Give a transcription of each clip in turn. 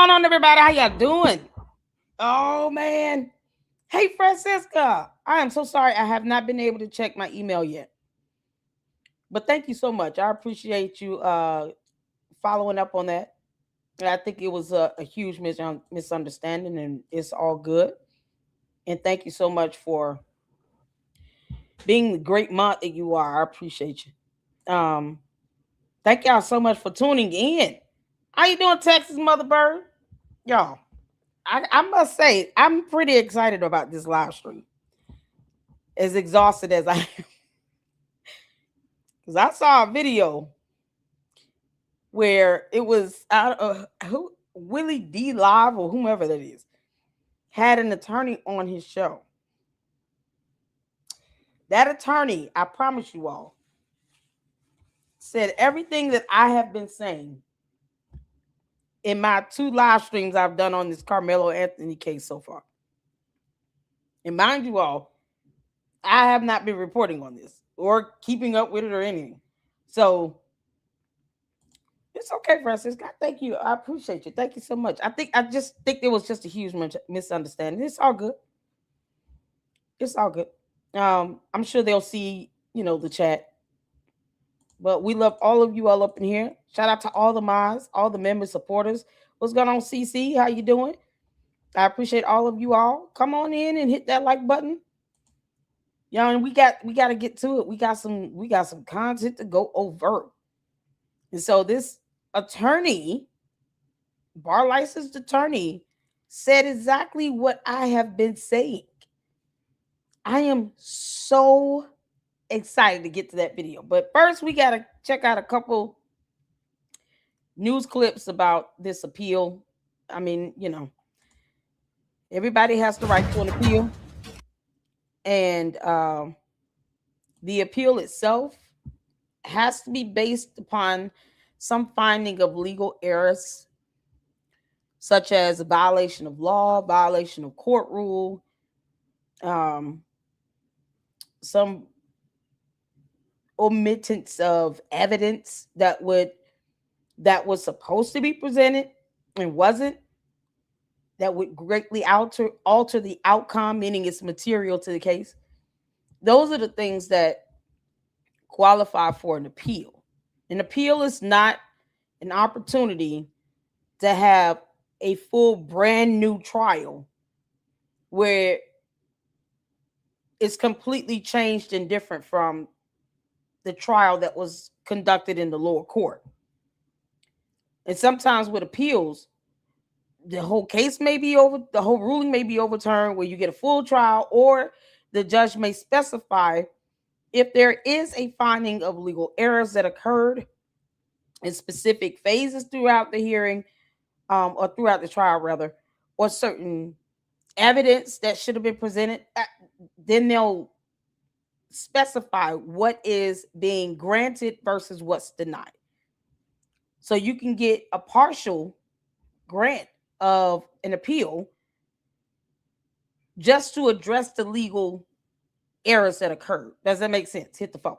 going on, everybody? How y'all doing? Oh man. Hey Francisca. I am so sorry I have not been able to check my email yet. But thank you so much. I appreciate you following up on that. And I think it was a huge misunderstanding and it's all good. And thank you so much for being the great month that you are. I appreciate you. Thank y'all so much for tuning in. How you doing, Texas Mother Bird? Y'all, I must say, I'm pretty excited about this live stream. As exhausted as I am. Because I saw a video where it was out of who Willie D Live or whomever that is had an attorney on his show. That attorney, I promise you all, said everything that I have been saying in my 2 live streams I've done on this Karmelo Anthony case so far. And mind you all, I have not been reporting on this or keeping up with it or anything. So it's okay, Francisca. Thank you. I appreciate you. Thank you so much. I just think there was just a huge misunderstanding. It's all good. It's all good. I'm sure they'll see, the chat. But we love all of you all up in here. Shout out to all the mods, all the members, supporters. What's going on, CC? How you doing? I appreciate all of you all. Come on in and hit that like button. And we got to get to it. We got some content to go over. And so this attorney, bar licensed attorney, said exactly what I have been saying. I am so excited to get to that video. But first, we got to check out a couple news clips about this appeal. I mean, everybody has the right to an appeal. And the appeal itself has to be based upon some finding of legal errors, such as a violation of law, violation of court rule, some omittance of evidence that was supposed to be presented and wasn't, that would greatly alter the outcome, meaning it's material to the case. Those are the things that qualify for an appeal. An appeal is not an opportunity to have a full brand new trial where it's completely changed and different from the trial that was conducted in the lower court. And sometimes with appeals, the whole case may be over, the whole ruling may be overturned where you get a full trial, or the judge may specify if there is a finding of legal errors that occurred in specific phases throughout the hearing, or throughout the trial rather, or certain evidence that should have been presented, then they'll specify what is being granted versus what's denied. So you can get a partial grant of an appeal just to address the legal errors that occurred. Does that make sense? Hit the phone.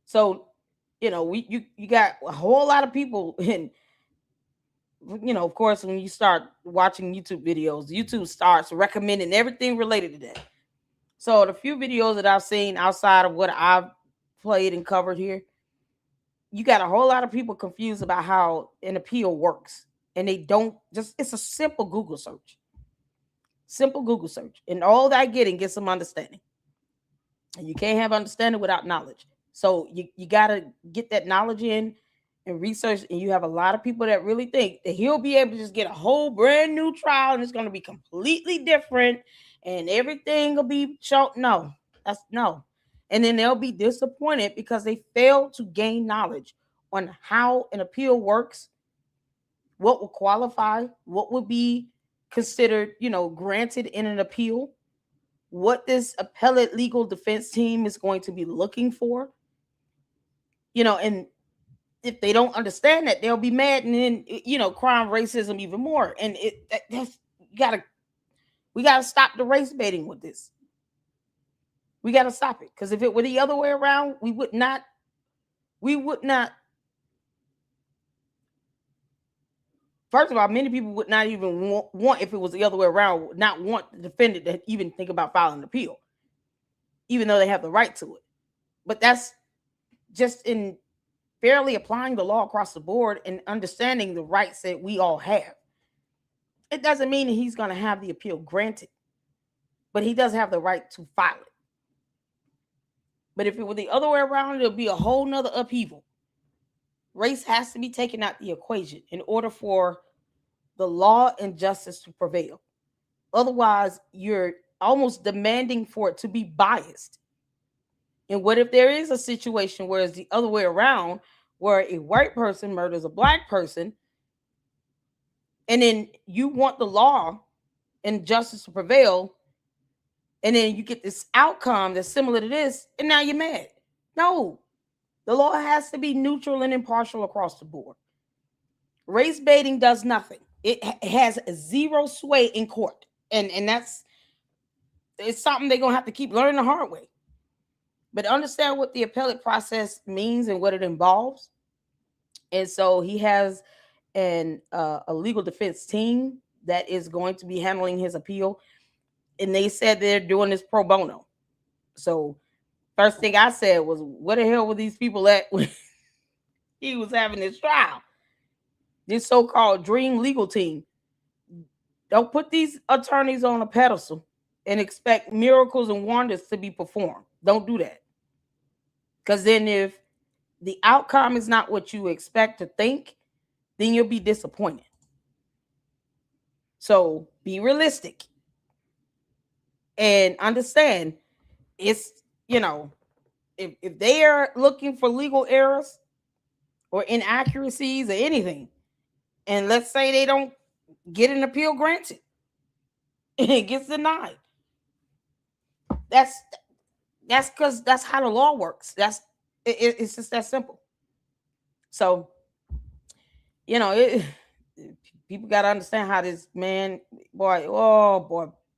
So, you got a whole lot of people in, of course, when you start watching YouTube videos, YouTube starts recommending everything related to that. So the few videos that I've seen outside of what I've played and covered here, you got a whole lot of people confused about how an appeal works. And they don't it's a simple Google search. Simple Google search. And all that getting gets some understanding. And you can't have understanding without knowledge. So you got to get that knowledge in and research. And you have a lot of people that really think that he'll be able to just get a whole brand new trial and it's going to be completely different and everything will be shown. No, that's no. And then they'll be disappointed because they fail to gain knowledge on how an appeal works, what will qualify, what would be considered, granted in an appeal, what this appellate legal defense team is going to be looking for, and if they don't understand that, they'll be mad and then, crime racism even more. And we gotta stop the race baiting with this. We gotta stop it. Because if it were the other way around, we would not First of all, many people would not even want, if it was the other way around, would not want the defendant to even think about filing an appeal, even though they have the right to it. But that's just in fairly applying the law across the board and understanding the rights that we all have. It doesn't mean that he's going to have the appeal granted, but he does have the right to file it. But if it were the other way around, it'll be a whole nother upheaval. Race has to be taken out the equation in order for the law and justice to prevail. Otherwise, you're almost demanding for it to be biased. And what if there is a situation where it's the other way around, where a white person murders a black person, and then you want the law and justice to prevail, and then you get this outcome that's similar to this, and now you're mad? No, the law has to be neutral and impartial across the board. Race baiting does nothing. It has zero sway in court. And it's something they're going to have to keep learning the hard way. But understand what the appellate process means and what it involves. And so he has a legal defense team that is going to be handling his appeal. And they said they're doing this pro bono. So first thing I said was, where the hell were these people at when he was having this trial? This so-called dream legal team. Don't put these attorneys on a pedestal and expect miracles and wonders to be performed. Don't do that. Because then if the outcome is not what you expect to think, then you'll be disappointed. So be realistic and understand it's, if they are looking for legal errors or inaccuracies or anything, and let's say they don't get an appeal granted and it gets denied, that's because that's how the law works. It's just that simple. So people got to understand how this man, boy,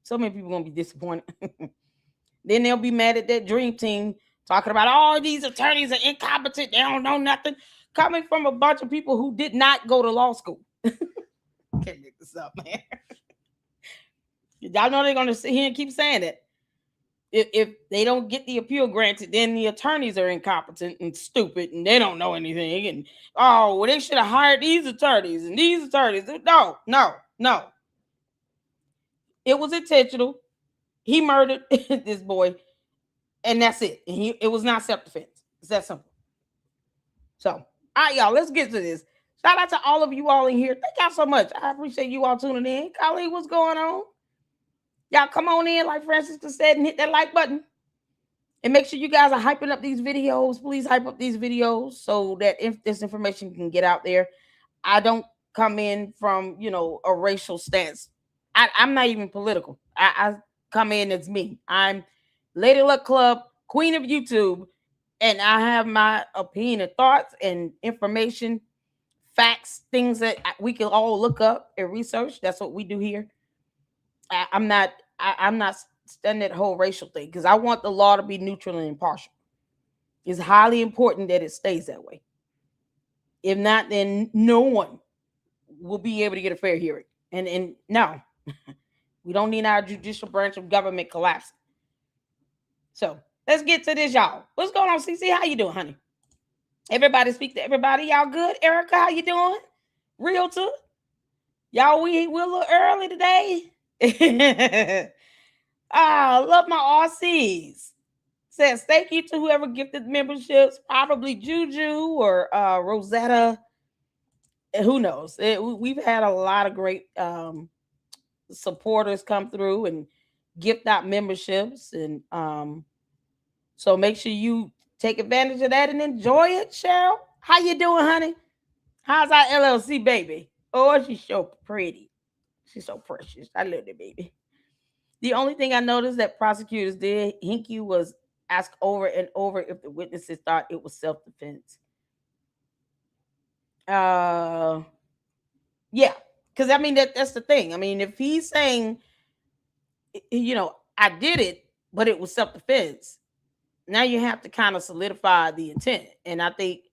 so many people gonna be disappointed. Then they'll be mad at that dream team talking about all these attorneys are incompetent, they don't know nothing, coming from a bunch of people who did not go to law school. Can't make this up, man. Y'all know they're gonna sit here and keep saying it. If they don't get the appeal granted, then the attorneys are incompetent and stupid and they don't know anything. And they should have hired these attorneys and these attorneys. No. It was intentional. He murdered this boy, and that's it. And it was not self-defense. It's that simple. So, all right, y'all, let's get to this. Shout out to all of you all in here. Thank y'all so much. I appreciate you all tuning in. Khalid, what's going on? Y'all come on in, like Francisca said, and hit that like button. And make sure you guys are hyping up these videos. Please hype up these videos so that if this information can get out there. I don't come in from, a racial stance. I'm not even political. I come in as me. I'm Lady Luck Club, Queen of YouTube, and I have my opinion and thoughts and information, facts, things that we can all look up and research. That's what we do here. I'm not studying that whole racial thing because I want the law to be neutral and impartial. It's highly important that it stays that way. If not, then no one will be able to get a fair hearing. And no, we don't need our judicial branch of government collapsing. So let's get to this, y'all. What's going on, CC? How you doing, honey? Everybody speak to everybody. Y'all good? Erica, how you doing? Realtor? Y'all, we're a little early today. I love my RCs. Says thank you to whoever gifted memberships, probably Juju or Rosetta. Who knows? We've had a lot of great supporters come through and gift out memberships, and so make sure you take advantage of that and enjoy it. Cheryl, how you doing, honey? How's our LLC baby? Oh, she's so pretty. She's so precious. I love the baby. The only thing I noticed that prosecutors did, Hinkie, was ask over and over if the witnesses thought it was self-defense. Yeah, because I mean that's the thing. I mean, if he's saying, I did it, but it was self-defense, now you have to kind of solidify the intent. And I think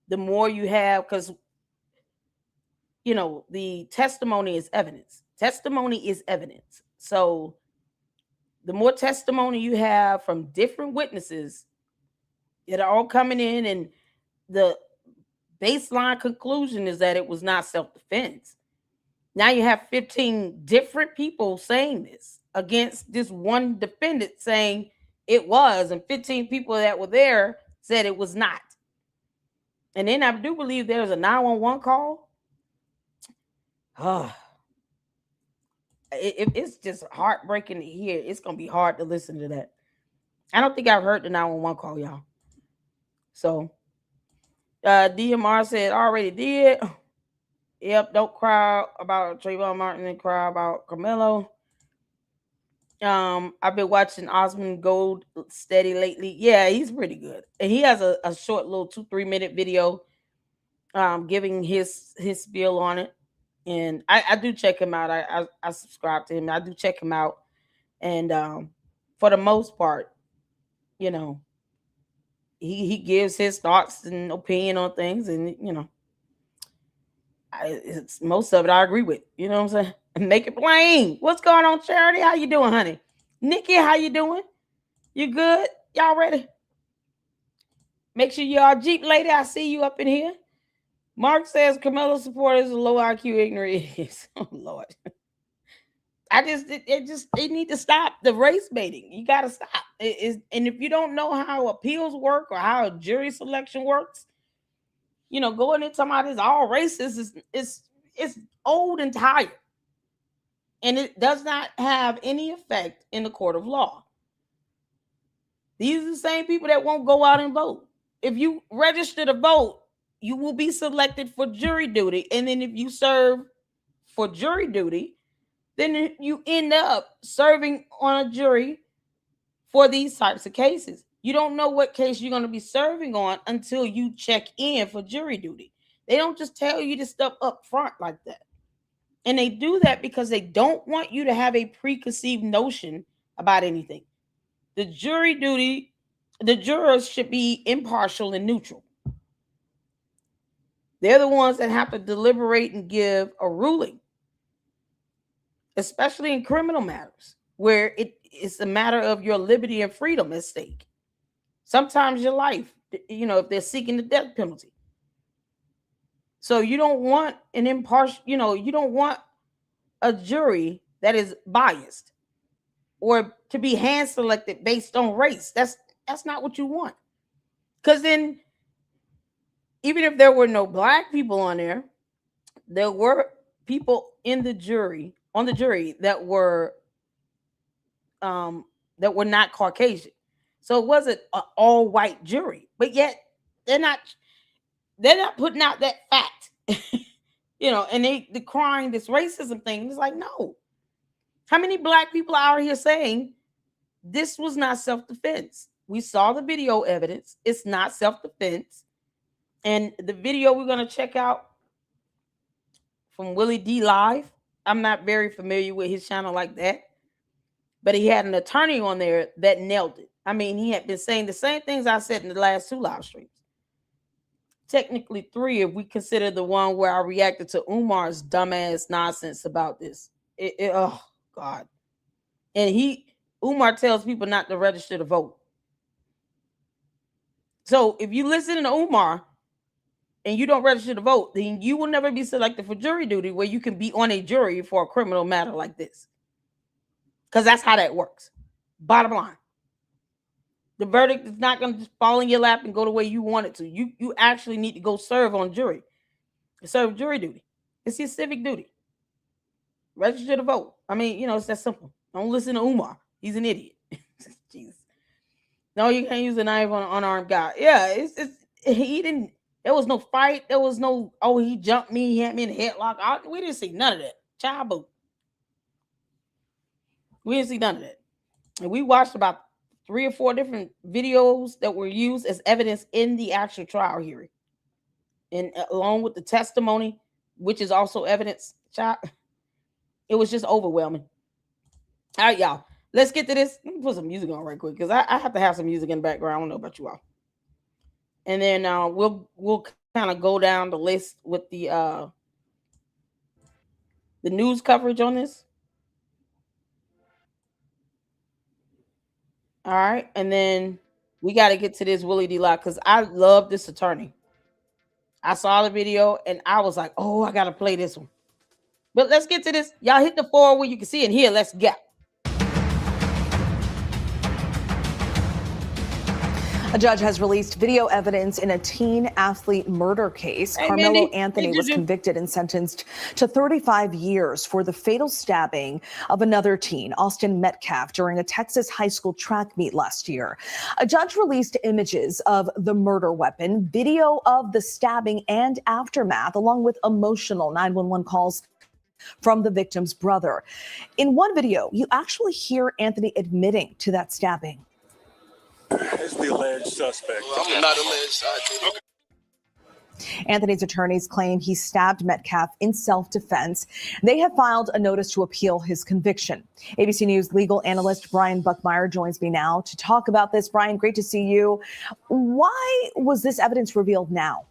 the more you have, because the testimony is evidence. Testimony is evidence. So the more testimony you have from different witnesses that are all coming in, and the baseline conclusion is that it was not self-defense. Now you have 15 different people saying this against this one defendant saying it was, and 15 people that were there said it was not. And then I do believe there's a 911 call. It's just heartbreaking to hear. It's going to be hard to listen to that. I don't think I've heard the 911 call, y'all. So, DMR said, already did. Yep, don't cry about Trayvon Martin and cry about Karmelo. I've been watching Asmongold steady lately. Yeah, he's pretty good. And he has a short little 2-3 minute video giving his spiel on it. And I do check him out. I subscribe to him. I do check him out. And for the most part, he gives his thoughts and opinion on things, and it's most of it I agree with. You know what I'm saying? And make it plain. What's going on, Charity? How you doing, honey? Nikki, how you doing? You good? Y'all ready? Make sure y'all Jeep lady. I see you up in here. Mark says Karmelo supporters are low IQ ignorant idiots. Oh Lord. They need to stop the race baiting. You gotta stop. And if you don't know how appeals work or how jury selection works, going into somebody's all racist is old and tired. And it does not have any effect in the court of law. These are the same people that won't go out and vote. If you register to vote, you will be selected for jury duty. And then if you serve for jury duty, then you end up serving on a jury for these types of cases. You don't know what case you're going to be serving on until you check in for jury duty. They don't just tell you this stuff up front like that. And they do that because they don't want you to have a preconceived notion about anything. The jurors should be impartial and neutral. They're the ones that have to deliberate and give a ruling, especially in criminal matters where it's a matter of your liberty and freedom at stake. Sometimes your life, if they're seeking the death penalty. So you don't want an impartial, you don't want a jury that is biased or to be hand selected based on race. That's not what you want. Because then, even if there were no black people on there were people on the jury that were not Caucasian. So it wasn't an all white jury, but yet they're not putting out that fact, and they decrying this racism thing. It's like, no. How many black people are out here saying this was not self-defense? We saw the video evidence. It's not self-defense. And the video we're going to check out from Willie D Live, I'm not very familiar with his channel like that, but he had an attorney on there that nailed it. I mean, he had been saying the same things I said in the last 2 live streams. Technically 3, if we consider the one where I reacted to Umar's dumbass nonsense about this. Oh, God. And Umar tells people not to register to vote. So if you listen to Umar and you don't register to vote, then you will never be selected for jury duty where you can be on a jury for a criminal matter like this. Because that's how that works. Bottom line. The verdict is not going to just fall in your lap and go the way you want it to. You actually need to go serve on jury. Serve jury duty. It's your civic duty. Register to vote. I mean, it's that simple. Don't listen to Umar. He's an idiot. Jesus. No, you can't use a knife on an unarmed guy. Yeah, he didn't. There was no fight. There was no, he jumped me. He had me in a headlock. We didn't see none of that. Child boot. We didn't see none of that. And we watched about 3 or 4 different videos that were used as evidence in the actual trial hearing. And along with the testimony, which is also evidence, child, it was just overwhelming. All right, y'all. Let's get to this. Let me put some music on right quick because I have to have some music in the background. I don't know about you all. And then we'll kind of go down the list with the the news coverage on this. All right, and then we got to get to this Willie D. Lock because I love this attorney. I saw the video and I was like, oh, I got to play this one. But let's get to this. Y'all hit the 4 where you can see it here. Let's go. A judge has released video evidence in a teen athlete murder case. Karmelo Anthony was convicted and sentenced to 35 years for the fatal stabbing of another teen, Austin Metcalf, during a Texas high school track meet last year. A judge released images of the murder weapon, video of the stabbing and aftermath, along with emotional 911 calls from the victim's brother. In one video, you actually hear Anthony admitting to that stabbing. It's the alleged suspect. Well, I'm not alleged. Anthony's attorneys claim he stabbed Metcalf in self-defense. They have filed a notice to appeal his conviction. ABC News legal analyst Brian Buckmeyer joins me now to talk about this. Brian, great to see you. Why was this evidence revealed now?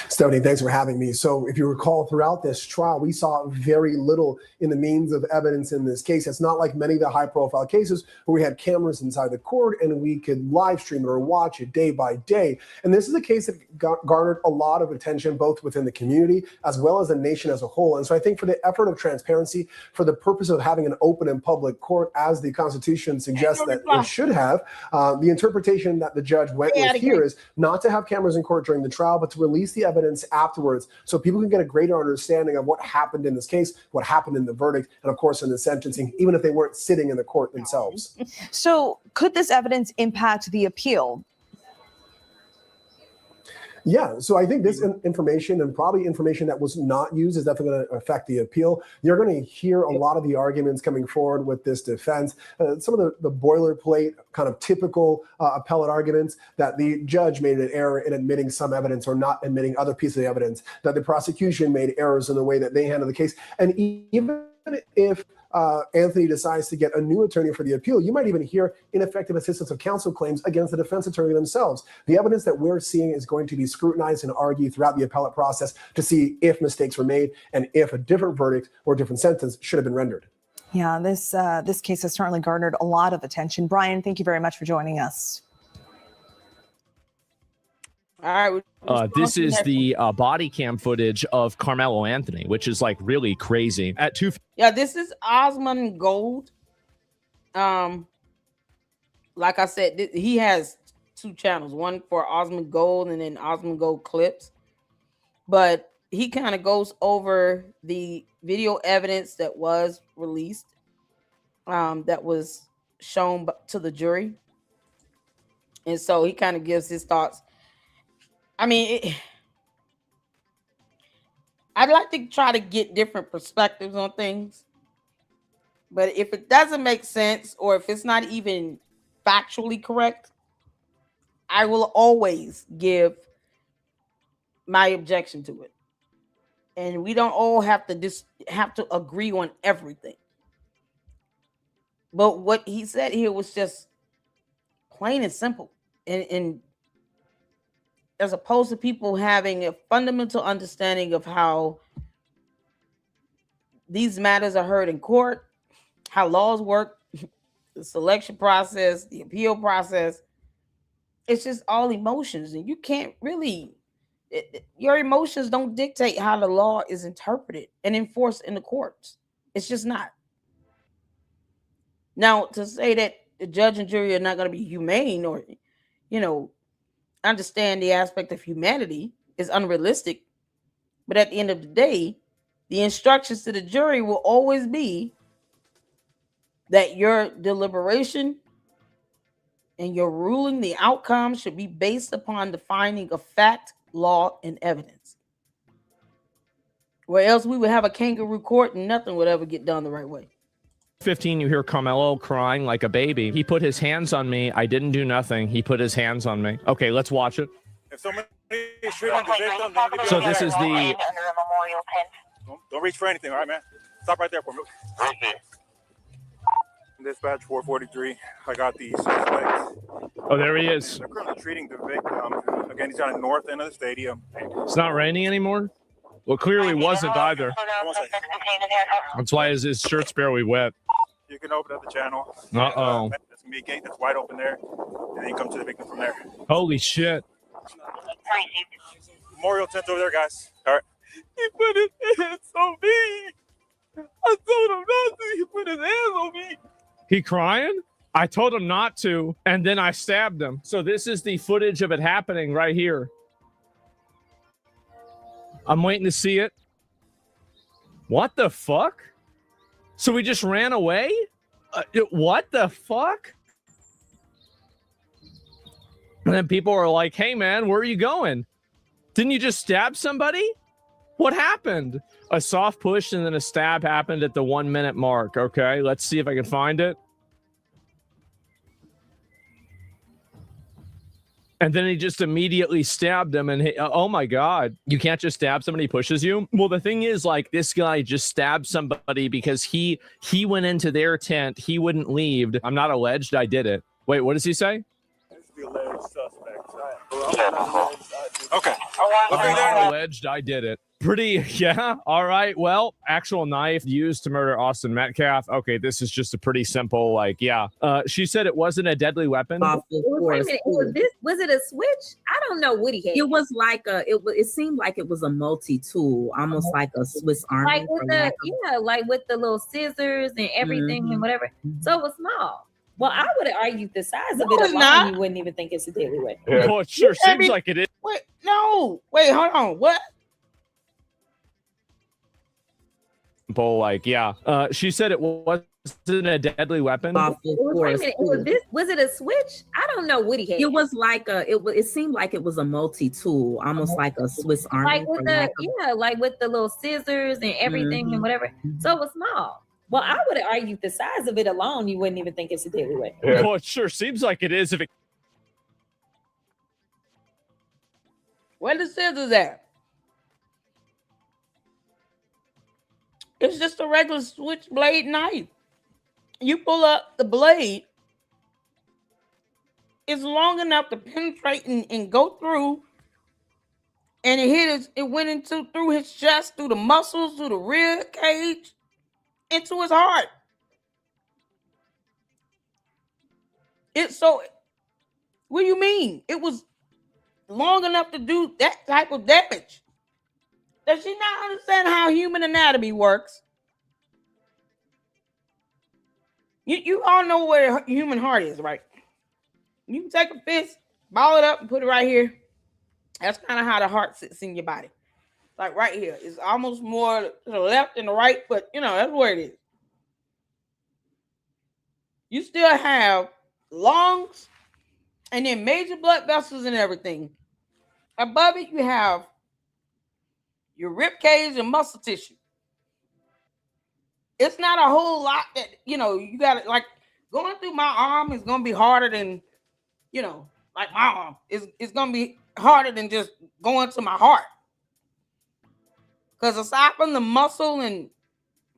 Stephanie, thanks for having me. So if you recall, throughout this trial, we saw very little in the means of evidence in this case. It's not like many of the high-profile cases where we had cameras inside the court and we could live stream it or watch it day by day. And this is a case that garnered a lot of attention, both within the community as well as the nation as a whole. And so I think for the effort of transparency, for the purpose of having an open and public court, as the Constitution suggests that it should have, the interpretation that the judge went with here is not to have cameras in court during the trial, but to release the evidence afterwards so people can get a greater understanding of what happened in this case, what happened in the verdict, and of course in the sentencing, even if they weren't sitting in the court themselves. So could this evidence impact the appeal? Yeah, so I think this information and probably information that was not used is definitely going to affect the appeal. You're going to hear a lot of the arguments coming forward with this defense, some of the boilerplate kind of typical appellate arguments that the judge made an error in admitting some evidence or not admitting other pieces of evidence, that the prosecution made errors in the way that they handled the case. And even if Anthony decides to get a new attorney for the appeal, you might even hear ineffective assistance of counsel claims against the defense attorney themselves. The evidence that we're seeing is going to be scrutinized and argued throughout the appellate process to see if mistakes were made and if a different verdict or different sentence should have been rendered. Yeah, this case has certainly garnered a lot of attention. Brian, thank you very much for joining us. All right. This is the body cam footage of Karmelo Anthony, which is like really crazy. At 2. Yeah, this is Asmongold. Like I said, he has 2 channels, one for Asmongold and then Asmongold Clips. But he kind of goes over the video evidence that was released, that was shown to the jury. And so he kind of gives his thoughts. I mean, I'd like to try to get different perspectives on things. But if it doesn't make sense or if it's not even factually correct, I will always give my objection to it. And we don't all have to agree on everything. But what he said here was just plain and simple. And as opposed to people having a fundamental understanding of how these matters are heard in court, how laws work, the selection process, the appeal process, it's just all emotions. And you can't really, your emotions don't dictate how the law is interpreted and enforced in the courts. It's just not. Now, to say that the judge and jury are not going to be humane or, understand the aspect of humanity is unrealistic. But at the end of the day, the instructions to the jury will always be that your deliberation and your ruling, the outcome should be based upon the finding of fact, law, and evidence. Or else we would have a kangaroo court and nothing would ever get done the right way. 15, you hear Karmelo crying like a baby. He put his hands on me. I didn't do nothing. He put his hands on me. Okay, let's watch it. If somebody is shooting the victim, So this is the... Don't reach for anything, all right, man? Stop right there for me. Dispatch 443. I got the suspect. Oh, there he is. They're currently treating the victim. Again, he's on the north end of the stadium. It's not raining anymore? Well, clearly wasn't either. One second. That's why his shirt's barely wet. You can open up the channel. Uh-oh. That's gonna be a gate that's wide open there, and then you come to the victim from there. Holy shit. Memorial tent over there, guys. All right. He put his hands on me. I told him not to. He put his hands on me. He crying? I told him not to, and then I stabbed him. So this is the footage of it happening right here. I'm waiting to see it. What the fuck? So we just ran away? What the fuck? And then people were like, hey man, where are you going? Didn't you just stab somebody? What happened? A soft push and then a stab happened at the 1 minute mark. Okay, let's see if I can find it. And then he just immediately stabbed him. And oh my God, you can't just stab somebody who pushes you. Well, the thing is, like, this guy just stabbed somebody because he went into their tent. He wouldn't leave. I'm not alleged. I did it. Wait, what does he say? The alleged suspect. Okay. I'm not alleged. I did it. Pretty, yeah. All right. Well, actual knife used to murder Austin Metcalf. Okay, this is just a pretty simple, like, yeah. She said it wasn't a deadly weapon. Wait a minute, was it a switch? I don't know what he had. It was like it seemed like it was a multi-tool, almost like a Swiss Army. Like with like with the little scissors and everything and whatever. So it was small. Well, I would have argued the size of it alone. You wouldn't even think it's a deadly weapon. Yeah. Well, it sure seems like it is. Wait, no. Wait, hold on. What? Like, yeah. She said it wasn't a deadly weapon. Wait a minute, was it a switch? I don't know what he had. It was like it seemed like it was a multi-tool, almost like a Swiss Army. Like with like with the little scissors and everything and whatever. So it was small. Well, I would have argued the size of it alone. You wouldn't even think it's a deadly weapon. Yeah. Well, it sure seems like it is. If it. Where the scissors at? It's just a regular switchblade knife. You pull up the blade. It's long enough to penetrate and go through. And it went through his chest, through the muscles, through the rib cage, into his heart. What do you mean? It was long enough to do that type of damage. Does she not understand how human anatomy works? You all know where a human heart is, right? You can take a fist, ball it up, and put it right here. That's kind of how the heart sits in your body. Like right here. It's almost more to the left and the right, but that's where it is. You still have lungs and then major blood vessels and everything. Above it, you have your rib cage and muscle tissue. It's not a whole lot that, you got to, like, going through my arm is going to be harder than, like my arm. It's going to be harder than just going to my heart. Because aside from the muscle and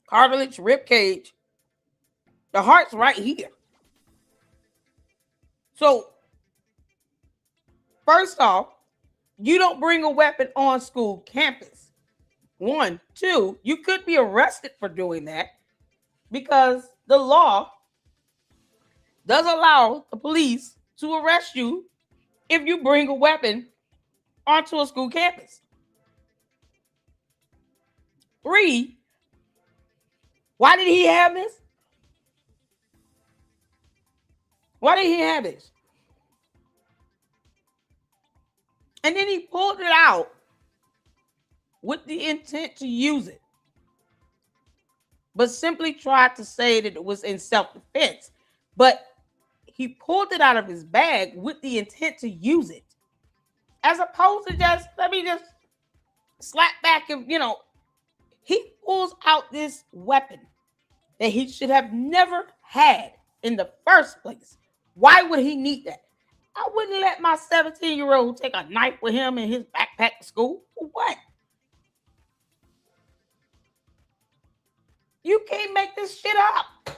cartilage, rib cage, the heart's right here. So, first off, you don't bring a weapon on school campus. 1, 2, you could be arrested for doing that because the law does allow the police to arrest you if you bring a weapon onto a school campus. 3, why did he have this? Why did he have this? And then he pulled it out with the intent to use it, but simply tried to say that it was in self-defense. But he pulled it out of his bag with the intent to use it, as opposed to just, let me just slap back and, he pulls out this weapon that he should have never had in the first place. Why would he need that? I wouldn't let my 17-year-old take a knife with him in his backpack to school. For what? You can't make this shit up.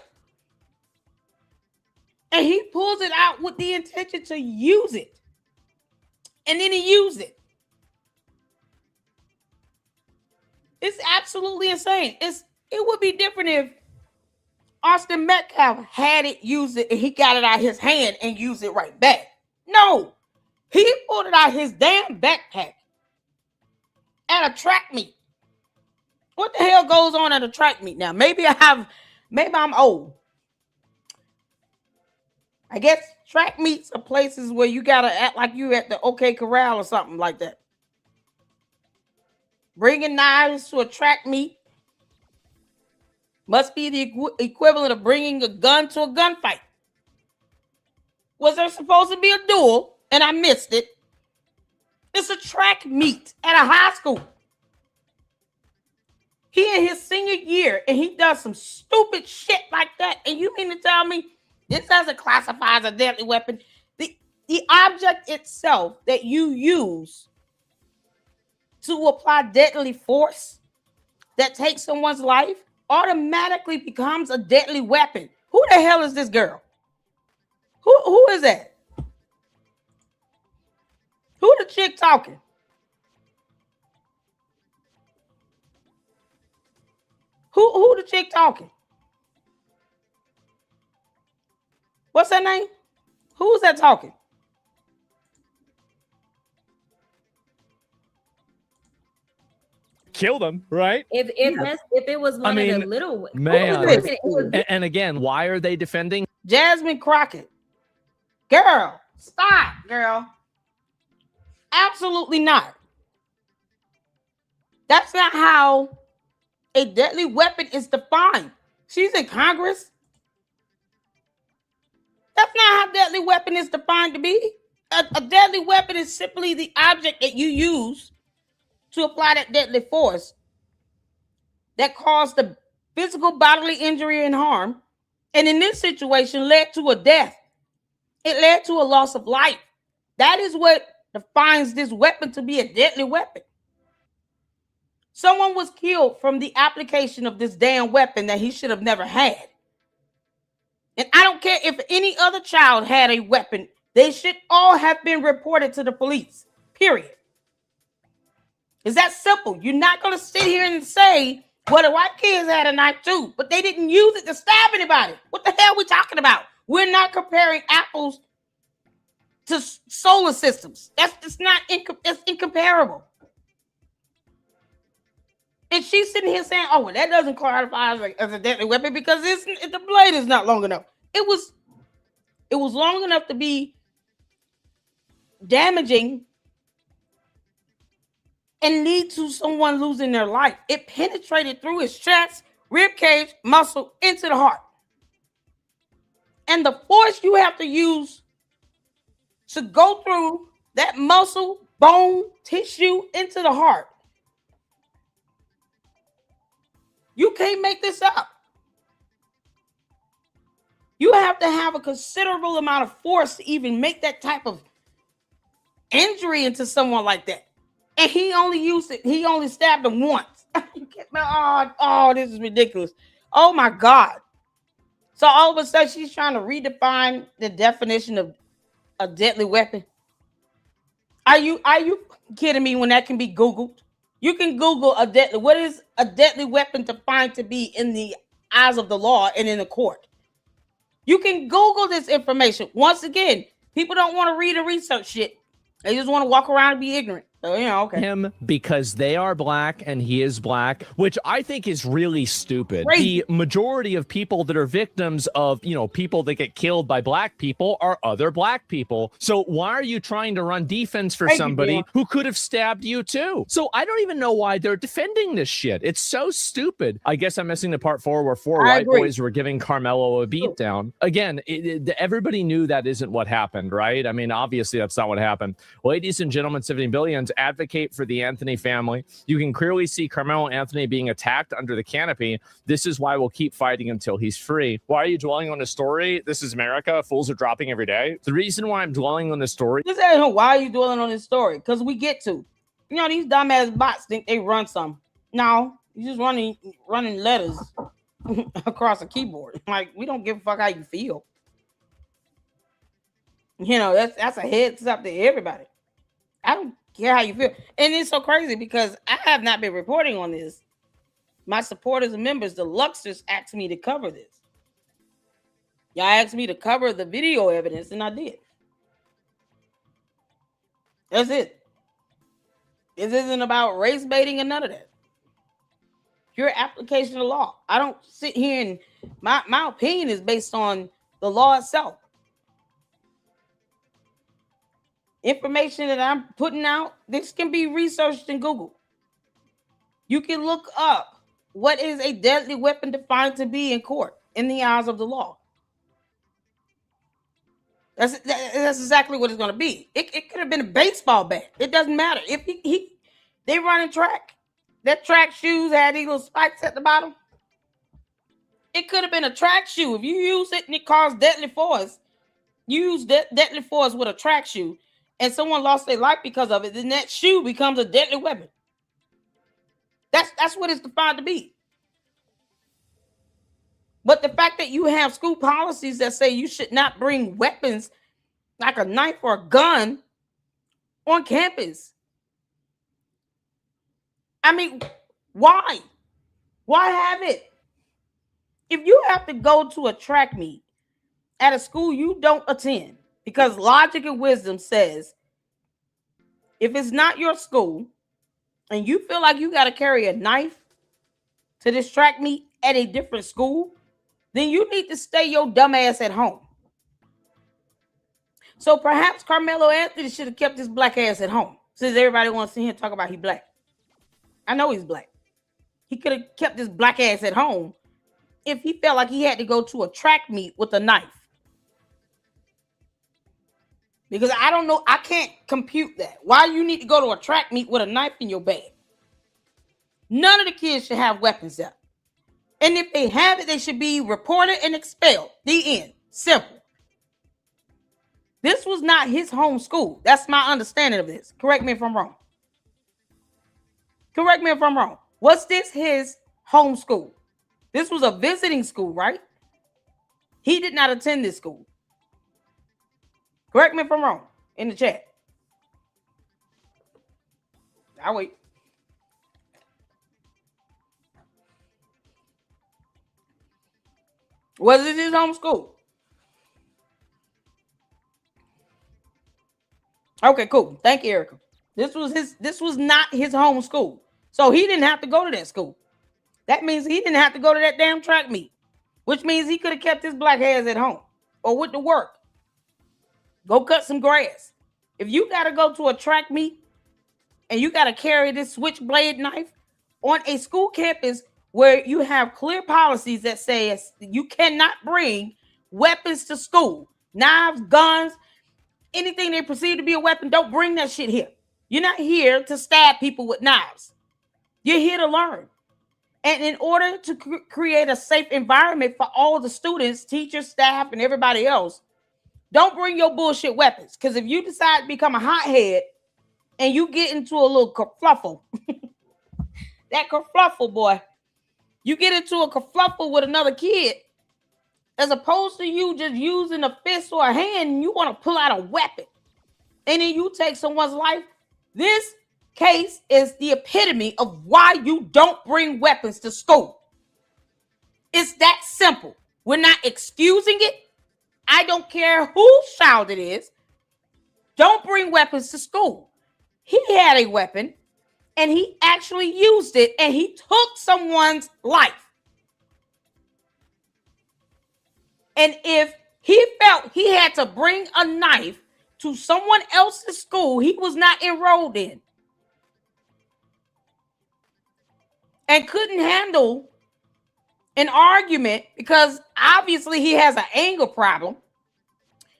And he pulls it out with the intention to use it. And then he used it. It's absolutely insane. It would be different if Austin Metcalf had it, used it, and he got it out of his hand and used it right back. No, he pulled it out of his damn backpack at a track meet. What the hell goes on at a track meet now? Maybe I'm old. I guess track meets are places where you gotta act like you at the OK Corral or something like that. Bringing knives to a track meet must be the equivalent of bringing a gun to a gunfight. Was there supposed to be a duel and I missed it? It's a track meet at a high school. He in his senior year and he does some stupid shit like that. And you mean to tell me this doesn't classify as a deadly weapon? The object itself that you use to apply deadly force that takes someone's life automatically becomes a deadly weapon. Who the hell is this girl? Who is that? Who the chick talking? Who the chick talking? What's her name? Who's that talking? Kill them, right? If it was one of the little man. And again, why are they defending Jasmine Crockett? Girl, stop, girl. Absolutely not. That's not how a deadly weapon is defined. She's in Congress. That's not how deadly weapon is defined to be. A deadly weapon is simply the object that you use to apply that deadly force that caused the physical bodily injury and harm, and in this situation led to a death. It led to a loss of life. That is what defines this weapon to be a deadly weapon. Someone was killed from the application of this damn weapon that he should have never had. And I don't care if any other child had a weapon, they should all have been reported to the police, period. It's that simple. You're not going to sit here and say, well, the white kids had a knife too, but they didn't use it to stab anybody. What the hell are we talking about? We're not comparing apples to solar systems. It's incomparable. And she's sitting here saying, oh, well, that doesn't qualify as a deadly weapon because the blade is not long enough. It was long enough to be damaging and lead to someone losing their life. It penetrated through his chest, rib cage, muscle, into the heart. And the force you have to use to go through that muscle, bone, tissue into the heart. You can't make this up. You have to have a considerable amount of force to even make that type of injury into someone like that. And he only used it. He only stabbed him once. This is ridiculous. Oh my God. So all of a sudden she's trying to redefine the definition of a deadly weapon. Are you kidding me when that can be Googled? You can Google what is a deadly weapon defined to be in the eyes of the law and in the court. You can Google this information. Once again, people don't want to read and research shit. They just want to walk around and be ignorant. So, okay. Him because they are black and he is black, which I think is really stupid. Crazy. The majority of people that are victims of, people that get killed by black people are other black people. So why are you trying to run defense for somebody who could have stabbed you too? So I don't even know why they're defending this shit. It's so stupid. I guess I'm missing the part 4 where 4 white boys were giving Karmelo a beatdown. Again, everybody knew that isn't what happened, right? I mean, obviously that's not what happened. Ladies and gentlemen, 70 billions, advocate for the Anthony family. You can clearly see Karmelo Anthony being attacked under the canopy. This is why we'll keep fighting until he's free. Why are you dwelling on the story? This is America. Fools are dropping every day. The reason why I'm dwelling on the story. Why are you dwelling on this story? Because we get to. These dumbass bots think they run some. No, you're just running letters across a keyboard. Like, we don't give a fuck how you feel. That's a heads up to everybody. I don't care how you feel. And it's so crazy because I have not been reporting on this My supporters and members, the Luxers, asked me to cover this. Y'all asked me to cover the video evidence, and I did. That's it. This isn't about race baiting or none of that. Pure application of law. I don't sit here and my opinion is based on the law itself. Information that I'm putting out, this can be researched in Google. You can look up what is a deadly weapon defined to be in court in the eyes of the law. That's exactly what it's going to be. It could have been a baseball bat. It doesn't matter. If they running track, that track shoes had these little spikes at the bottom. It could have been a track shoe. If you use it and it caused deadly force, you use deadly force with a track shoe, and someone lost their life because of it, then that shoe becomes a deadly weapon. That's what it's defined to be. But the fact that you have school policies that say you should not bring weapons like a knife or a gun on campus. I mean, why? Why have it? If you have to go to a track meet at a school you don't attend, because logic and wisdom says if it's not your school and you feel like you got to carry a knife to this track meet at a different school, then you need to stay your dumb ass at home. So perhaps Karmelo Anthony should have kept his black ass at home, since everybody wants to hear him talk about he black. I know he's black. He could have kept his black ass at home if he felt like he had to go to a track meet with a knife. Because I don't know, I can't compute that. Why you need to go to a track meet with a knife in your bag? None of the kids should have weapons out. And if they have it, they should be reported and expelled. The end. Simple. This was not his home school. That's my understanding of this. Correct me if I'm wrong. Correct me if I'm wrong. Was this his home school? This was a visiting school, right? He did not attend this school. Correct me if I'm wrong in the chat. I'll wait. Was it his home school? Okay, cool. Thank you, Erica. This was not his home school. So he didn't have to go to that school. That means he didn't have to go to that damn track meet, which means he could have kept his black ass at home or went to work. Go cut some grass. If you got to go to a track meet and you got to carry this switchblade knife on a school campus where you have clear policies that say you cannot bring weapons to school, knives, guns, anything they perceive to be a weapon, don't bring that shit here. You're not here to stab people with knives. You're here to learn. And in order to create a safe environment for all the students, teachers, staff, and everybody else, don't bring your bullshit weapons. Because if you decide to become a hothead and you get into a little kerfluffle, that kerfluffle, boy, you get into a kerfluffle with another kid, as opposed to you just using a fist or a hand, and you want to pull out a weapon, and then you take someone's life. This case is the epitome of why you don't bring weapons to school. It's that simple. We're not excusing it. I don't care whose child it is. Don't bring weapons to school. He had a weapon and he actually used it and he took someone's life. And if he felt he had to bring a knife to someone else's school he was not enrolled in and couldn't handle an argument because obviously he has an anger problem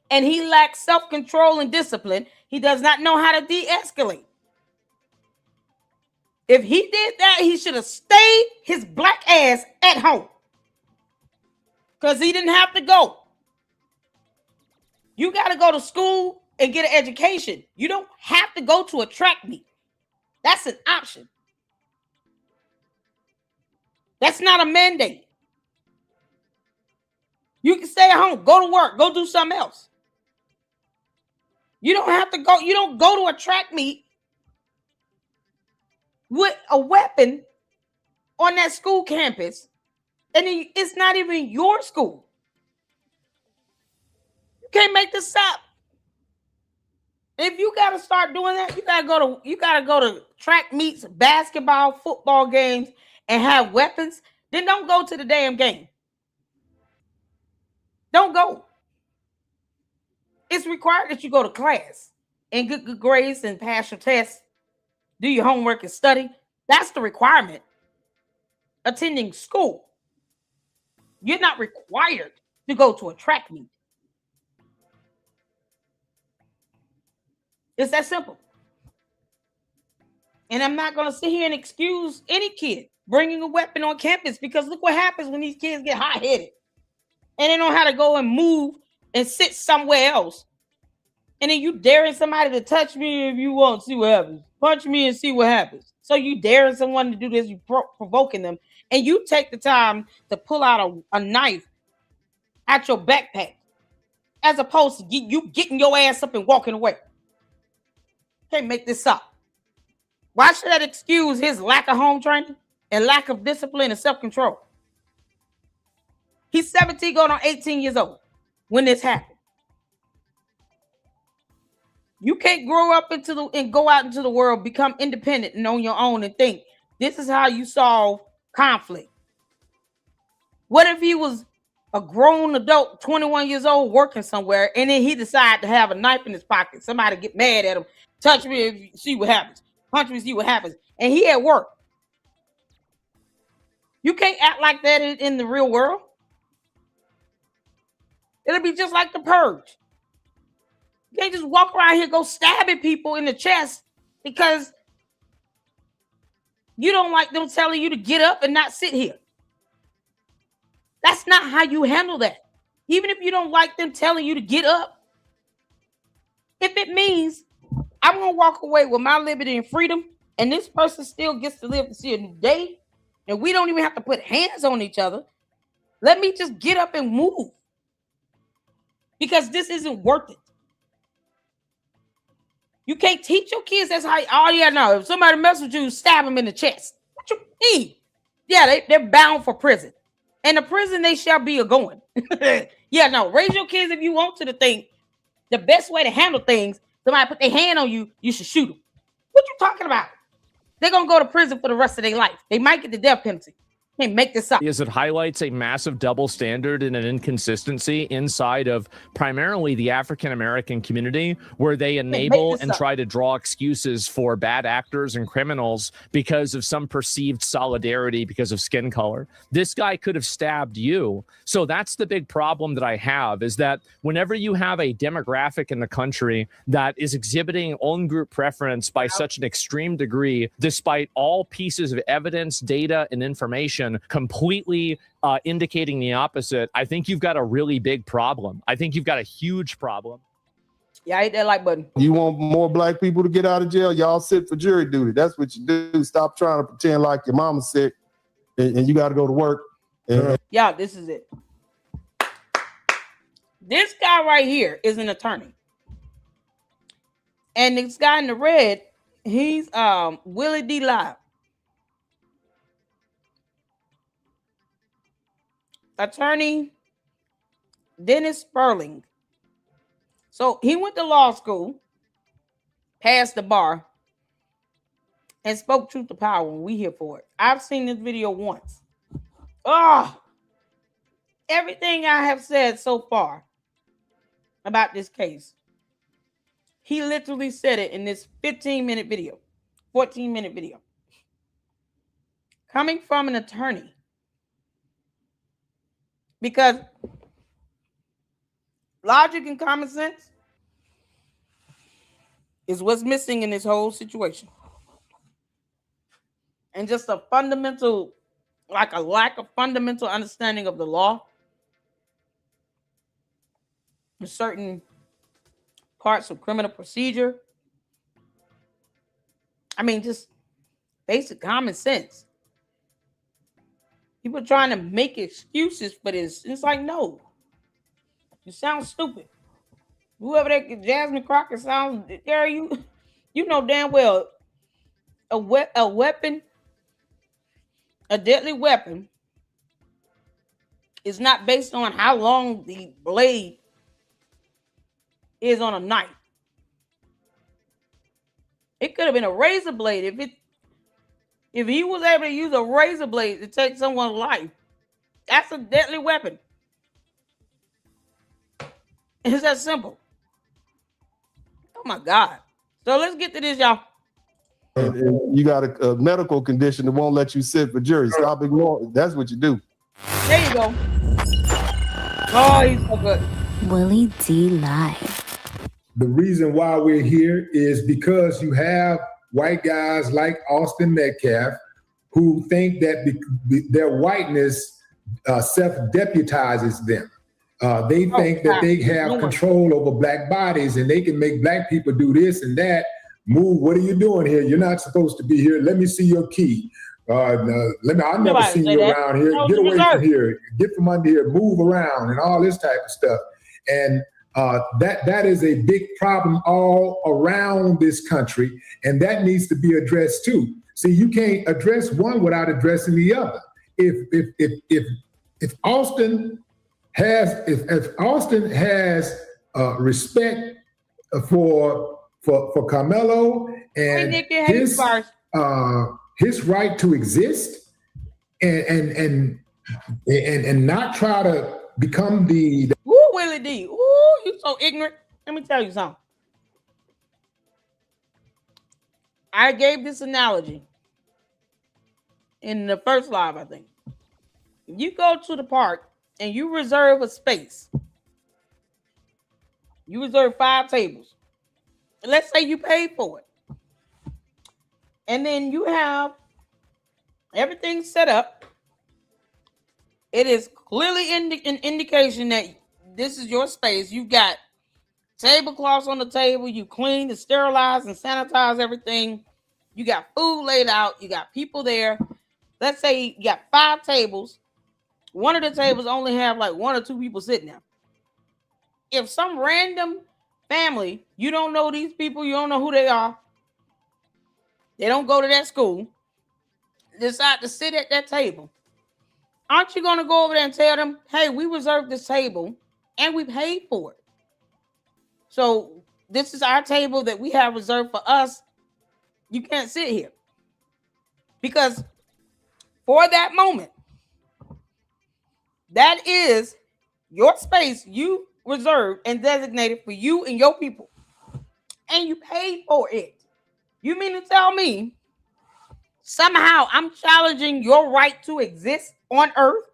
and he lacks self-control and discipline, he does not know how to de-escalate. If he did that, he should have stayed his black ass at home because he didn't have to go. You got to go to school and get an education. You don't have to go to a track meet. That's an option. That's not a mandate. You can stay at home, go to work, go do something else. You don't have to go. You don't go to a track meet with a weapon on that school campus, and it's not even your school. You can't make this up. If you gotta start doing that, you gotta go to track meets, basketball, football games, and have weapons. Then don't go to the damn game. Don't go. It's required that you go to class and get good grades and pass your tests, do your homework and study. That's the requirement. Attending school. You're not required to go to a track meet. It's that simple. And I'm not going to sit here and excuse any kid bringing a weapon on campus, because look what happens when these kids get hot-headed and they know how to go and move and sit somewhere else. And then you daring somebody to touch me if you want, see what happens. Punch me and see what happens. So you daring someone to do this, you provoking them, and you take the time to pull out a knife out your backpack as opposed to you getting your ass up and walking away. Can't make this up. Why should that excuse his lack of home training and lack of discipline and self-control? He's 17 going on 18 years old when this happened. You can't grow up and go out into the world, become independent and on your own and think this is how you solve conflict. What if he was a grown adult, 21 years old, working somewhere, and then he decided to have a knife in his pocket? Somebody get mad at him, touch me, see what happens. Punch me, see what happens. And he at work. You can't act like that in the real world. It'll be just like the Purge. You can't just walk around here, go stabbing people in the chest because you don't like them telling you to get up and not sit here. That's not how you handle that. Even if you don't like them telling you to get up, if it means I'm going to walk away with my liberty and freedom, and this person still gets to live to see a new day, and we don't even have to put hands on each other, let me just get up and move. Because this isn't worth it. You can't teach your kids that's how, oh yeah, no, if somebody messes with you, stab them in the chest. What you mean? Yeah, they're bound for prison. And the prison they shall be a going. Yeah, no, raise your kids if you want to think the best way to handle things, somebody put their hand on you, you should shoot them. What you talking about? They're going to go to prison for the rest of their life. They might get the death penalty. Can't make this up. Is it highlights a massive double standard and an inconsistency inside of primarily the African-American community, where they enable and try to draw excuses for bad actors and criminals because of some perceived solidarity because of skin color. This guy could have stabbed you. So that's the big problem that I have, is that whenever you have a demographic in the country that is exhibiting own group preference by such an extreme degree, despite all pieces of evidence, data, and information completely indicating the opposite, I think you've got a really big problem. I think you've got a huge problem. Yeah, I hit that like button. You want more black people to get out of jail? Y'all sit for jury duty. That's what you do. Stop trying to pretend like your mama's sick and you got to go to work. Yeah, this is it. This guy right here is an attorney. And this guy in the red, he's Willie D. Live. Attorney Dennis Sperling. So he went to law school, passed the bar, and spoke truth to power when we here for it. I've seen this video once. Oh, everything I have said so far about this case, he literally said it in this 15-minute video, 14-minute video. Coming from an attorney. Because logic and common sense is what's missing in this whole situation. And just a fundamental, like a lack of fundamental understanding of the law. In certain parts of criminal procedure. I mean, just basic common sense. People trying to make excuses for this. It's like, no. You sound stupid. Whoever that Jasmine Crockett sounds, there you know damn well a weapon, a deadly weapon is not based on how long the blade is on a knife. It could have been a razor blade. If he was able to use a razor blade to take someone's life, that's a deadly weapon. It's that simple. Oh my God. So let's get to this, y'all. And you got a medical condition that won't let you sit for jury. Stop ignoring it. That's what you do. There you go. Oh, he's so good. Willie D Live. The reason why we're here is because you have white guys like Austin Metcalf who think that their whiteness self-deputizes them. They think that they have control over black bodies and they can make black people do this and that. Move, what are you doing here? You're not supposed to be here. Let me see your key. I've never seen you around here. Get away from here. Get from under here. Move around and all this type of stuff. And that is a big problem all around this country, and that needs to be addressed too. See, you can't address one without addressing the other. If Austin has respect for Karmelo and his right to exist and not try to become the Ooh, Willie D. Ooh, you so ignorant. Let me tell you something. I gave this analogy in the first live, I think. If you go to the park and you reserve a space, you reserve 5 tables. Let's say you paid for it. And then you have everything set up. It is clearly an indication that this is your space. You've got tablecloths on the table. You clean and sterilize and sanitize everything. You got food laid out. You got people there. Let's say you got 5 tables. One of the tables only have like 1 or 2 people sitting there. If some random family, you don't know these people, you don't know who they are, they don't go to that school, decide to sit at that table, aren't you going to go over there and tell them, hey, we reserved this table and we paid for it. So this is our table that we have reserved for us. You can't sit here. Because for that moment, that is your space you reserved and designated for you and your people. And you paid for it. You mean to tell me somehow I'm challenging your right to exist on earth?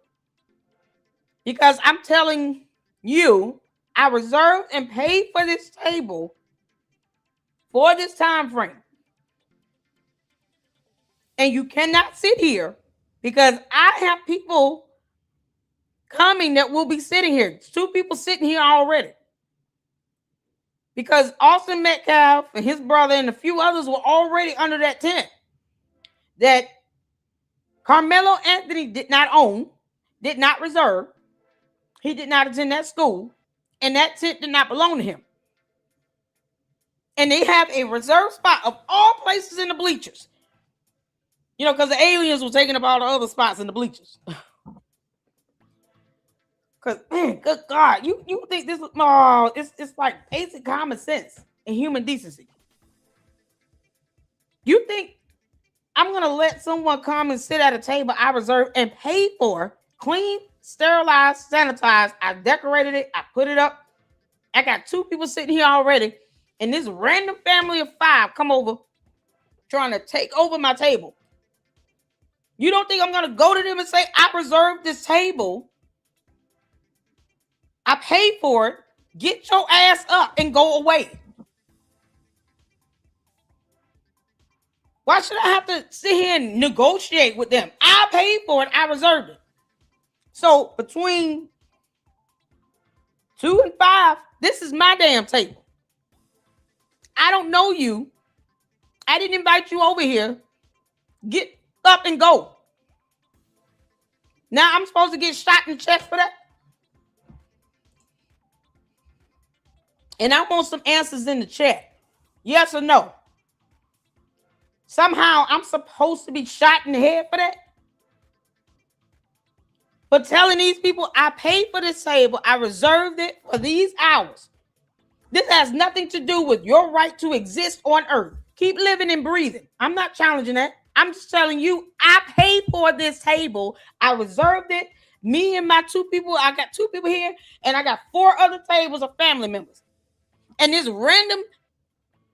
Because I'm telling you, I reserved and paid for this table for this time frame. And you cannot sit here because I have people coming that will be sitting here. 2 people sitting here already. Because Austin Metcalf and his brother and a few others were already under that tent that Karmelo Anthony did not own, did not reserve. He did not attend that school, and that tent did not belong to him. And they have a reserved spot of all places in the bleachers. You know, because the aliens were taking up all the other spots in the bleachers. Because, man, good God, you think this is, oh, it's like basic common sense and human decency. You think I'm going to let someone come and sit at a table I reserved and pay for, clean, sterilized, sanitized, I decorated it, I put it up. I got 2 people sitting here already, and this random family of 5 come over trying to take over my table. You don't think I'm going to go to them and say, I reserved this table, I paid for it, get your ass up and go away? Why should I have to sit here and negotiate with them? I paid for it, I reserved it. So between 2 and 5, this is my damn table. I don't know you. I didn't invite you over here. Get up and go. Now I'm supposed to get shot in the chest for that? And I want some answers in the chat. Yes or no? Somehow I'm supposed to be shot in the head for that? for telling these people I paid for this table. I reserved it for these hours. This has nothing to do with your right to exist on earth. Keep living and breathing. I'm not challenging that. I'm just telling you, I paid for this table. I reserved it. Me and my 2 people, I got 2 people here, and I got 4 other tables of family members. And this random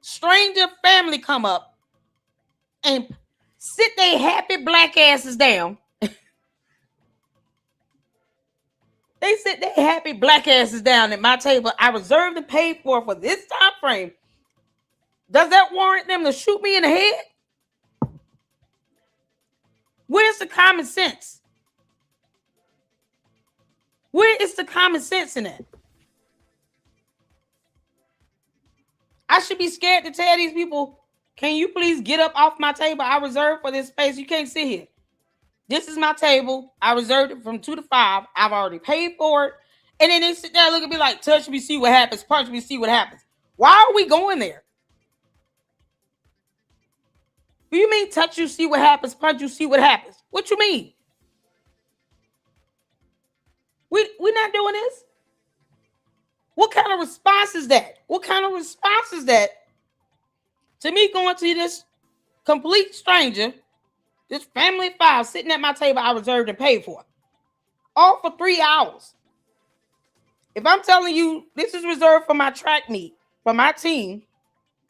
stranger family come up and sit their happy black asses down. They sit their happy black asses down at my table. I reserved and paid for this time frame. Does that warrant them to shoot me in the head? Where's the common sense? Where is the common sense in that? I should be scared to tell these people, can you please get up off my table? I reserved for this space. You can't sit here. This is my table. I reserved it from 2 to 5. I've already paid for it. And then they sit there and look at me like, touch me, see what happens. Punch me, see what happens. Why are we going there? What do you mean touch you, see what happens, punch you, see what happens? What you mean? We're not doing this. What kind of response is that? What kind of response is that to me going to this complete stranger, this family of 5 sitting at my table I reserved and paid for, all for 3 hours? If I'm telling you this is reserved for my track meet, for my team,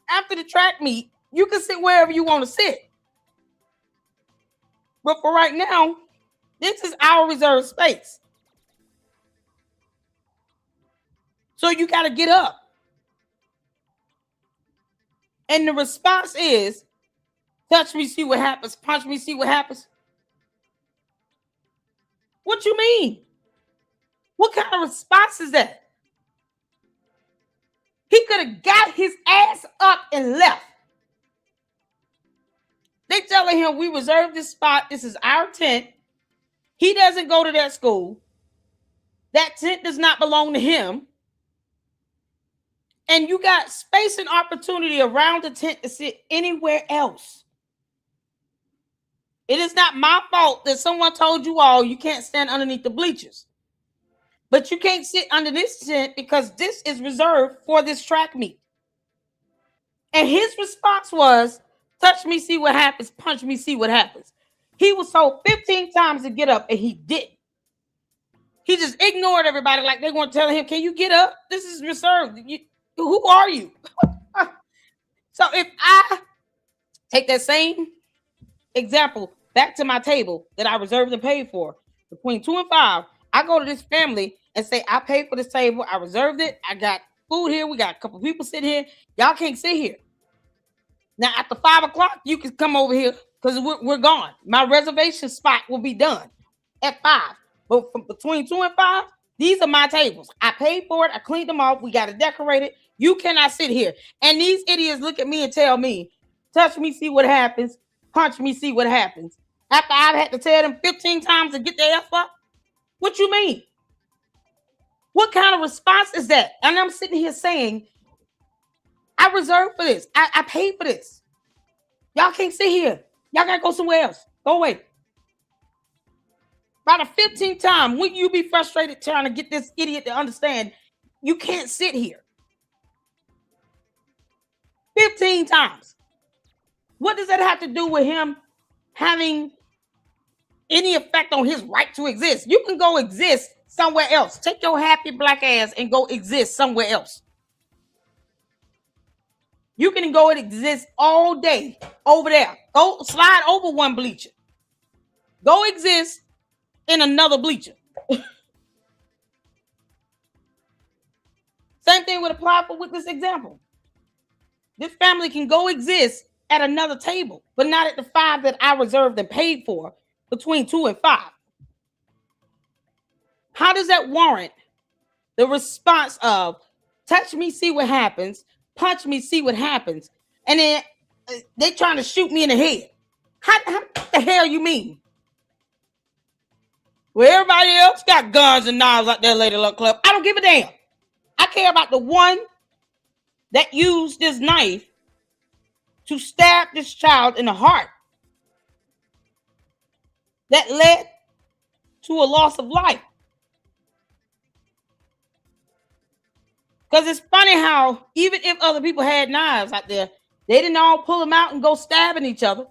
after the track meet, you can sit wherever you want to sit. But for right now, this is our reserved space. So you got to get up. And the response is, touch me, see what happens. Punch me, see what happens. What you mean? What kind of response is that? He could have got his ass up and left. They telling him we reserved this spot. This is our tent. He doesn't go to that school. That tent does not belong to him. And you got space and opportunity around the tent to sit anywhere else. It is not my fault that someone told you all you can't stand underneath the bleachers. But you can't sit under this tent because this is reserved for this track meet. And his response was, touch me, see what happens. Punch me, see what happens. He was told 15 times to get up and he didn't. He just ignored everybody like they weren't telling him, can you get up? This is reserved. Who are you? So if I take that same example back to my table that I reserved and paid for, between 2 and 5, I go to this family and say, I paid for this table. I reserved it. I got food here. We got a couple people sitting here. Y'all can't sit here. Now, after 5 o'clock, you can come over here because we're gone. My reservation spot will be done at 5. But from between 2 and 5, these are my tables. I paid for it. I cleaned them off. We got it decorated. You cannot sit here. And these idiots look at me and tell me, touch me, see what happens. Punch me, see what happens. After I've had to tell them 15 times to get their F up. What you mean? What kind of response is that? And I'm sitting here saying, I reserved for this. I paid for this. Y'all can't sit here. Y'all got to go somewhere else. Go away. By the 15th time, wouldn't you be frustrated trying to get this idiot to understand you can't sit here? 15 times. What does that have to do with him having any effect on his right to exist? You can go exist somewhere else. Take your happy black ass and go exist somewhere else. You can go and exist all day over there. Go slide over one bleacher. Go exist in another bleacher. Same thing would apply with this example. This family can go exist at another table, but not at the 5 that I reserved and paid for between 2 and 5. How does that warrant the response of touch me, see what happens, punch me, see what happens, and then they trying to shoot me in the head? How the hell you mean? Well, everybody else got guns and knives out there, Lady Luck Club. I don't give a damn. I care about the one that used this knife to stab this child in the heart. That led to a loss of life. Because it's funny how even if other people had knives out there, they didn't all pull them out and go stabbing each other.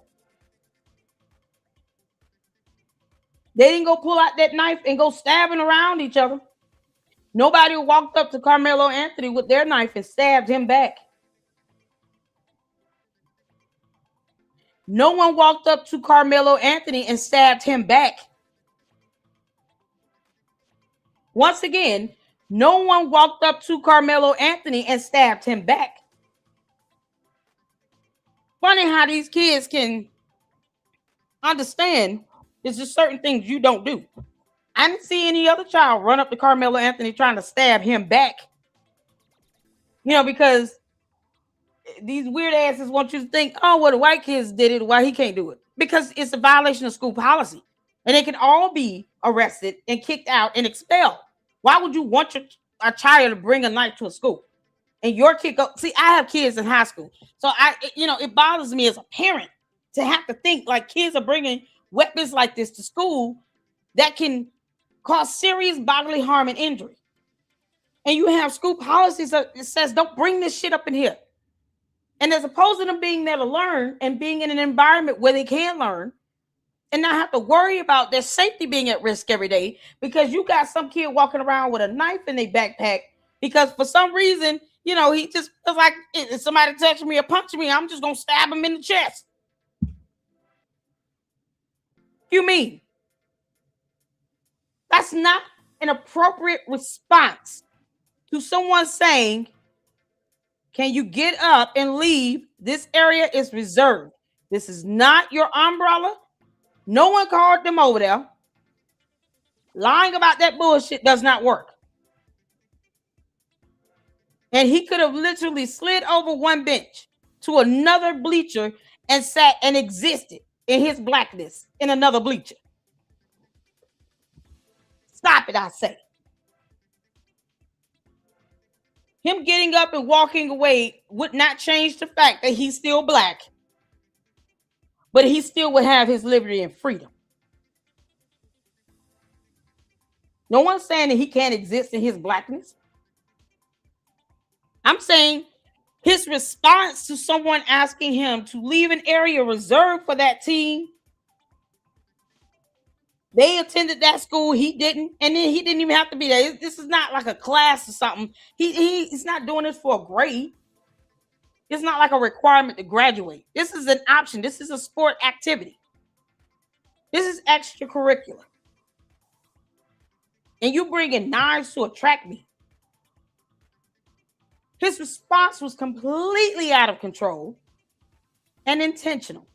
They didn't go pull out that knife and go stabbing around each other. Nobody walked up to Karmelo Anthony with their knife and stabbed him back. No one walked up to Karmelo Anthony and stabbed him back. Once again, no one walked up to Karmelo Anthony and stabbed him back. Funny how these kids can understand there's just certain things you don't do. I didn't see any other child run up to Karmelo Anthony trying to stab him back. You know, because these weird asses want you to think, oh, well, the white kids did it, why he can't do it? Because it's a violation of school policy. And they can all be arrested and kicked out and expelled. Why would you want a child to bring a knife to a school? And your kid go, see, I have kids in high school. So it bothers me as a parent to have to think like kids are bringing weapons like this to school that can cause serious bodily harm and injury. And you have school policies that says, don't bring this shit up in here. And as opposed to them being there to learn and being in an environment where they can learn and not have to worry about their safety being at risk every day, because you got some kid walking around with a knife in their backpack because for some reason, he just feels like if somebody touching me or punching me, I'm just going to stab him in the chest. You mean? That's not an appropriate response to someone saying, can you get up and leave? This area is reserved. This is not your umbrella. No one called them over there. Lying about that bullshit does not work. And he could have literally slid over one bench to another bleacher and sat and existed in his blackness in another bleacher. Stop it, I say. Him getting up and walking away would not change the fact that he's still black, but he still would have his liberty and freedom. No one's saying that he can't exist in his blackness. I'm saying his response to someone asking him to leave an area reserved for that team. They attended that school, he didn't, and then he didn't even have to be there. This is not like a class or something. He's not doing this for a grade. It's not like a requirement to graduate. This is an option. This is a sport activity. This is extracurricular. And you bringing knives to a track meet. His response was completely out of control and intentional.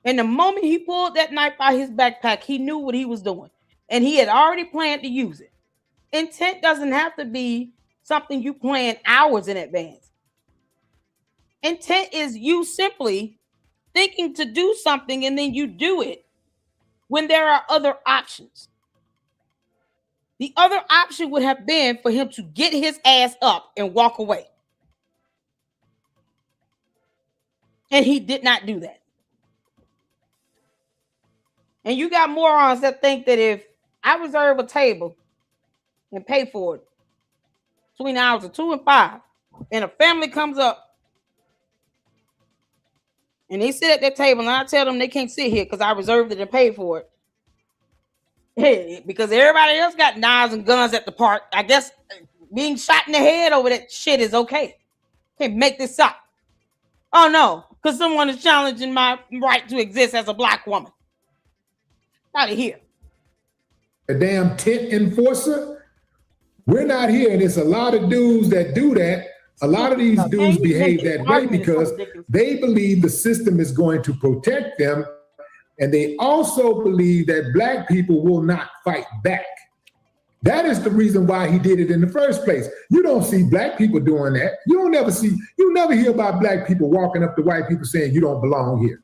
And the moment he pulled that knife out of his backpack, he knew what he was doing. And he had already planned to use it. Intent doesn't have to be something you plan hours in advance. Intent is you simply thinking to do something and then you do it when there are other options. The other option would have been for him to get his ass up and walk away. And he did not do that. And you got morons that think that if I reserve a table and pay for it between the hours of 2 and 5, and a family comes up and they sit at that table and I tell them they can't sit here because I reserved it and paid for it. Hey, because everybody else got knives and guns at the park. I guess being shot in the head over that shit is okay. Can't make this up. Oh no, because someone is challenging my right to exist as a black woman. Out of here. A damn tent enforcer? We're not here, and it's a lot of dudes that do that. A lot of these dudes behave that way because they believe the system is going to protect them, and they also believe that black people will not fight back. That is the reason why he did it in the first place. You don't see black people doing that. You never hear about black people walking up to white people saying you don't belong here.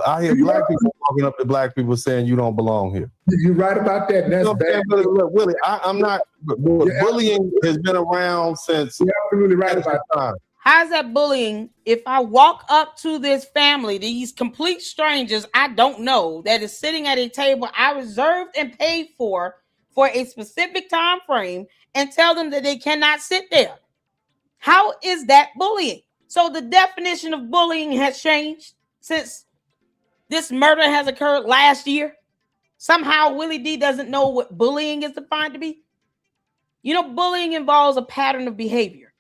I hear black people walking up to black people saying you don't belong here. You're right about that. And that's bad. Look, Willie, I'm not. Bullying has been around since. You're absolutely right about that. How's that bullying if I walk up to this family, these complete strangers I don't know, that is sitting at a table I reserved and paid for a specific time frame, and tell them that they cannot sit there? How is that bullying? So the definition of bullying has changed since this murder has occurred last year. Somehow Willie D doesn't know what bullying is defined to be. You know, bullying involves a pattern of behavior.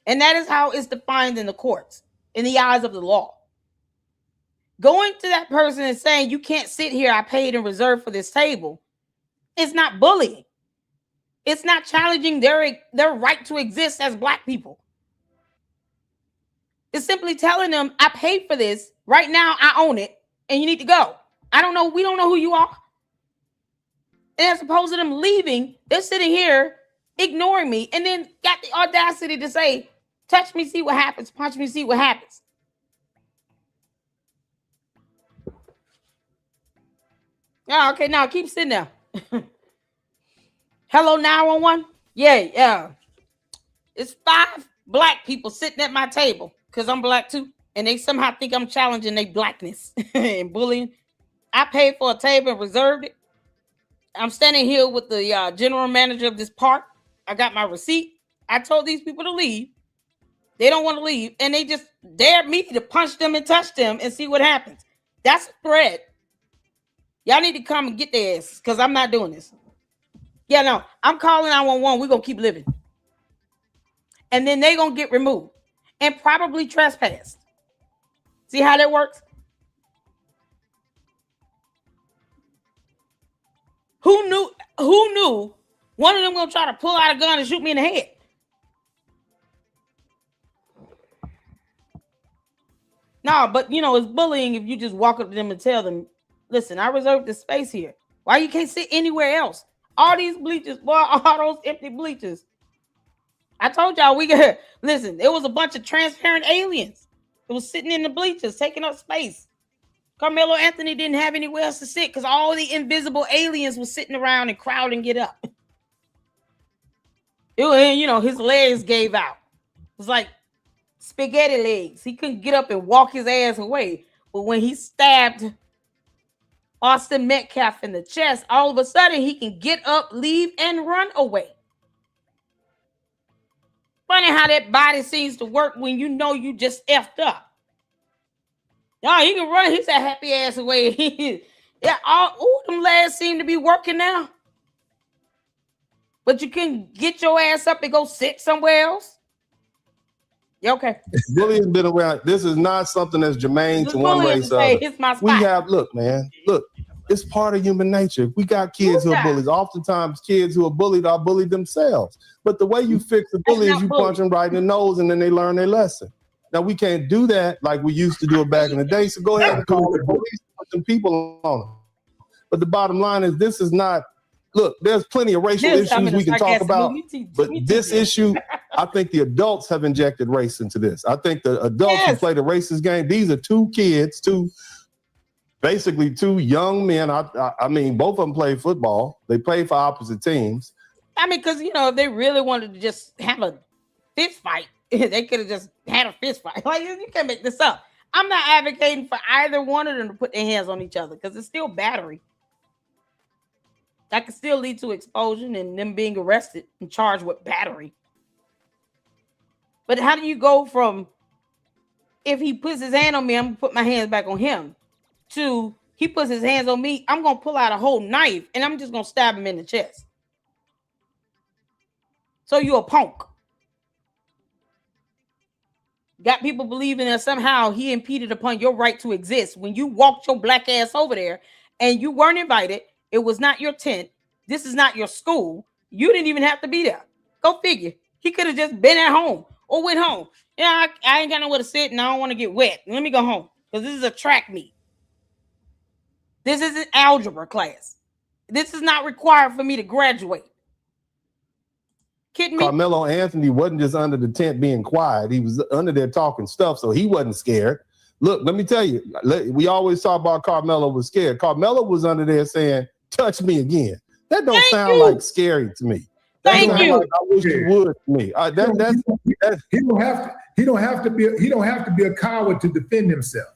And that is how it's defined in the courts, in the eyes of the law. Going to that person and saying, you can't sit here, I paid and reserved for this table, is not bullying. It's not challenging their right to exist as Black people. It's simply telling them, I paid for this. Right now, I own it, and you need to go. I don't know. We don't know who you are. And as opposed to them leaving, they're sitting here ignoring me, and then got the audacity to say, touch me, see what happens. Punch me, see what happens. Yeah, okay, now keep sitting there. Hello, 911? Yeah. It's 5 Black people sitting at my table because I'm Black too, and they somehow think I'm challenging their Blackness and bullying. I paid for a table and reserved it. I'm standing here with the general manager of this park. I got my receipt. I told these people to leave. They don't want to leave, and they just dared me to punch them and touch them and see what happens. That's a threat. Y'all need to come and get their asses because I'm not doing this. Yeah, no, I'm calling 911. We're going to keep living. And then they're going to get removed and probably trespassed. See how that works? Who knew one of them going to try to pull out a gun and shoot me in the head? No, but you know, it's bullying if you just walk up to them and tell them, listen, I reserved this space here. Why you can't sit anywhere else? All these bleachers, boy, all those empty bleachers. I told y'all listen, there was a bunch of transparent aliens that was sitting in the bleachers, taking up space. Karmelo Anthony didn't have anywhere else to sit because all the invisible aliens were sitting around and crowding get up. You know, his legs gave out. It was like spaghetti legs. He couldn't get up and walk his ass away. But when he stabbed Austin Metcalf in the chest, all of a sudden he can get up, leave, and run away. Funny how that body seems to work when you know you just effed up. No, he can run his happy ass away. Yeah, all them legs seem to be working now. But you can get your ass up and go sit somewhere else. Yeah, okay. Bullying's been around. This is not something that's germane to one race or other. We have, look, it's part of human nature. We got kids who are bullies. Oftentimes, kids who are bullied themselves. But the way you fix the bully is you punch them right in the nose, and then they learn their lesson. Now, we can't do that like we used to do it back in the day. So go ahead and call the police, put some people on them. But the bottom line is this is not, look, there's plenty of racial issues we can talk about. But this issue, I think the adults have injected race into this. I think the adults who play the racist game, these are 2 kids, basically 2 young men. I mean, both of them play football. They play for opposite teams. I mean, because, you know, if they really wanted to just have a fist fight, they could have just had a fist fight. Like, you can't make this up. I'm not advocating for either one of them to put their hands on each other because it's still battery. That could still lead to expulsion and them being arrested and charged with battery. But how do you go from, if he puts his hand on me, I'm going to put my hands back on him, to he puts his hands on me, I'm going to pull out a whole knife and I'm just going to stab him in the chest. So you're a punk. Got people believing that somehow he impeded upon your right to exist when you walked your Black ass over there and you weren't invited. It was not your tent. This is not your school. You didn't even have to be there. Go figure. He could have just been at home or went home. Yeah, I ain't got nowhere to sit and I don't want to get wet. Let me go home because this is a track meet. This isn't algebra class. This is not required for me to graduate. Kidding me? Karmelo Anthony wasn't just under the tent being quiet. He was under there talking stuff, so he wasn't scared. Look, let me tell you, we always talk about Karmelo was scared. Karmelo was under there saying, touch me again. That don't sound like scary to me. Thank you. Like I wish you would to me. He don't have to be a coward to defend himself.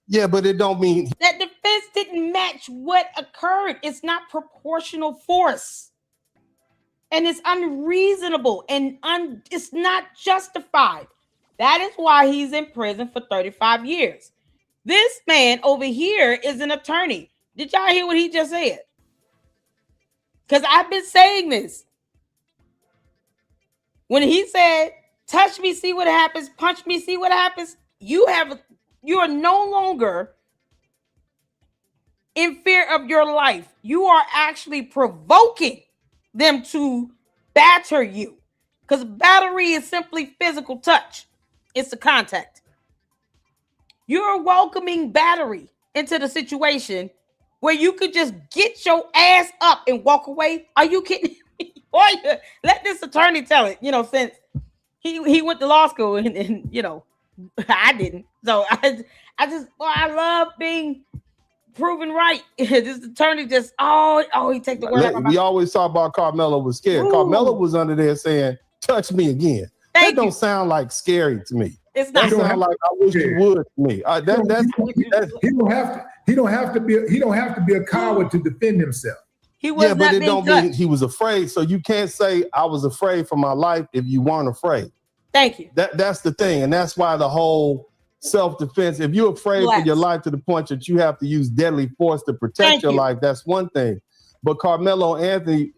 Yeah, but it don't mean that defense didn't match what occurred. It's not proportional force. And it's unreasonable and it's not justified. That is why he's in prison for 35 years. This man over here is an attorney. Did y'all hear what he just said? Because I've been saying this. When he said, touch me, see what happens, punch me, see what happens, you are no longer in fear of your life. You are actually provoking them to batter you. Because battery is simply physical touch. It's the contact. You're welcoming battery into the situation where you could just get your ass up and walk away. Are you kidding me? Let this attorney tell it, since he went to law school and I didn't. So I love being proven right. This attorney just, he take the word out of my mouth. We always talk about Karmelo was scared. Ooh. Karmelo was under there saying, touch me again. That don't sound like scary to me. It's not. That sound like I wish you would to me. He don't have to be a coward to defend himself. He was but it don't mean he was afraid. So you can't say I was afraid for my life if you weren't afraid. Thank you. That's the thing. And that's why the whole self-defense, if you're afraid for your life to the point that you have to use deadly force to protect your life, that's one thing. But Karmelo Anthony,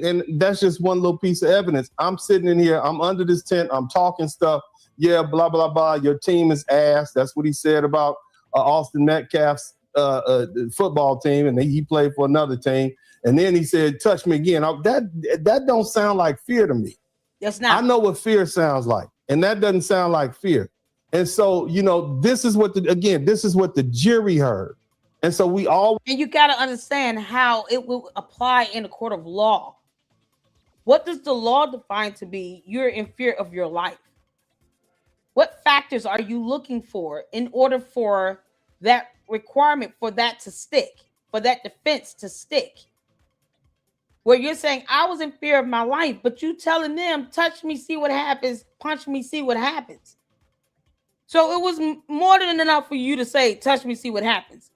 and that's just one little piece of evidence. I'm sitting in here, I'm under this tent, I'm talking stuff. Yeah, blah, blah, blah. Your team is ass. That's what he said about Austin Metcalf's football team, and he played for another team. And then he said, touch me again. That don't sound like fear to me. That's not. I know what fear sounds like, and that doesn't sound like fear. And so, this is what the jury heard. And so and you got to understand how it will apply in a court of law. What does the law define to be you're in fear of your life? What factors are you looking for in order for that requirement for that to stick, for that defense to stick? Where you're saying, I was in fear of my life, but you telling them, touch me, see what happens, punch me, see what happens. So it was more than enough for you to say, touch me, see what happens,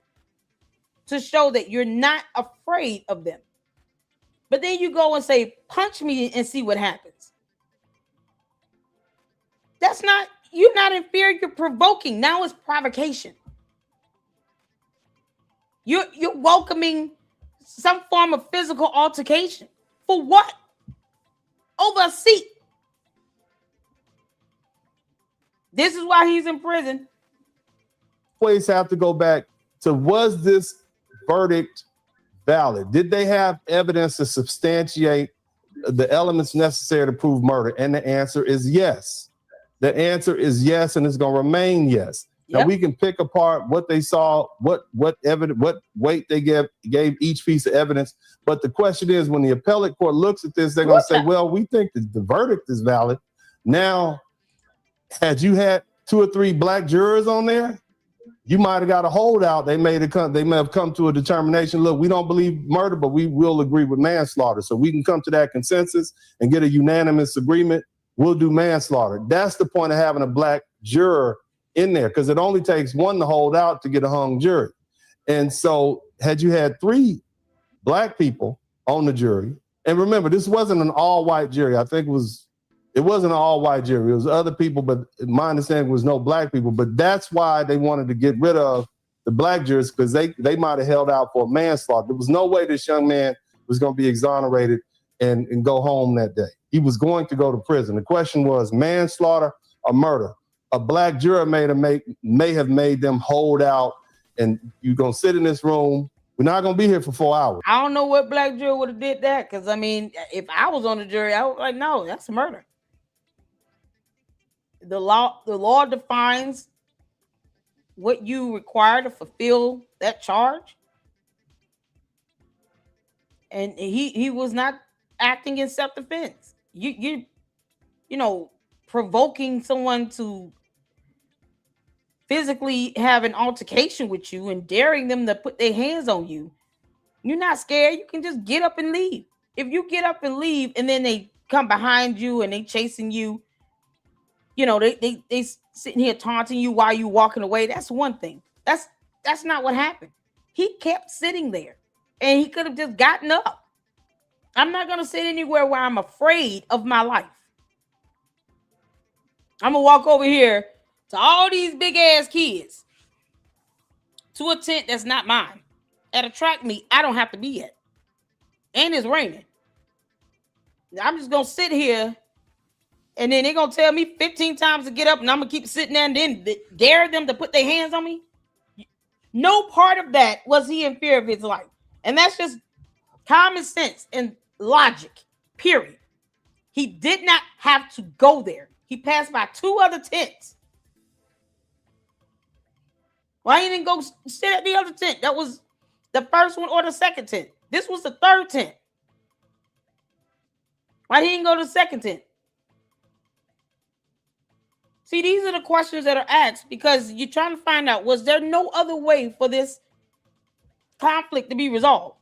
to show that you're not afraid of them. But then you go and say, punch me and see what happens. That's not, you're not in fear, you're provoking. Now it's provocation. You're welcoming some form of physical altercation. For what? Over a seat. This is why he's in prison. Always have to go back to, was this verdict valid? Did they have evidence to substantiate the elements necessary to prove murder? And the answer is yes. The answer is yes, and it's going to remain yes. Yep. Now we can pick apart what they saw, what evidence, what weight they gave each piece of evidence. But the question is, when the appellate court looks at this, they're going to say, well, we think that the verdict is valid. Now, had you had 2 or 3 black jurors on there, you might have got a holdout. They may have come to a determination. Look, we don't believe murder, but we will agree with manslaughter. So we can come to that consensus and get a unanimous agreement. We'll do manslaughter. That's the point of having a black juror in there, because it only takes one to hold out to get a hung jury. And so had you had 3 black people on the jury, and remember, this wasn't an all-white jury. I think it wasn't an all-white jury. It was other people, but my understanding was no black people. But that's why they wanted to get rid of the black jurors, because they might have held out for manslaughter. There was no way this young man was going to be exonerated and go home that day. He was going to go to prison. The question was manslaughter or murder. A black juror may have made them hold out, and you're going to sit in this room. We're not going to be here for 4 hours. I don't know what black juror would have did that, because, I mean, if I was on the jury, I was like, no, that's murder. The law defines what you require to fulfill that charge. And he was not acting in self-defense. You provoking someone to physically have an altercation with you and daring them to put their hands on you. You're not scared. You can just get up and leave. If you get up and leave and then they come behind you and they chasing you, you know, they sitting here taunting you while you walking away. That's one thing. That's not what happened. He kept sitting there and he could have just gotten up. I'm not going to sit anywhere where I'm afraid of my life. I'm going to walk over here to all these big ass kids to a tent that's not mine. At a track meet, I don't have to be at. And it's raining. I'm just going to sit here and then they're going to tell me 15 times to get up and I'm going to keep sitting there and then dare them to put their hands on me. No part of that was he in fear of his life. And that's just common sense and logic, period. He did not have to go there. He passed by 2 other tents. Why he didn't go sit at the other tent? That was the first one or the second tent. This was the 3rd tent. Why he didn't go to the second tent? See, these are the questions that are asked because you're trying to find out, was there no other way for this conflict to be resolved?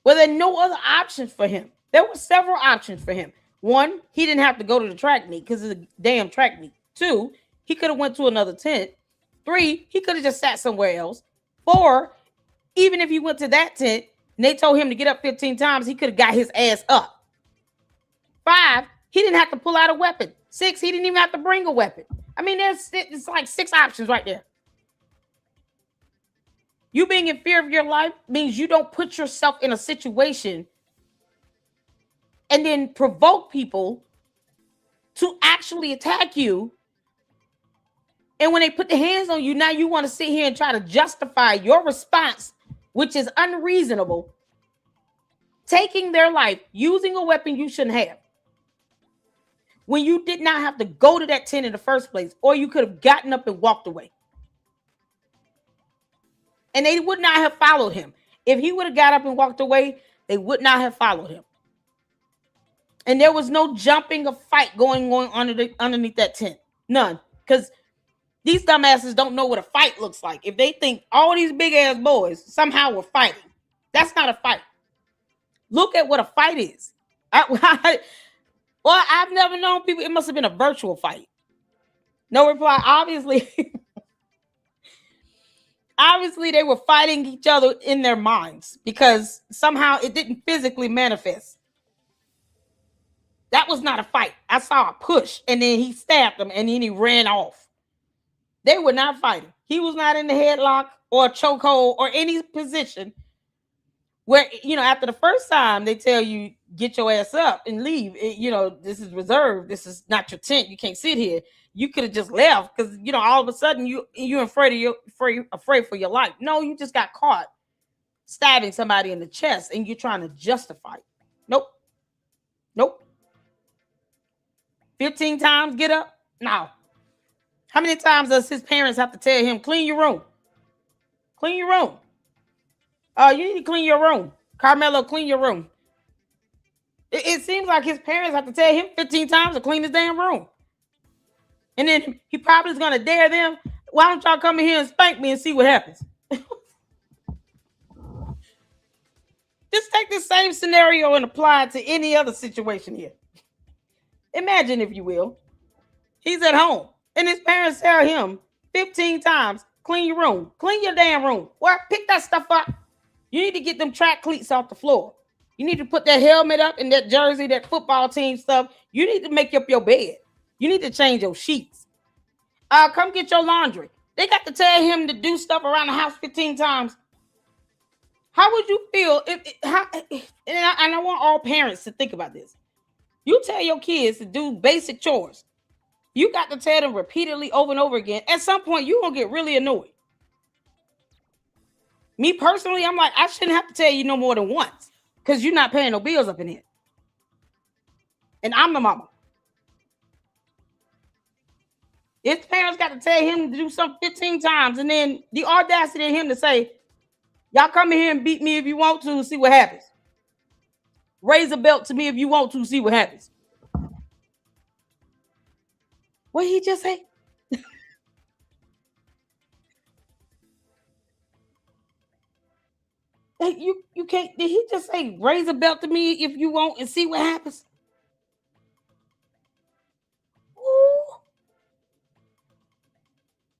Were there no other options for him? There were several options for him. 1, he didn't have to go to the track meet because it's a damn track meet. 2, he could have went to another tent. 3, he could have just sat somewhere else. 4, even if he went to that tent and they told him to get up 15 times, he could have got his ass up. 5, he didn't have to pull out a weapon. 6, he didn't even have to bring a weapon. I mean, it's like 6 options right there. You being in fear of your life means you don't put yourself in a situation and then provoke people to actually attack you. And when they put their hands on you, now you want to sit here and try to justify your response, which is unreasonable, taking their life, using a weapon you shouldn't have. When you did not have to go to that tent in the first place, or you could have gotten up and walked away. And they would not have followed him. If he would have got up and walked away, they would not have followed him. And there was no jumping or fight going on underneath that tent. None. Because these dumbasses don't know what a fight looks like. If they think all these big ass boys somehow were fighting, that's not a fight. Look at what a fight is. Well, I've never known people. It must have been a virtual fight. No reply. Obviously, they were fighting each other in their minds because somehow it didn't physically manifest. That was not a fight. I saw a push and then he stabbed him and then he ran off. They were not fighting. He was not in the headlock or a chokehold or any position where, you know, after the first time they tell you, get your ass up and leave. You know, this is reserved. This is not your tent. You can't sit here. You could have just left because, you know, all of a sudden you're afraid for your life. No, you just got caught stabbing somebody in the chest and you're trying to justify it. Nope. 15 times get up? No. How many times does his parents have to tell him, clean your room? Clean your room. You need to clean your room. Karmelo, clean your room. It seems like his parents have to tell him 15 times to clean his damn room. And then he probably is going to dare them. Why don't y'all come in here and spank me and see what happens? Just take the same scenario and apply it to any other situation here. Imagine, if you will, he's at home and his parents tell him 15 times, clean your room, clean your damn room. Well, pick that stuff up. You need to get them track cleats off the floor. You need to put that helmet up and that jersey, that football team stuff. You need to make up your bed. You need to change your sheets. Come get your laundry. They got to tell him to do stuff around the house 15 times. How would you feel and I want all parents to think about this. You tell your kids to do basic chores. You got to tell them repeatedly over and over again. At some point, you're going to get really annoyed. Me personally, I'm like, I shouldn't have to tell you no more than once because you're not paying no bills up in here. And I'm the mama. His parents got to tell him to do something 15 times and then the audacity of him to say, y'all come in here and beat me if you want to, see what happens. Raise a belt to me if you want to, see what happens. What did he just say? You can't. Did he just say raise a belt to me if you want and see what happens? Ooh.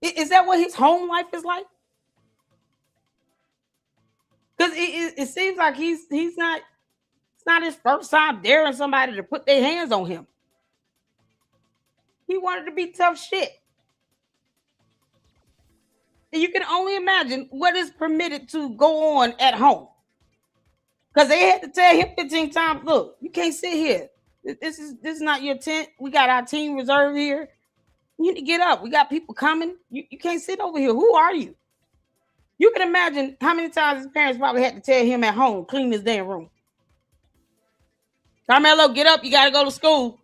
Is that what his home life is like? Because it seems like he's not. It's not his first time daring somebody to put their hands on him. He wanted to be tough shit. And you can only imagine what is permitted to go on at home. Because they had to tell him 15 times, look, you can't sit here. This is not your tent. We got our team reserved here. You need to get up. We got people coming. You can't sit over here. Who are you? You can imagine how many times his parents probably had to tell him at home, clean his damn room. Karmelo, get up. You got to go to school.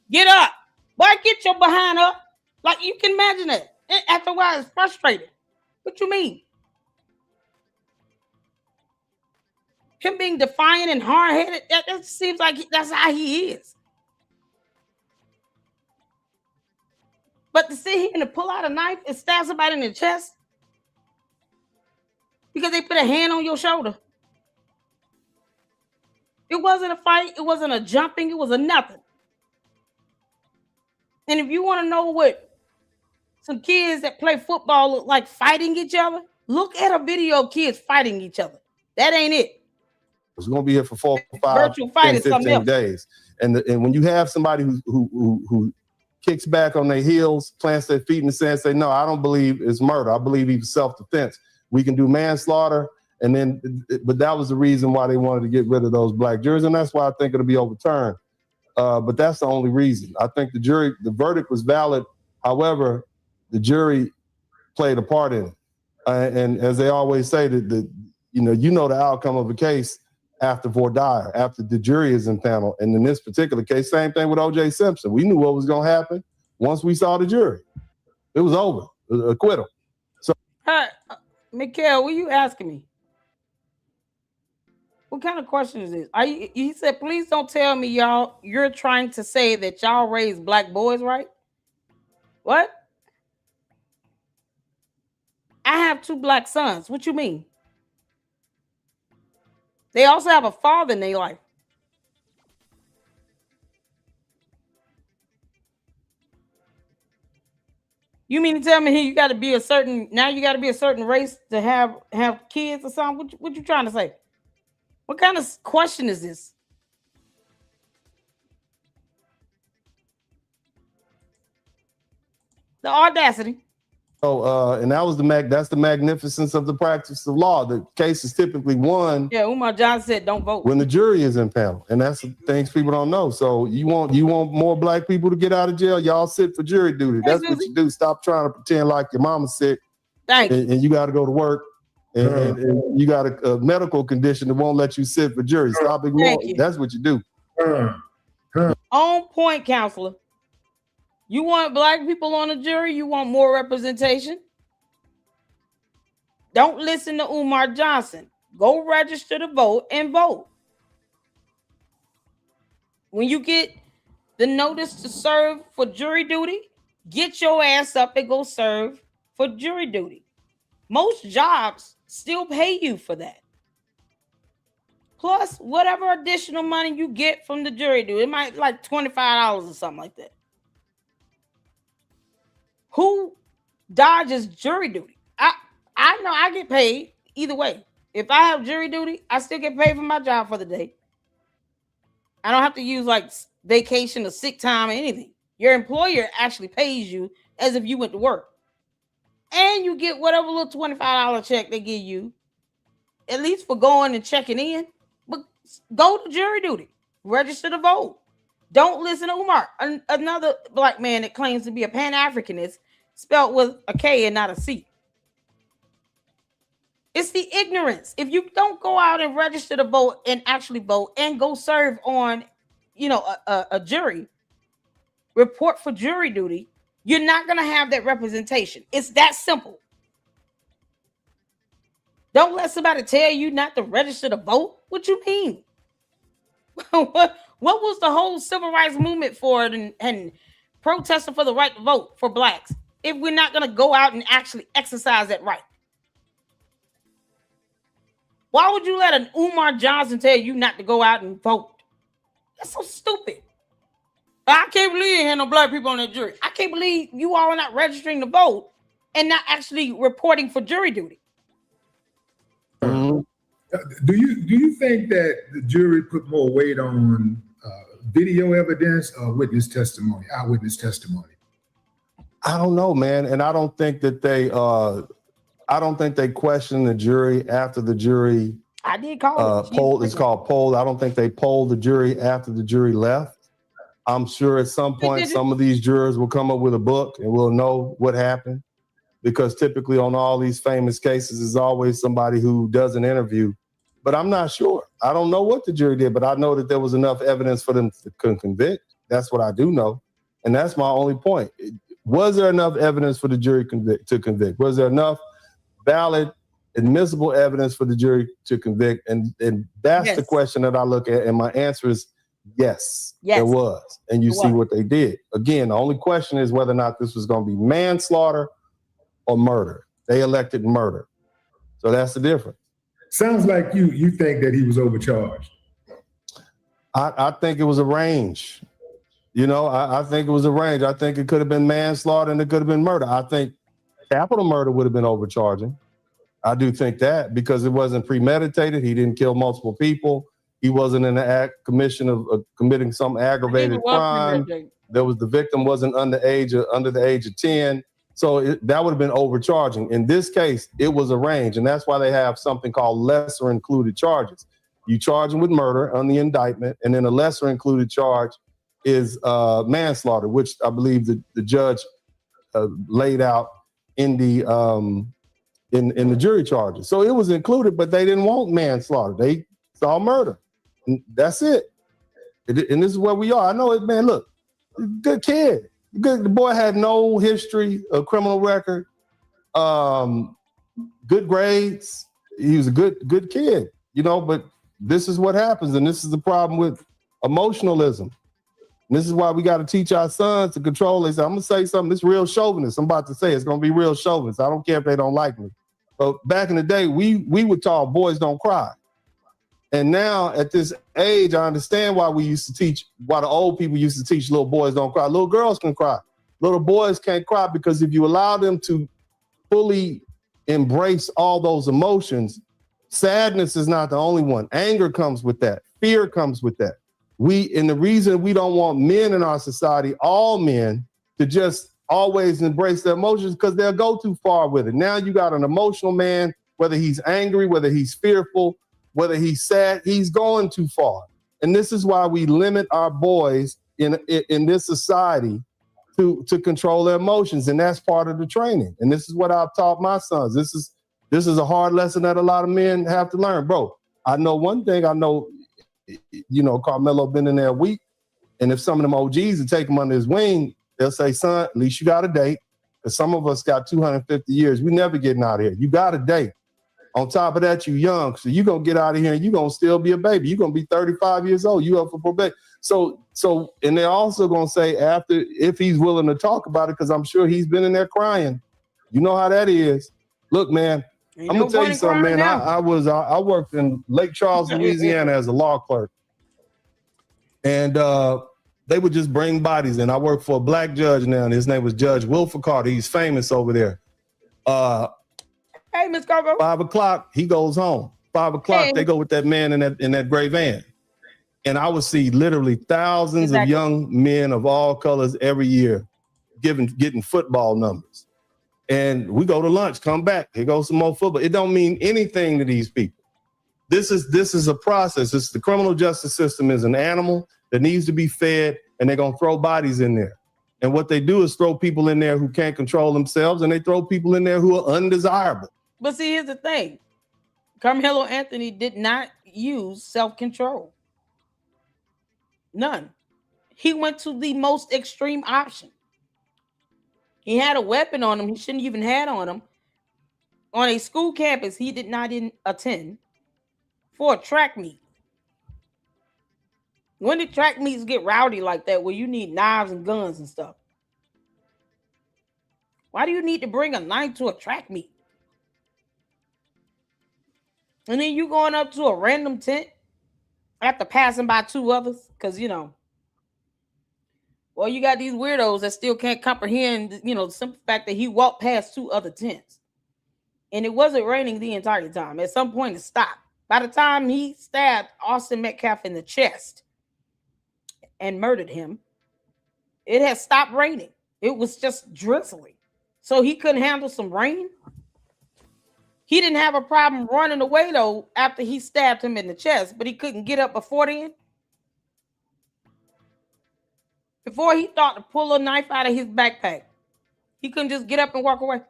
Get up. Boy, get your behind up. Like, you can imagine that. After a while, it's frustrating. What you mean? Him being defiant and hard-headed, that seems like that's how he is. But to sit here and to pull out a knife and stab somebody in the chest because they put a hand on your shoulder. It wasn't a fight. It wasn't a jumping. It was a nothing. And if you want to know what some kids that play football look like fighting each other, look at a video of kids fighting each other. That ain't it. It's going to be here for 4, 5, 10, 15 days. And when you have somebody who kicks back on their heels, plants their feet in the sand, say, no, I don't believe it's murder. I believe it's self-defense. We can do manslaughter. But that was the reason why they wanted to get rid of those black jurors. And that's why I think it'll be overturned. But that's the only reason. I think the verdict was valid. However, the jury played a part in it. And as they always say, you know the outcome of a case after voir dire, after the jury is impaneled. And in this particular case, same thing with O.J. Simpson. We knew what was going to happen once we saw the jury. It was over. It was acquittal. So, Mikhail, what are you asking me? What kind of question is this? He said, please don't tell me you're trying to say that y'all raise black boys, right? What? I have 2 black sons. What you mean? They also have a father in their life. You mean to tell me you got to be a certain race to have kids or something? What you trying to say? What kind of question is this? The audacity. And that was that's the magnificence of the practice of law. The case is typically won. Yeah, Umar Johnson said, "Don't vote when the jury is impaneled," and that's the things people don't know. So you want more black people to get out of jail? Y'all sit for jury duty. That's what you do. Stop trying to pretend like your mama's sick. And you got to go to work, and you got a medical condition that won't let you sit for jury. Stop ignoring. That's what you do. On point, counselor. You want black people on the jury? You want more representation? Don't listen to Umar Johnson. Go register to vote and vote. When you get the notice to serve for jury duty, get your ass up and go serve for jury duty. Most jobs still pay you for that. Plus, whatever additional money you get from the jury duty, it might like $25 or something like that. Who dodges jury duty? I know I get paid either way. If I have jury duty, I still get paid for my job for the day. I don't have to use like vacation or sick time or anything. Your employer actually pays you as if you went to work. And you get whatever little $25 check they give you, at least for going and checking in. But go to jury duty. Register to vote. Don't listen to Umar, another black man that claims to be a Pan-Africanist, spelled with a K and not a C. It's the ignorance. If you don't go out and register to vote and actually vote and go serve on, a jury, report for jury duty, you're not going to have that representation. It's that simple. Don't let somebody tell you not to register to vote. What you mean? What was the whole civil rights movement for and protesting for the right to vote for blacks if we're not going to go out and actually exercise that right? Why would you let an Umar Johnson tell you not to go out and vote? That's so stupid. I can't believe you had no black people on that jury. I can't believe you all are not registering to vote and not actually reporting for jury duty. Do you think that the jury put more weight on video evidence or eyewitness testimony? I don't know, man, and I don't think that they questioned the jury after the jury. I did call it. Poll. It's called poll. I don't think they polled the jury after the jury left. I'm sure at some point some of these jurors will come up with a book and we'll know what happened, because typically on all these famous cases, there's always somebody who does an interview. But I'm not sure. I don't know what the jury did, but I know that there was enough evidence for them to convict. That's what I do know, and that's my only point. Was there enough evidence for the jury to convict? Was there enough valid, admissible evidence for the jury to convict? And that's the question that I look at, and my answer is yes, there was. And you see what they did. Again, the only question is whether or not this was going to be manslaughter or murder. They elected murder. So that's the difference. Sounds like you think that he was overcharged. I think it was a range. You know, I think it was a range. I think it could have been manslaughter and it could have been murder. I think capital murder would have been overcharging. I do think that, because it wasn't premeditated. He didn't kill multiple people. He wasn't in the commission of committing some aggravated crime. The victim wasn't under the age of 10. So that would have been overcharging. In this case, it was a range, and that's why they have something called lesser included charges. You charge them with murder on the indictment, and then a lesser included charge is manslaughter, which I believe the judge laid out in the in the jury charges. So it was included, but they didn't want manslaughter. They saw murder. And that's it. And this is where we are. I know it, man. Look, good kid. Good. The boy had no history, a criminal record, good grades. He was a good kid, you know. But this is what happens, and this is the problem with emotionalism. And this is why we got to teach our sons to control this. I'm gonna say something. It's real chauvinist. I'm about to say it's gonna be real chauvinist. I don't care if they don't like me. But back in the day, we were taught boys don't cry. And now at this age, I understand why the old people used to teach little boys don't cry. Little girls can cry. Little boys can't cry, because if you allow them to fully embrace all those emotions, sadness is not the only one. Anger comes with that. Fear comes with that. And the reason we don't want men in our society, all men, to just always embrace their emotions, because they'll go too far with it. Now you got an emotional man, whether he's angry, whether he's fearful, whether he's sad, he's going too far. And this is why we limit our boys in this society to control their emotions. And that's part of the training. And this is what I've taught my sons. This is a hard lesson that a lot of men have to learn. Bro, I know one thing. I know, you know, Karmelo been in there a week. And if some of them OGs would take him under his wing, they'll say, son, at least you got a date. Because some of us got 250 years. We never getting out of here. You got a date. On top of that, you young, so you're going to get out of here and you're going to still be a baby. You're going to be 35 years old. You up for probation. So, and they're also going to say after, if he's willing to talk about it, because I'm sure he's been in there crying. You know how that is. Look, man, I'm going to tell you something, man. I worked in Lake Charles, Louisiana as a law clerk. And they would just bring bodies in. I work for a black judge now, and his name was Judge Wilford Carter. He's famous over there. Hey, Miss Coco. 5 o'clock, he goes home. 5 o'clock, They go with that man in that gray van. And I would see literally thousands of young men of all colors every year getting football numbers. And we go to lunch, come back, here goes some more football. It don't mean anything to these people. This is a process. The criminal justice system is an animal that needs to be fed, and they're going to throw bodies in there. And what they do is throw people in there who can't control themselves, and they throw people in there who are undesirable. But see, here's the thing. Karmelo Anthony did not use self-control. None. He went to the most extreme option. He had a weapon on him he shouldn't even had on him. On a school campus he did not attend for a track meet. When did track meets get rowdy like that where you need knives and guns and stuff? Why do you need to bring a knife to a track meet? And then you going up to a random tent after passing by 2 others, because well, you got these weirdos that still can't comprehend, the simple fact that he walked past 2 other tents. And it wasn't raining the entire time. At some point, it stopped. By the time he stabbed Austin Metcalf in the chest and murdered him, it had stopped raining. It was just drizzling. So he couldn't handle some rain. He didn't have a problem running away, though, after he stabbed him in the chest, but he couldn't get up before then. Before he thought to pull a knife out of his backpack, he couldn't just get up and walk away.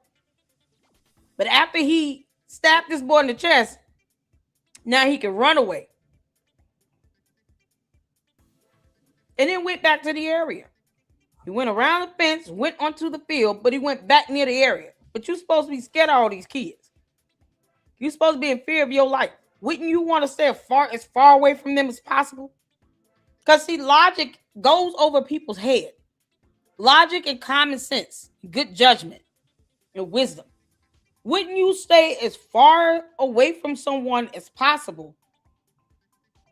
But after he stabbed this boy in the chest, now he can run away. And then went back to the area. He went around the fence, went onto the field, but he went back near the area. But you're supposed to be scared of all these kids. You're supposed to be in fear of your life. Wouldn't you want to stay as far away from them as possible? Because, see, logic goes over people's head. Logic and common sense, good judgment, and wisdom. Wouldn't you stay as far away from someone as possible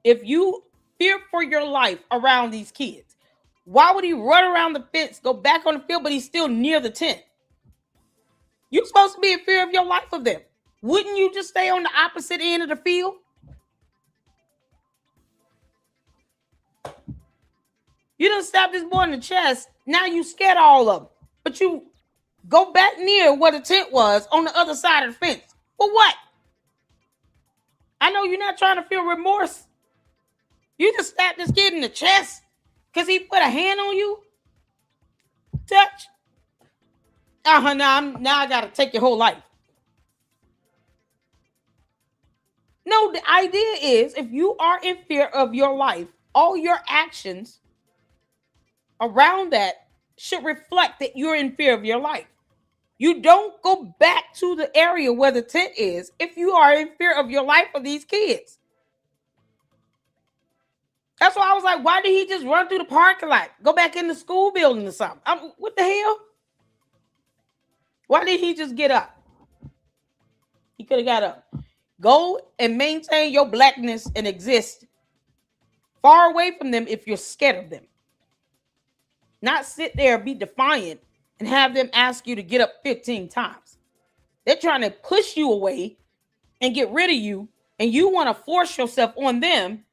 if you fear for your life around these kids? Why would he run around the fence, go back on the field, but he's still near the tent? You're supposed to be in fear of your life of them. Wouldn't you just stay on the opposite end of the field? You done stabbed this boy in the chest. Now you scared all of them. But you go back near where the tent was on the other side of the fence. For what? I know you're not trying to feel remorse. You just stabbed this kid in the chest because he put a hand on you. Touch. Now I got to take your whole life. No, the idea is if you are in fear of your life, all your actions around that should reflect that you're in fear of your life. You don't go back to the area where the tent is if you are in fear of your life of these kids. That's why I was like, why did he just run through the parking lot? Go back in the school building or something? What the hell? Why did he just get up? He could have got up. Go and maintain your blackness and exist far away from them if you're scared of them. Not sit there, be defiant, and have them ask you to get up 15 times. They're trying to push you away and get rid of you, and you want to force yourself on them.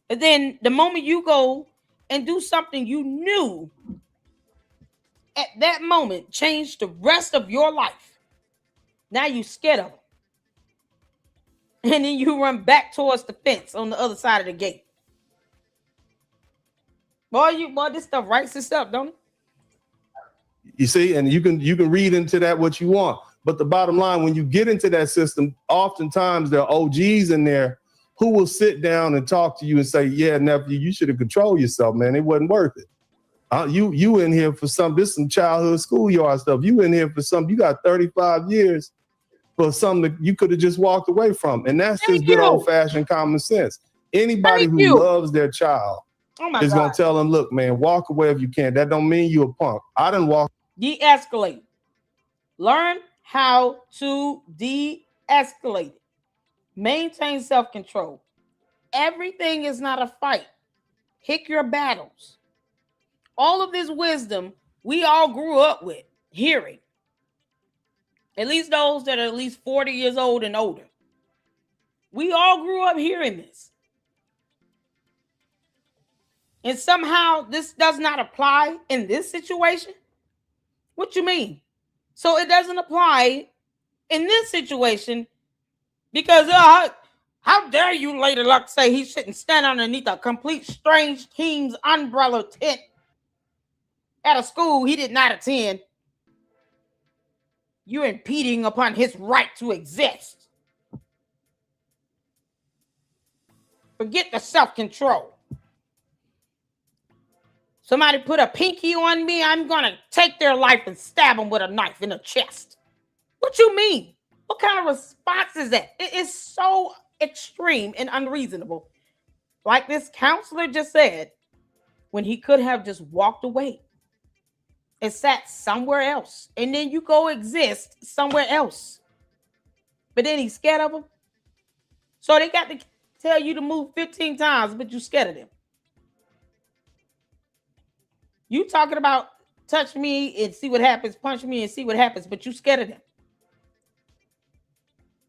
But then the moment you go and do something you knew at that moment changed the rest of your life, now you're scared of them. And then you run back towards the fence on the other side of the gate. Boy, this stuff writes itself, don't it? You see, and you can read into that what you want. But the bottom line, when you get into that system, oftentimes there are OGs in there who will sit down and talk to you and say, yeah, nephew, you should have controlled yourself, man. It wasn't worth it. You in here for some childhood schoolyard stuff. You in here for something. You got 35 years for something that you could have just walked away from. And that's just good old-fashioned common sense. Anybody who loves their child is going to tell them, look, man, walk away if you can. That don't mean you a punk. I didn't walk. De-escalate. Learn how to de-escalate. Maintain self-control. Everything is not a fight. Pick your battles. All of this wisdom we all grew up with, hearing. At least those that are at least 40 years old and older. We all grew up hearing this. And somehow this does not apply in this situation? What you mean? So it doesn't apply in this situation because how dare you, Lady Luck, say he shouldn't stand underneath a complete strange team's umbrella tent at a school he did not attend. You're impeding upon his right to exist. Forget the self-control. Somebody put a pinky on me, I'm going to take their life and stab them with a knife in the chest. What you mean? What kind of response is that? It is so extreme and unreasonable. Like this counselor just said, when he could have just walked away and sat somewhere else. And then you go exist somewhere else. But then he's scared of them. So they got to tell you to move 15 times, but you scared of them. You talking about touch me and see what happens, punch me and see what happens, but you scared of them.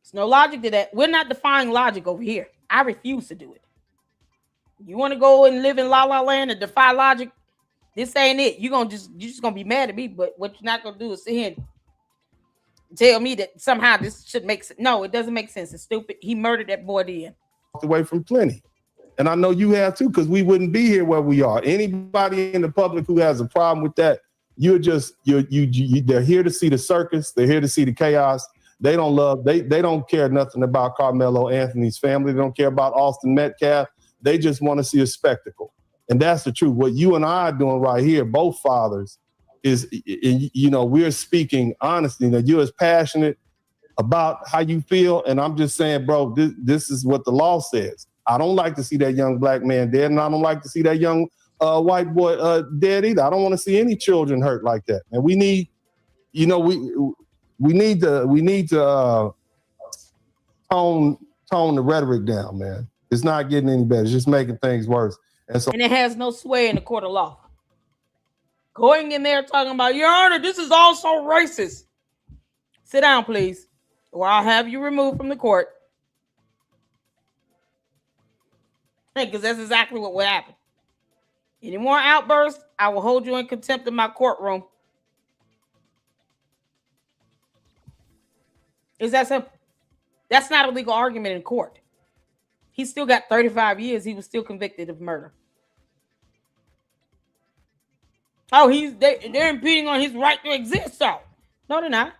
There's no logic to that. We're not defying logic over here. I refuse to do it. You want to go and live in La La Land and defy logic? This ain't it. You're just gonna be mad at me, but what you're not gonna do is sit here and tell me that somehow this should make sense. No, it doesn't make sense. It's stupid. He murdered that boy then. Away from plenty. And I know you have too, because we wouldn't be here where we are. Anybody in the public who has a problem with that, they're here to see the circus. They're here to see the chaos. They don't care nothing about Karmelo Anthony's family. They don't care about Austin Metcalf. They just want to see a spectacle. And that's the truth. What you and I are doing right here, both fathers, is, we're speaking honestly, that you're as passionate about how you feel. And I'm just saying, bro, this is what the law says. I don't like to see that young black man dead, and I don't like to see that young white boy dead either. I don't want to see any children hurt like that. And we need, we need to tone the rhetoric down, man. It's not getting any better. It's just making things worse. And it has no sway in the court of law. Going in there talking about, Your Honor, this is also racist. Sit down, please, or I'll have you removed from the court. Because that's exactly what would happen. Any more outbursts, I will hold you in contempt in my courtroom. Is that simple? That's not a legal argument in court. He still got 35 years. He was still convicted of murder. Oh, they're impeding on his right to exist. So, no, they're not.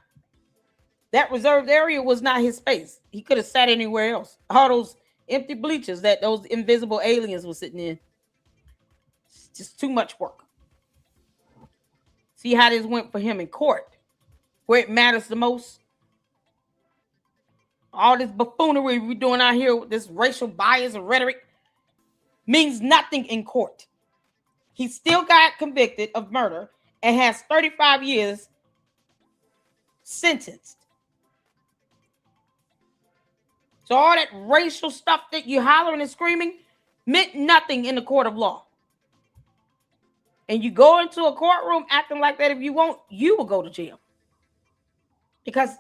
That reserved area was not his space. He could have sat anywhere else. All those empty bleachers that those invisible aliens were sitting in. It's just too much work. See how this went for him in court, where it matters the most. All this buffoonery we're doing out here with this racial bias and rhetoric means nothing in court. He still got convicted of murder and has 35 years sentenced. So all that racial stuff that you hollering and screaming meant nothing in the court of law. And you go into a courtroom acting like that, if you won't, you will go to jail. Because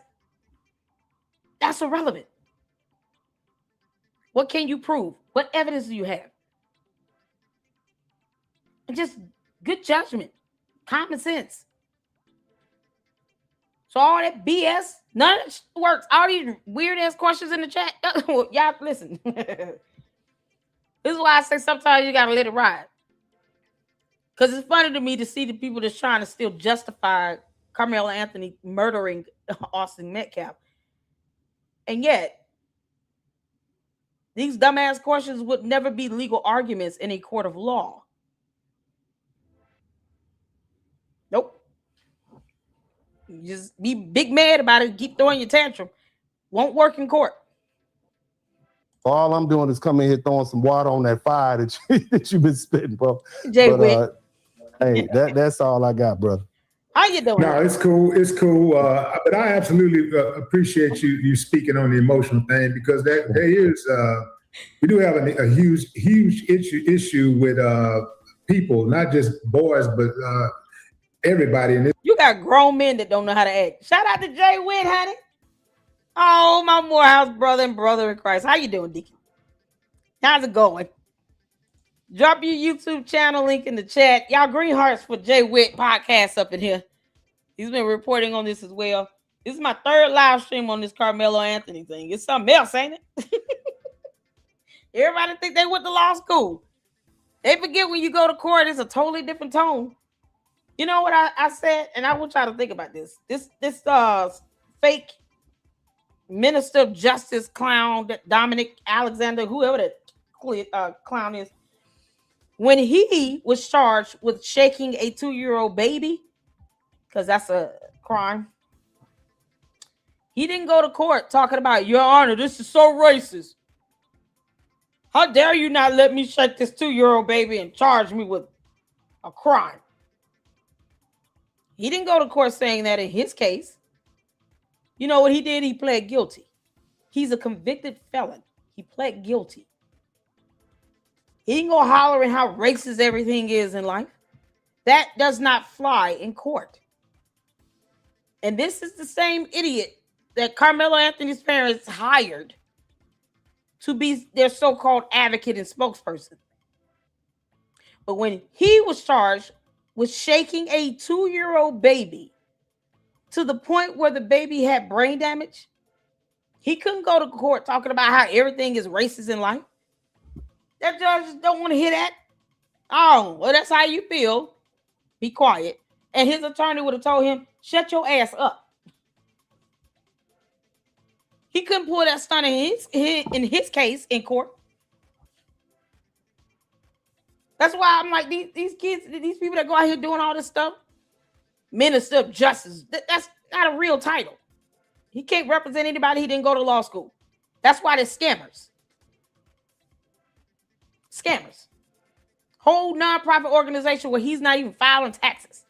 that's irrelevant. What can you prove? What evidence do you have? And just good judgment, common sense. So all that BS, none of it works. All these weird ass questions in the chat, y'all listen. This is why I say sometimes you gotta let it ride. Because it's funny to me to see the people that's trying to still justify Karmelo Anthony murdering Austin Metcalf. And yet, these dumbass questions would never be legal arguments in a court of law. Nope. You just be big mad about it, keep throwing your tantrum. Won't work in court. All I'm doing is coming here throwing some water on that fire that you've been spitting, bro. Jay Witt. Hey, that's all I got, brother. How you doing? No, it's cool. It's cool. But I absolutely appreciate you speaking on the emotional thing, because there is we do have a huge issue with people, not just boys, but everybody in this. You got grown men that don't know how to act. Shout out to Jay Witt, honey. Oh, my Morehouse brother and brother in Christ. How you doing, Deacon? How's it going? Drop your YouTube channel link in the chat. Y'all green hearts for Jay Witt podcast up in here. He's been reporting on this as well. This is my third live stream on this Karmelo Anthony thing. It's something else, ain't it? Everybody think they went to law school. They forget when you go to court, it's a totally different tone. You know what I said? And I want y'all to think about this. This fake minister of justice clown, that Dominic Alexander, whoever that clown is, when he was charged with shaking a 2-year-old baby, because that's a crime, he didn't go to court talking about, Your Honor, this is so racist. How dare you not let me shake this 2-year-old baby and charge me with a crime? He didn't go to court saying that in his case. You know what he did? He pled guilty. He's a convicted felon. He pled guilty. He ain't gonna hollering how racist everything is in life. That does not fly in court. And this is the same idiot that Karmelo Anthony's parents hired to be their so-called advocate and spokesperson. But when he was charged with shaking a 2-year-old baby to the point where the baby had brain damage, he couldn't go to court talking about how everything is racist in life. That judge don't want to hear that. Oh, well, that's how you feel. Be quiet. And his attorney would have told him, shut your ass up. He couldn't pull that stunt in his case in court. That's why I'm like, these kids, these people that go out here doing all this stuff, Minister of Justice, that's not a real title. He can't represent anybody. He didn't go to law school. That's why they're scammers. Scammers. Whole nonprofit organization where he's not even filing taxes.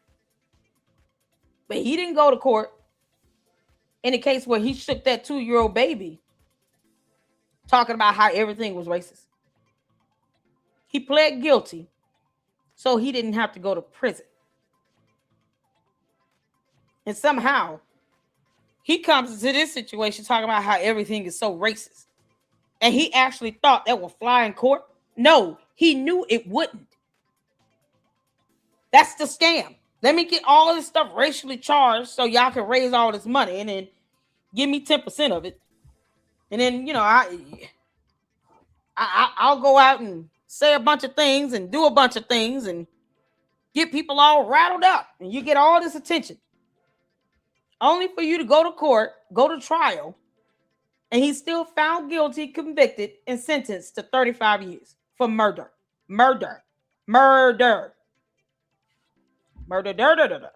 But he didn't go to court in a case where he shook that 2-year-old baby talking about how everything was racist. He pled guilty so he didn't have to go to prison. And somehow he comes into this situation talking about how everything is so racist. And he actually thought that would fly in court. No, he knew it wouldn't. That's the scam. Let me get all of this stuff racially charged so y'all can raise all this money and then give me 10% of it. And then, you know, I'll go out and say a bunch of things and do a bunch of things and get people all rattled up. And you get all this attention. Only for you to go to court, go to trial, and he's still found guilty, convicted, and sentenced to 35 years for murder. Murder. Murder. Murder.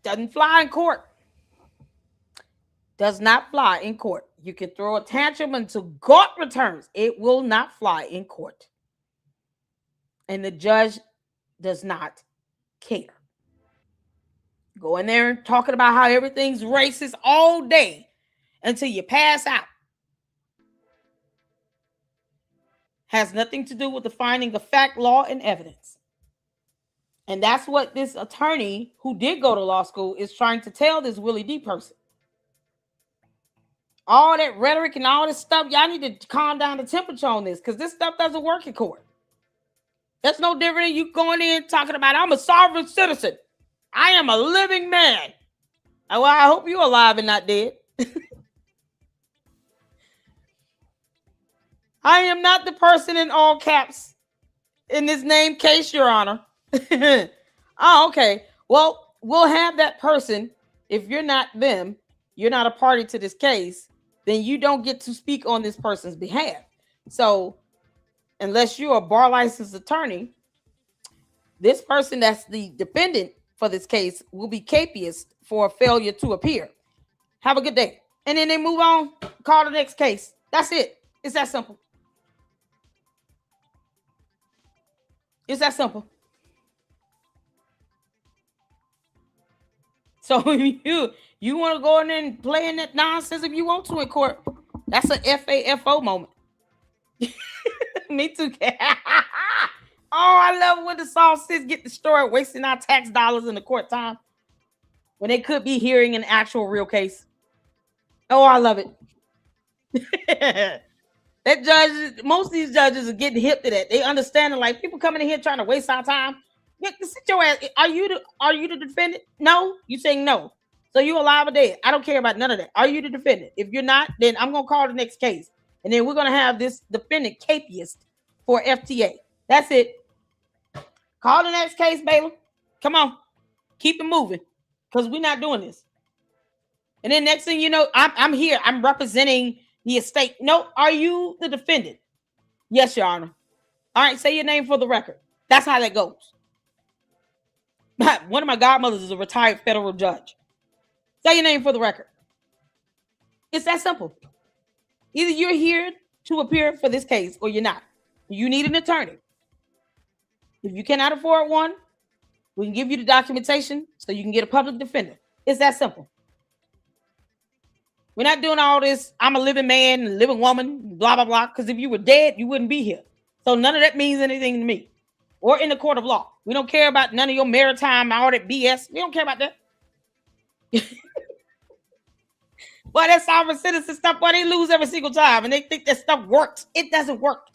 Doesn't fly in court. Does not fly in court. You can throw a tantrum until God returns. It will not fly in court. And the judge does not care. Go in there and talking about how everything's racist all day until you pass out. Has nothing to do with the finding of fact, law, and evidence. And that's what this attorney who did go to law school is trying to tell this Willie D person. All that rhetoric and all this stuff, y'all need to calm down the temperature on this because this stuff doesn't work in court. That's no different than you going in talking about, I'm a sovereign citizen. I am a living man. Well, I hope you're alive and not dead. I am not the person in all caps in this name case, Your Honor. Oh, okay. Well, we'll have that person. If you're not them, you're not a party to this case, then you don't get to speak on this person's behalf. So unless you're a bar licensed attorney, this person that's the defendant for this case will be capious for a failure to appear. Have a good day. And then they move on, call the next case. That's it. It's that simple. It's that simple. So if you want to go in there and play in that nonsense if you want to in court, that's an FAFO moment. Me too. Oh, I love when the sauces get destroyed, wasting our tax dollars in the court time when they could be hearing an actual real case. Oh, I love it. That judge, most of these judges are getting hip to that. They understand it. Like people coming in here trying to waste our time. Sit your ass. Are you the defendant? No, you saying no. So you alive or dead? I don't care about none of that. Are you the defendant? If you're not, then I'm gonna call the next case, and then we're gonna have this defendant capious for FTA. That's it. Call the next case, Baylor. Come on, keep it moving, because we're not doing this. And then next thing you know, I'm here. I'm representing the estate. No, are you the defendant? Yes, Your Honor. All right, say your name for the record. That's how that goes. One of my godmothers is a retired federal judge. Say your name for the record. It's that simple. Either you're here to appear for this case or you're not. You need an attorney. If you cannot afford one, we can give you the documentation so you can get a public defender. It's that simple. We're not doing all this. I'm a living man, a living woman, blah, blah, blah. Because if you were dead, you wouldn't be here. So none of that means anything to me or in the court of law. We don't care about none of your maritime, all that BS. We don't care about that. Boy, that sovereign citizen stuff, boy, they lose every single time. And they think that stuff works. It doesn't work.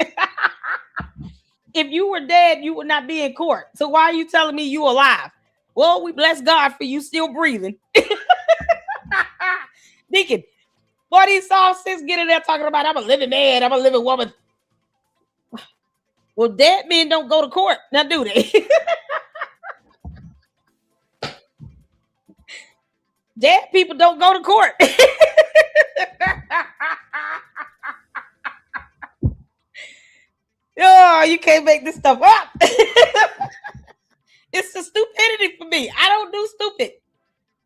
If you were dead, you would not be in court. So why are you telling me you alive? Well, we bless God for you still breathing. Deacon, boy, these soft sis get in there talking about I'm a living man, I'm a living woman. Well, dead men don't go to court. Now, do they? Dead people don't go to court. Oh, you can't make this stuff up. It's a stupidity for me. I don't do stupid.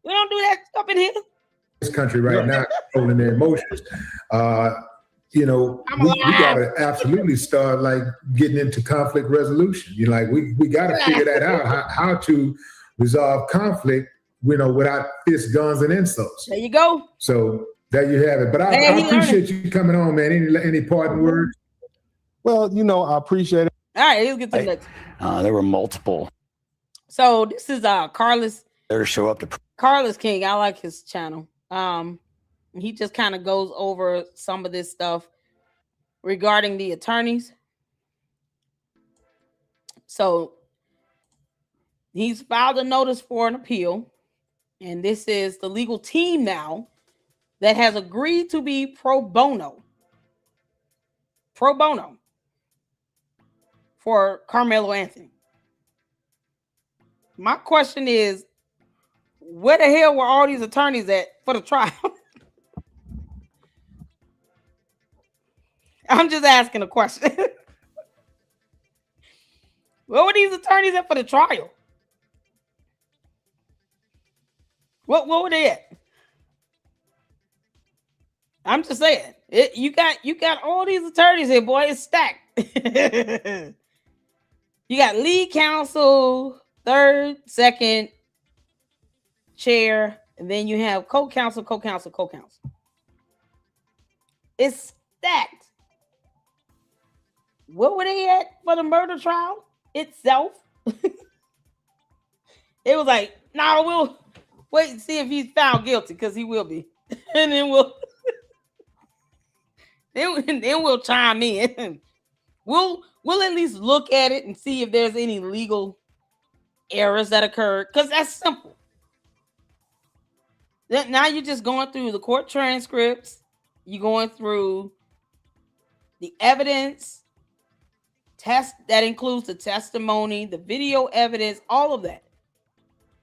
We don't do that stuff in here. This country right now, controlling their emotions. We got to absolutely start like getting into conflict resolution. We got to figure that out, how to resolve conflict, without fists, guns, and insults. There you go. So there you have it. But I appreciate you coming on, man. Any parting words? Well, I appreciate it. All right, let's get to the next. There were multiple. So this is Carlos. There show up to Carlos King. I like his channel. He just kind of goes over some of this stuff regarding the attorneys. So he's filed a notice for an appeal, and this is the legal team now that has agreed to be pro bono for Karmelo Anthony. My question is, where the hell were all these attorneys at for the trial? I'm just asking a question. Where were these attorneys at for the trial? What were they at? I'm just saying. You got all these attorneys here, boy. It's stacked. You got lead counsel, third, second, chair, and then you have co-counsel. It's stacked. What were they at for the murder trial itself? It was like, no, we'll wait and see if he's found guilty, because he will be. And then we'll chime in. We'll at least look at it and see if there's any legal errors that occurred, because that's simple. Now you're just going through the court transcripts, you're going through the evidence, test that includes the testimony, the video evidence, all of that.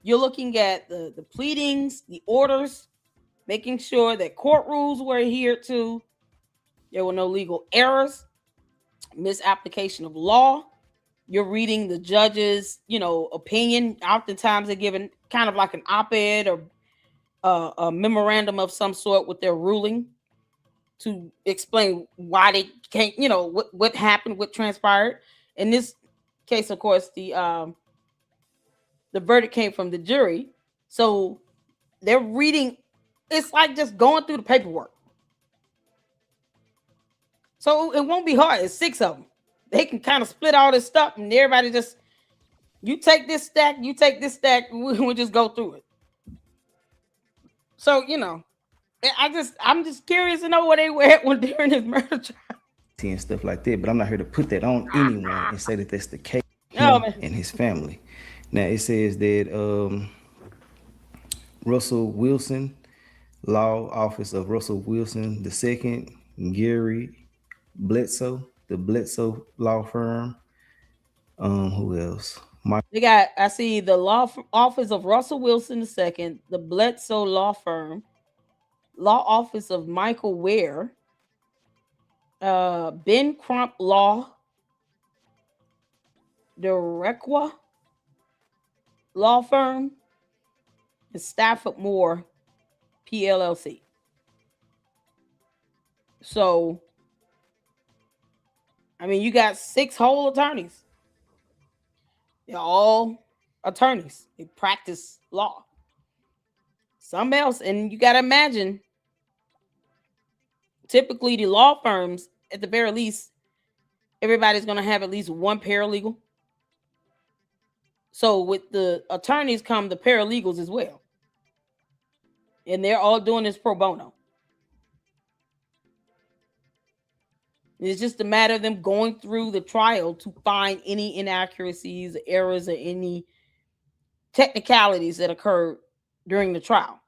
You're looking at the pleadings, the orders, making sure that court rules were adhered to, there were no legal errors, misapplication of law. You're reading the judge's, opinion. Oftentimes they're given kind of like an op-ed or a memorandum of some sort with their ruling to explain why they can't, what happened, what transpired. In this case, of course, the verdict came from the jury. So they're reading, it's like just going through the paperwork. So it won't be hard. It's 6 of them. They can kind of split all this stuff, and everybody just, you take this stack, you take this stack, we'll just go through it. So, I'm just curious to know where they were at when during his murder trial. And stuff like that, but I'm not here to put that on anyone and say that that's the case. And his family. Now it says that Russell Wilson, Law Office of Russell Wilson II, Gary Bledsoe, the Bledsoe Law Firm. Who else? I see the Law Office of Russell Wilson II, the Bledsoe Law Firm, Law Office of Michael Ware, Ben Crump Law, the Requa Law Firm, and Stafford Moore PLLC. So, you got 6 whole attorneys. They're all attorneys. They practice law. Something else, and you got to imagine typically the law firms, at the very least, everybody's going to have at least one paralegal. So with the attorneys come the paralegals as well. And they're all doing this pro bono. It's just a matter of them going through the trial to find any inaccuracies, errors, or any technicalities that occurred during the trial.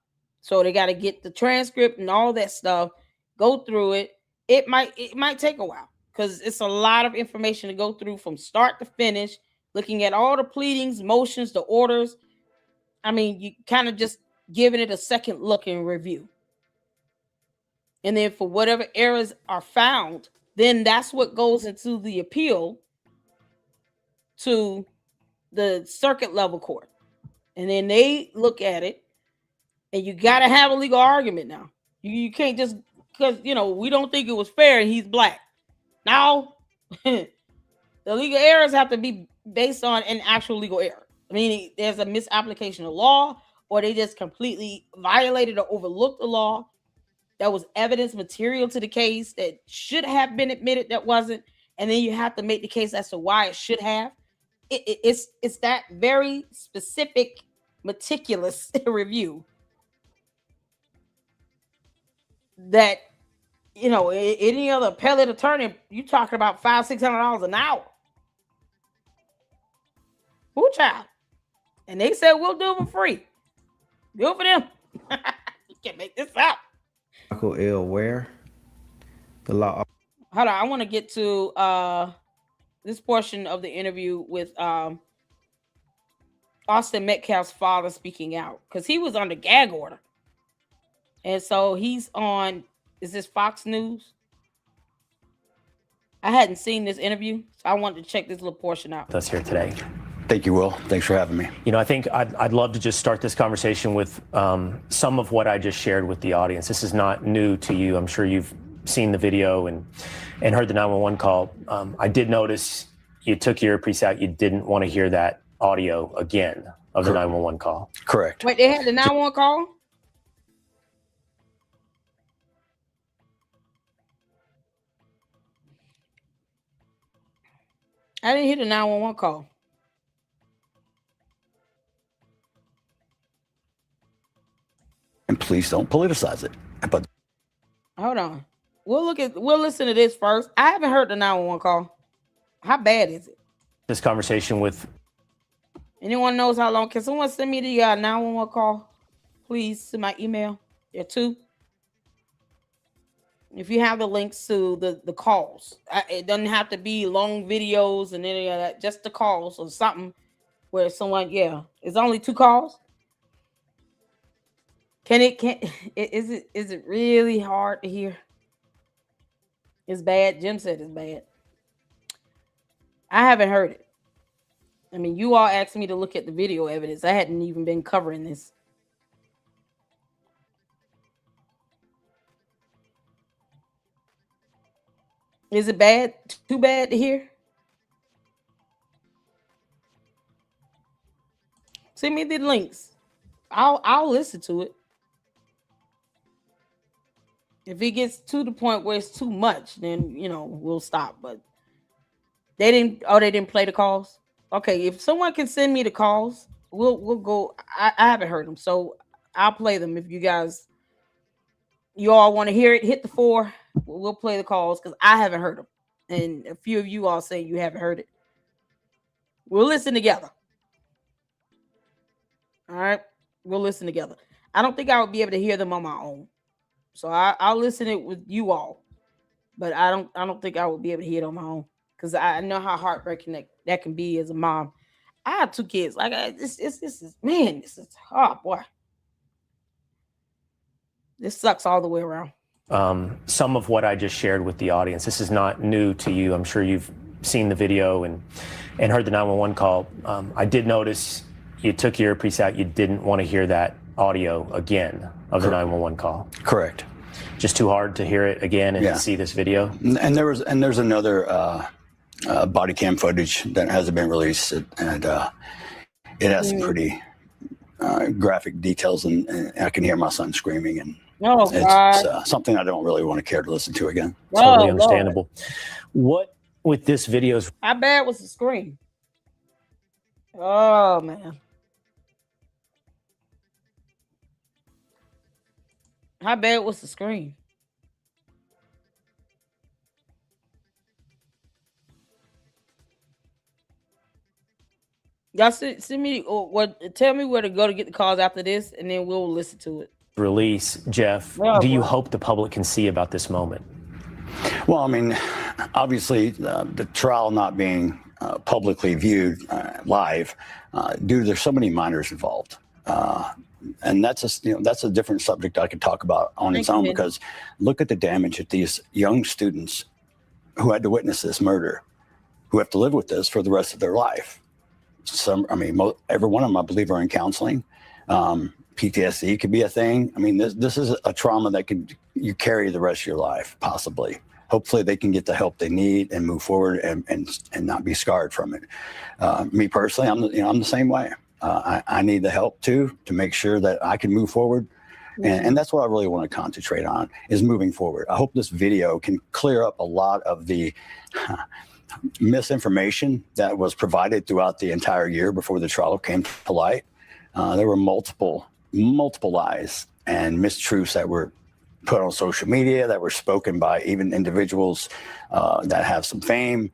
So they got to get the transcript and all that stuff, go through it. It might take a while because it's a lot of information to go through from start to finish, looking at all the pleadings, motions, the orders. I mean, you kind of just giving it a second look and review. And then for whatever errors are found, then that's what goes into the appeal to the circuit level court. And then they look at it, and you got to have a legal argument now. You can't just, because, you know, we don't think it was fair and he's black. Now, the legal errors have to be based on an actual legal error. I mean, there's a misapplication of law, or they just completely violated or overlooked the law. That was evidence material to the case that should have been admitted that wasn't. And then you have to make the case as to why it should have. It's that very specific, meticulous review that, you know, any other appellate attorney, you talking about $500-600 an hour. Who child? And they said we'll do it for free. Good for them. You can't make this up. Michael L. Ware, the law. Hold on, I want to get to this portion of the interview with Austin Metcalf's father speaking out, because he was under gag order. And so he's on, is this Fox News? I hadn't seen this interview, so I wanted to check this little portion out. That's here today. Thank you, Will. Thanks for having me. You know, I think I'd love to just start this conversation with some of what I just shared with the audience. This is not new to you. I'm sure you've seen the video and heard the 911 call. I did notice you took your earpiece out. You didn't want to hear that audio again of the 911 call. Correct. Wait, they had the 911 call? I didn't hear the 911 call. And please don't politicize it. But hold on. We'll listen to this first. I haven't heard the 911 call. How bad is it? This conversation with anyone knows how long? Can someone send me the 911 call, please, to my email? There too. If you have the links to the calls, it doesn't have to be long videos and any of that. Just the calls or something where someone, it's only 2 calls. Is it really hard to hear? It's bad. Jim said it's bad. I haven't heard it. I mean, you all asked me to look at the video evidence. I hadn't even been covering this. Is it bad? Too bad to hear? Send me the links. I'll listen to it. If it gets to the point where it's too much, then we'll stop. But they didn't play the calls. Okay, if someone can send me the calls, we'll go. I haven't heard them, so I'll play them. If you all want to hear it, hit the 4. We'll play the calls because I haven't heard them, and a few of you all say you haven't heard it. We'll listen together. All right, we'll listen together. I don't think I would be able to hear them on my own. So I'll listen it with you all, but I don't think I would be able to hear it on my own because I know how heartbreaking that can be as a mom. I have 2 kids. Like this is boy. This sucks all the way around. Some of what I just shared with the audience. This is not new to you. I'm sure you've seen the video and heard the 911 call. I did notice you took your earpiece out. You didn't want to hear that audio again of the 911 call. Correct. Just too hard to hear it again and to see this video. And there's another body cam footage that hasn't been released, and it has some pretty graphic details, and I can hear my son screaming. And Oh, It's something I don't really want to care to listen to again. Totally understandable. What with this video's? How bad was the screen? Oh man. How bad was the screen? Y'all send me or what? Tell me where to go to get the calls after this, and then we'll listen to it. Release, Jeff. Do you hope the public can see about this moment? Well, I mean, obviously, the trial not being publicly viewed live, due to there's so many minors involved, and that's a different subject I could talk about on its own. Because look at the damage that these young students who had to witness this murder, who have to live with this for the rest of their life. Every one of them, I believe, are in counseling. PTSD could be a thing. I mean, this is a trauma that you carry the rest of your life, possibly. Hopefully they can get the help they need and move forward and not be scarred from it. Me personally, I'm the same way. I need the help too, to make sure that I can move forward. And that's what I really want to concentrate on, is moving forward. I hope this video can clear up a lot of the misinformation that was provided throughout the entire year before the trial came to light. There were multiple lies and mistruths that were put on social media, that were spoken by even individuals that have some fame.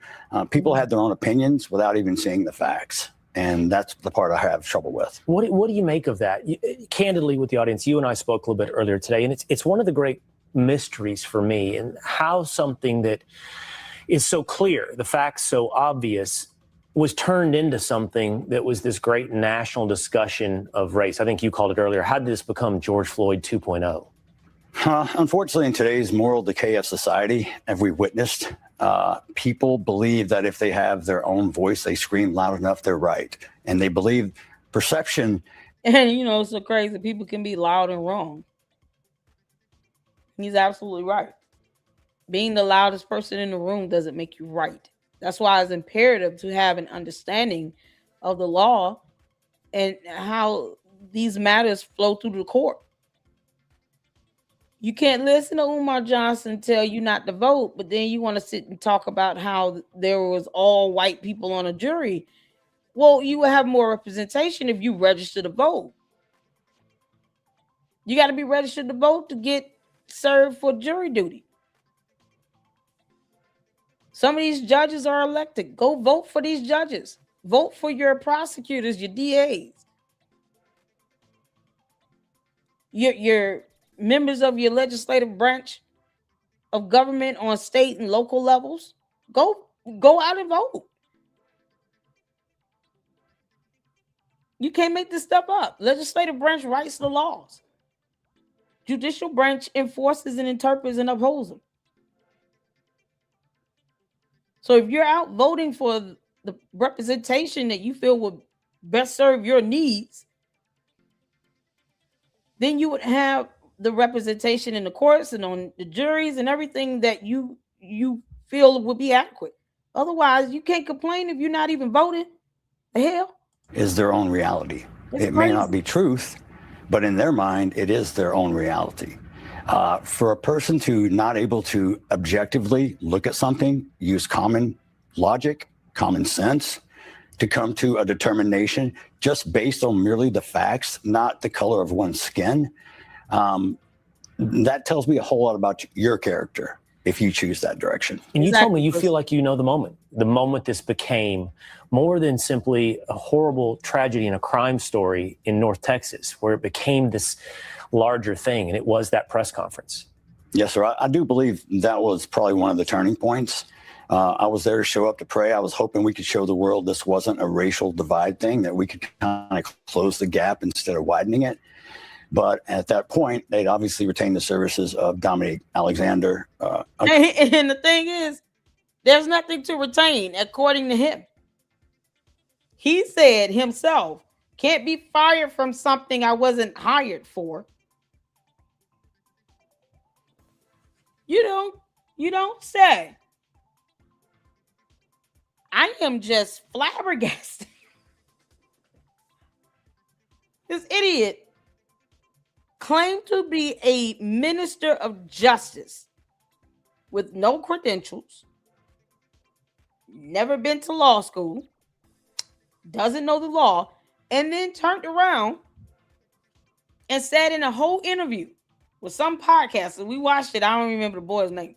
People had their own opinions without even seeing the facts. And that's the part I have trouble with. What do you make of that? Candidly, with the audience, you and I spoke a little bit earlier today, and it's one of the great mysteries for me, and how something that is so clear, the facts so obvious, was turned into something that was this great national discussion of race. I think you called it earlier. How did this become George Floyd 2.0? Unfortunately, in today's moral decay of society, as we witnessed, people believe that if they have their own voice, they scream loud enough, they're right. And they believe perception. And it's so crazy. People can be loud and wrong. He's absolutely right. Being the loudest person in the room doesn't make you right. That's why it's imperative to have an understanding of the law and how these matters flow through the court. You can't listen to Umar Johnson tell you not to vote, but then you want to sit and talk about how there was all white people on a jury. Well, you will have more representation if you register to vote. You got to be registered to vote to get served for jury duty. Some of these judges are elected. Go vote for these judges. Vote for your prosecutors, your DAs. Your members of your legislative branch of government on state and local levels. Go out and vote. You can't make this stuff up. Legislative branch writes the laws. Judicial branch enforces and interprets and upholds them. So if you're out voting for the representation that you feel will best serve your needs, then you would have the representation in the courts and on the juries and everything that you feel would be adequate. Otherwise, you can't complain if you're not even voting. The hell? Is their own reality. It may not be truth, but in their mind, it is their own reality. For a person to not able to objectively look at something, use common logic, common sense, to come to a determination just based on merely the facts, not the color of one's skin, that tells me a whole lot about your character if you choose that direction. And you told me you feel like you know the moment this became more than simply a horrible tragedy and a crime story in North Texas, where it became this larger thing, and it was that press conference. Yes, sir. I do believe that was probably one of the turning points. I was there to show up to pray. I was hoping we could show the world this wasn't a racial divide thing, that we could kind of close the gap instead of widening it. But at that point, they'd obviously retained the services of Dominic Alexander. And the thing is, there's nothing to retain, according to him. He said himself, can't be fired from something I wasn't hired for. You don't say. I am just flabbergasted. This idiot claimed to be a minister of justice with no credentials, never been to law school, doesn't know the law, and then turned around and said in a whole interview with some podcast, and we watched it, I don't remember the boy's name,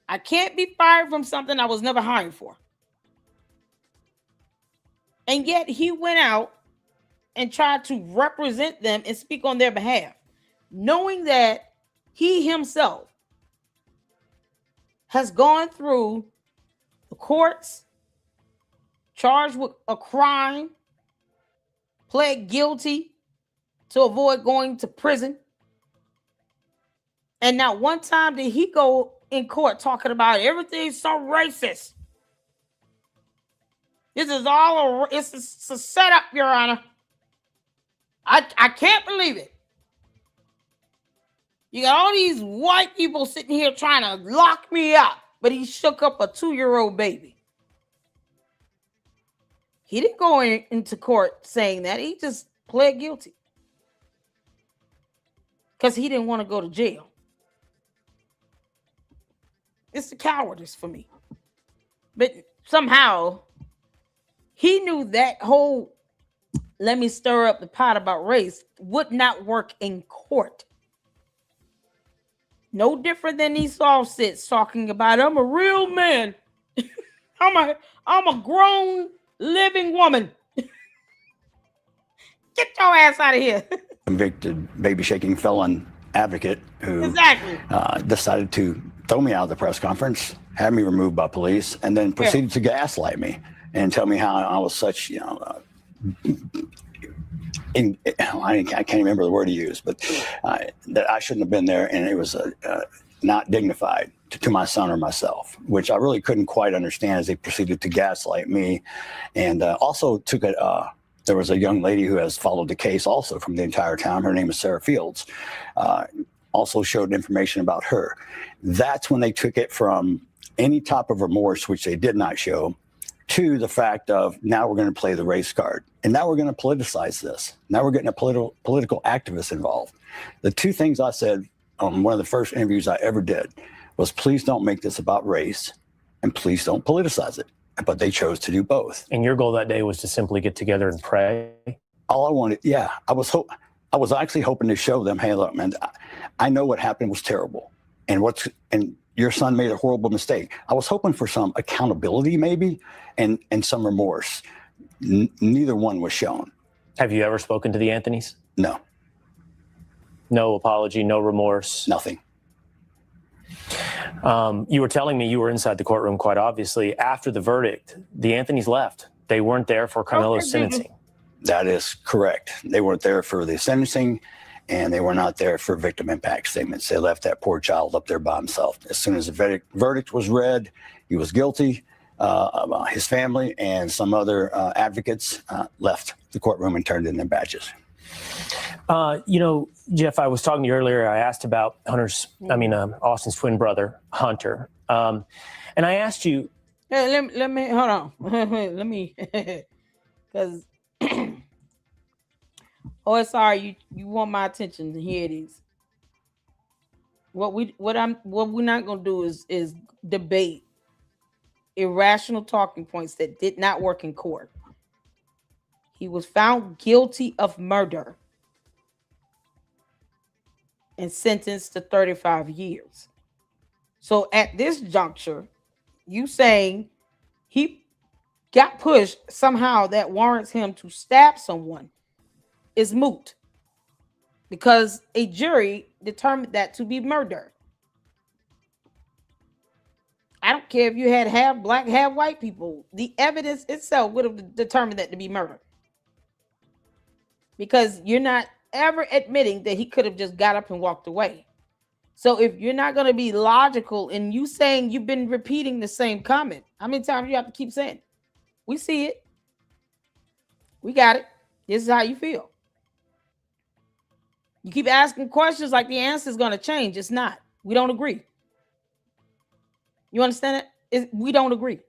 I can't be fired from something I was never hired for. And yet he went out and tried to represent them and speak on their behalf, knowing that he himself has gone through the courts, charged with a crime, pled guilty to avoid going to prison. And not one time did he go in court talking about everything's so racist. This is all it's a setup, Your Honor. I can't believe it. You got all these white people sitting here trying to lock me up, but he shook up a 2-year-old baby. He didn't go into court saying that. He just pled guilty because he didn't want to go to jail. It's the cowardice for me. But somehow he knew that whole let me stir up the pot about race would not work in court. No different than these soft sits talking about I'm a real man. I'm a grown living woman. Get your ass out of here. Convicted baby shaking felon advocate who decided to throw me out of the press conference, had me removed by police, and then proceeded to gaslight me and tell me how I was such, I can't remember the word he used, but that I shouldn't have been there, and it was not dignified to my son or myself, which I really couldn't quite understand as they proceeded to gaslight me. And also took it, there was a young lady who has followed the case also from the entire time. Her name is Sarah Fields. Also showed information about her. That's when they took it from any type of remorse, which they did not show, to the fact of now we're going to play the race card. And now we're going to politicize this. Now we're getting a political activist involved. The two things I said on one of the first interviews I ever did was, please don't make this about race and please don't politicize it. But they chose to do both. And your goal that day was to simply get together and pray? All I wanted, I was actually hoping to show them, hey, look, man, I know what happened was terrible. And your son made a horrible mistake. I was hoping for some accountability maybe and some remorse. Neither one was shown. Have you ever spoken to the Anthonys? No. No apology, no remorse? Nothing. You were telling me you were inside the courtroom, quite obviously. After the verdict, the Anthonys left. They weren't there for Karmelo's sentencing. That is correct. They weren't there for the sentencing, and they were not there for victim impact statements. They left that poor child up there by himself. As soon as the verdict was read, he was guilty. His family and some other advocates left the courtroom and turned in their badges. Jeff, I was talking to you earlier. I asked about Austin's twin brother, Hunter. And I asked you. Let me hold on. Let me, because sorry, you want my attention. Here it is. What we're not gonna do is debate irrational talking points that did not work in court. He was found guilty of murder and sentenced to 35 years. So at this juncture, you saying he got pushed somehow that warrants him to stab someone is moot because a jury determined that to be murder. I don't care if you had half black, half white people. The evidence itself would have determined that to be murder. Because you're not ever admitting that he could have just got up and walked away. So if you're not going to be logical in you saying you've been repeating the same comment, how many times you have to keep saying it? We see it. We got it. This is how you feel. You keep asking questions like the answer is going to change. It's not. We don't agree. You understand it? We don't agree.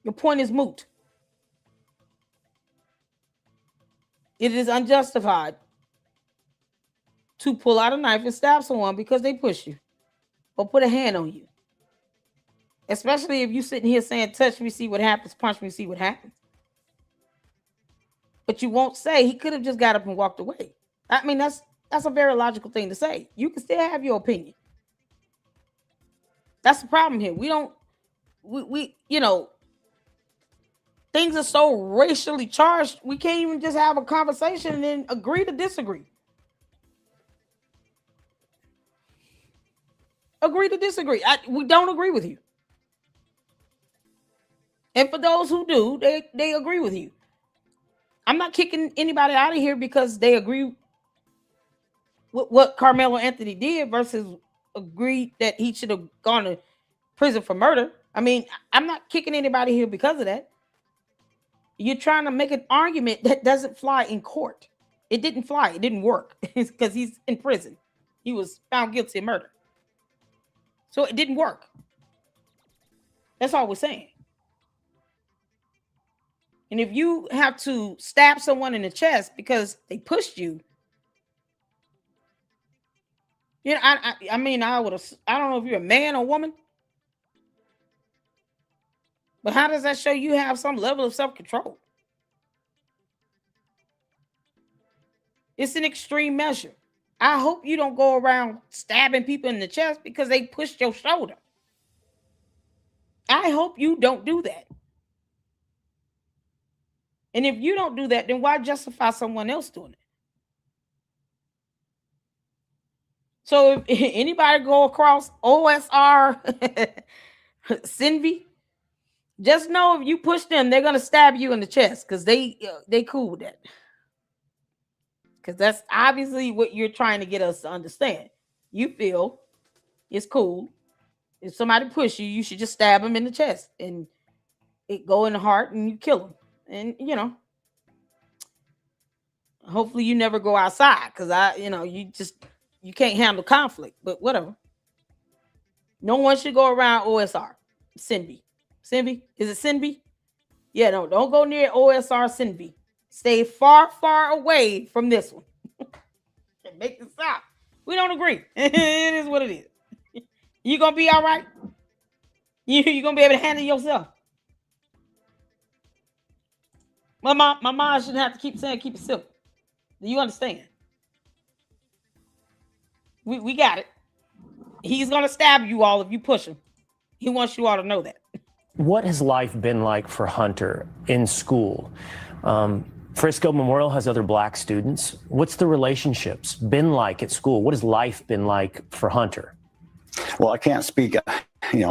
Your point is moot. It is unjustified to pull out a knife and stab someone because they push you or put a hand on you. Especially if you're sitting here saying, touch me, see what happens, punch me, see what happens. But you won't say he could have just got up and walked away. I mean, that's a very logical thing to say. You can still have your opinion. That's the problem here. We things are so racially charged, we can't even just have a conversation and then agree to disagree. Agree to disagree. We don't agree with you. And for those who do, they agree with you. I'm not kicking anybody out of here because they agree with what Karmelo Anthony did versus agreed that he should have gone to prison for murder. I mean, I'm not kicking anybody here because of that. You're trying to make an argument that doesn't fly in court. It didn't fly. It didn't work because he's in prison. He was found guilty of murder. So it didn't work. That's all we're saying. And if you have to stab someone in the chest because they pushed you, I don't know if you're a man or woman, but how does that show you have some level of self-control? It's an extreme measure. I hope you don't go around stabbing people in the chest because they pushed your shoulder. I hope you don't do that. And if you don't do that, then why justify someone else doing it? So if anybody go across OSR Cinvy, just know if you push them, they're gonna stab you in the chest because they cool with that. Because that's obviously what you're trying to get us to understand. You feel it's cool. If somebody push you, you should just stab them in the chest and it go in the heart and you kill them. And hopefully you never go outside because you can't handle conflict, but whatever. No one should go around OSR. Cinvy. Is it Cinvy? Yeah, no, don't go near OSR Cinvy. Stay far, far away from this one. Make it stop. We don't agree. It is what it is. You gonna be all right? You gonna be able to handle yourself? My mom shouldn't have to keep saying keep it simple. Do you understand? We got it. He's gonna stab you all if you push him. He wants you all to know that. What has life been like for Hunter in school? Frisco Memorial has other Black students. What's the relationships been like at school? What has life been like for Hunter? Well, I can't speak,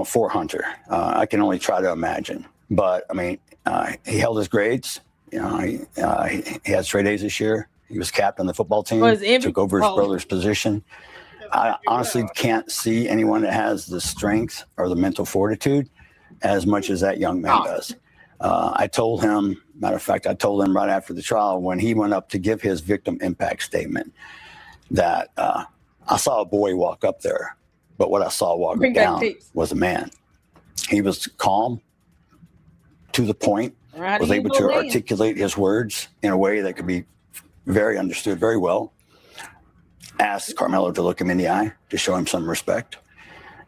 for Hunter. I can only try to imagine. But I mean, he held his grades. He had straight A's this year. He was captain of the football team. Took over his brother's position. I honestly can't see anyone that has the strength or the mental fortitude as much as that young man does. I told him, matter of fact, I told him right after the trial when he went up to give his victim impact statement that I saw a boy walk up there, but what I saw walking down was a man. He was calm, to the point, was able to articulate his words in a way that could be very understood very well. Asked Karmelo to look him in the eye to show him some respect,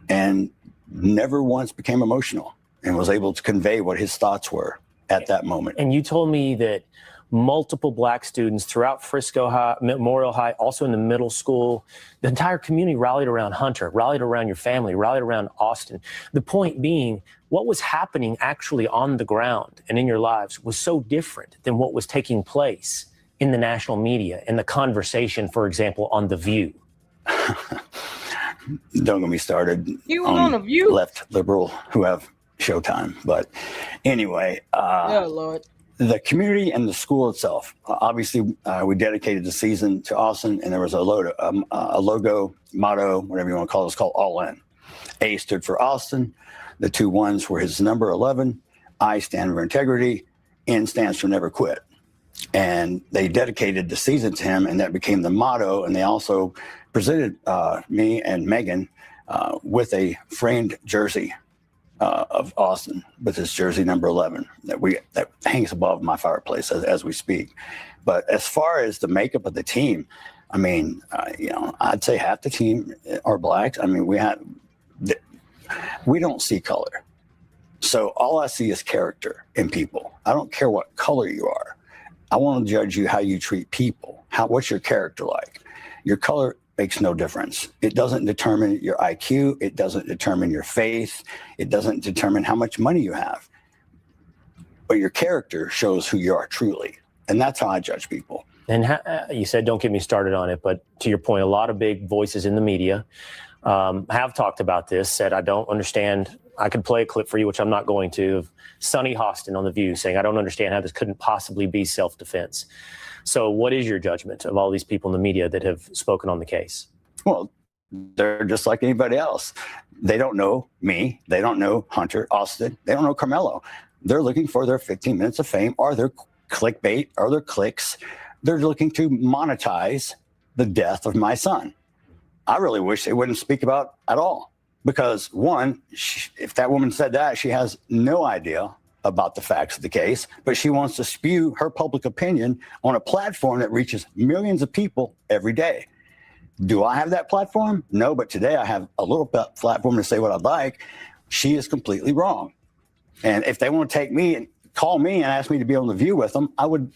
and never once became emotional and was able to convey what his thoughts were at that moment. And you told me that multiple Black students throughout Frisco High, Memorial High, also in the middle school, the entire community rallied around Hunter, rallied around your family, rallied around Austin. The point being, what was happening actually on the ground and in your lives was so different than what was taking place in the national media and the conversation, for example, on The View. Don't get me started. You was on The View? Left liberal who have Showtime. But anyway, oh, Lord. The community and the school itself, obviously, we dedicated the season to Austin, and there was a logo, motto, whatever you want to call it, it's called All In. A stood for Austin. The two ones were his number 11. I stand for integrity. N stands for never quit. And they dedicated the season to him, and that became the motto. And they also presented me and Megan with a framed jersey of Austin with his jersey number 11 that hangs above my fireplace as we speak. But as far as the makeup of the team, I mean, I'd say half the team are blacks. I mean, we don't see color. So all I see is character in people. I don't care what color you are. I want to judge you how you treat people. What's your character like? Your color makes no difference. It doesn't determine your IQ. It doesn't determine your faith. It doesn't determine how much money you have. But your character shows who you are truly. And that's how I judge people. And you said, don't get me started on it, but to your point, a lot of big voices in the media have talked about this, said, I don't understand. I could play a clip for you, which I'm not going to, of Sonny Hostin on The View saying, I don't understand how this couldn't possibly be self-defense. So what is your judgment of all these people in the media that have spoken on the case? Well, they're just like anybody else. They don't know me. They don't know Hunter, Austin. They don't know Karmelo. They're looking for their 15 minutes of fame or their clickbait or their clicks. They're looking to monetize the death of my son. I really wish they wouldn't speak about at all. Because one, if that woman said that, she has no idea about the facts of the case, but she wants to spew her public opinion on a platform that reaches millions of people every day. Do I have that platform? No, but today I have a little platform to say what I'd like. She is completely wrong. And if they want to take me and call me and ask me to be on The View with them, I would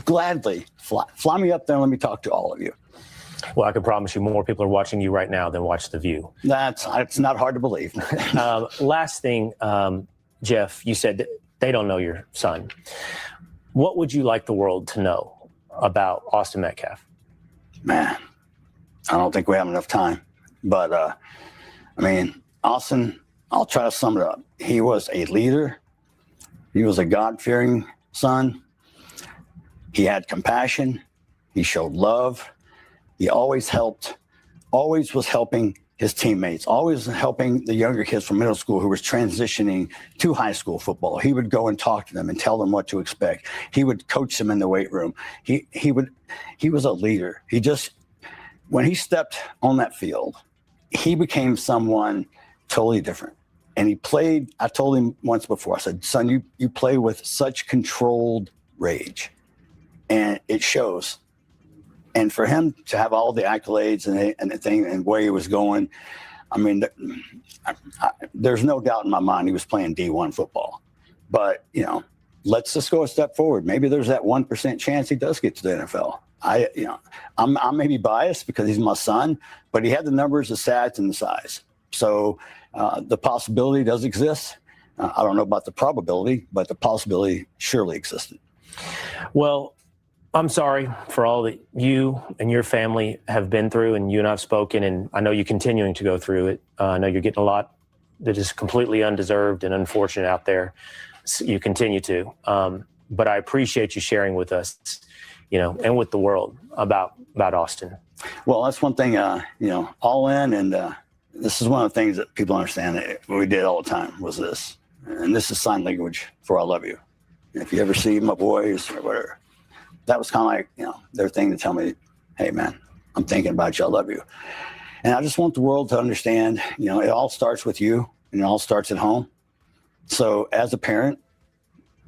gladly fly me up there and let me talk to all of you. Well, I can promise you more people are watching you right now than watch The View. It's not hard to believe. Last thing, Jeff, you said they don't know your son. What would you like the world to know about Austin Metcalf? Man, I don't think we have enough time. But, I mean, Austin, I'll try to sum it up. He was a leader. He was a God-fearing son. He had compassion. He showed love. He always helped, always was helping his teammates, always helping the younger kids from middle school who was transitioning to high school football. He would go and talk to them and tell them what to expect. He would coach them in the weight room. He was a leader. When he stepped on that field, he became someone totally different. And he played, I told him once before, I said, son, you play with such controlled rage. And it shows. And for him to have all the accolades and the thing and where he was going, I mean, there's no doubt in my mind he was playing D1 football. But, let's just go a step forward. Maybe there's that 1% chance he does get to the NFL. I'm maybe biased because he's my son, but he had the numbers, the stats, and the size. So the possibility does exist. I don't know about the probability, but the possibility surely existed. Well, I'm sorry for all that you and your family have been through, and you and I've spoken, and I know you're continuing to go through it. I know you're getting a lot that is completely undeserved and unfortunate out there. So you continue to, but I appreciate you sharing with us, and with the world about Austin. Well, that's one thing, all in, and this is one of the things that people understand that we did all the time was this, and this is sign language for I love you. If you ever see my boys or whatever. That was kind of like, their thing to tell me, hey, man, I'm thinking about you. I love you. And I just want the world to understand, it all starts with you and it all starts at home. So as a parent,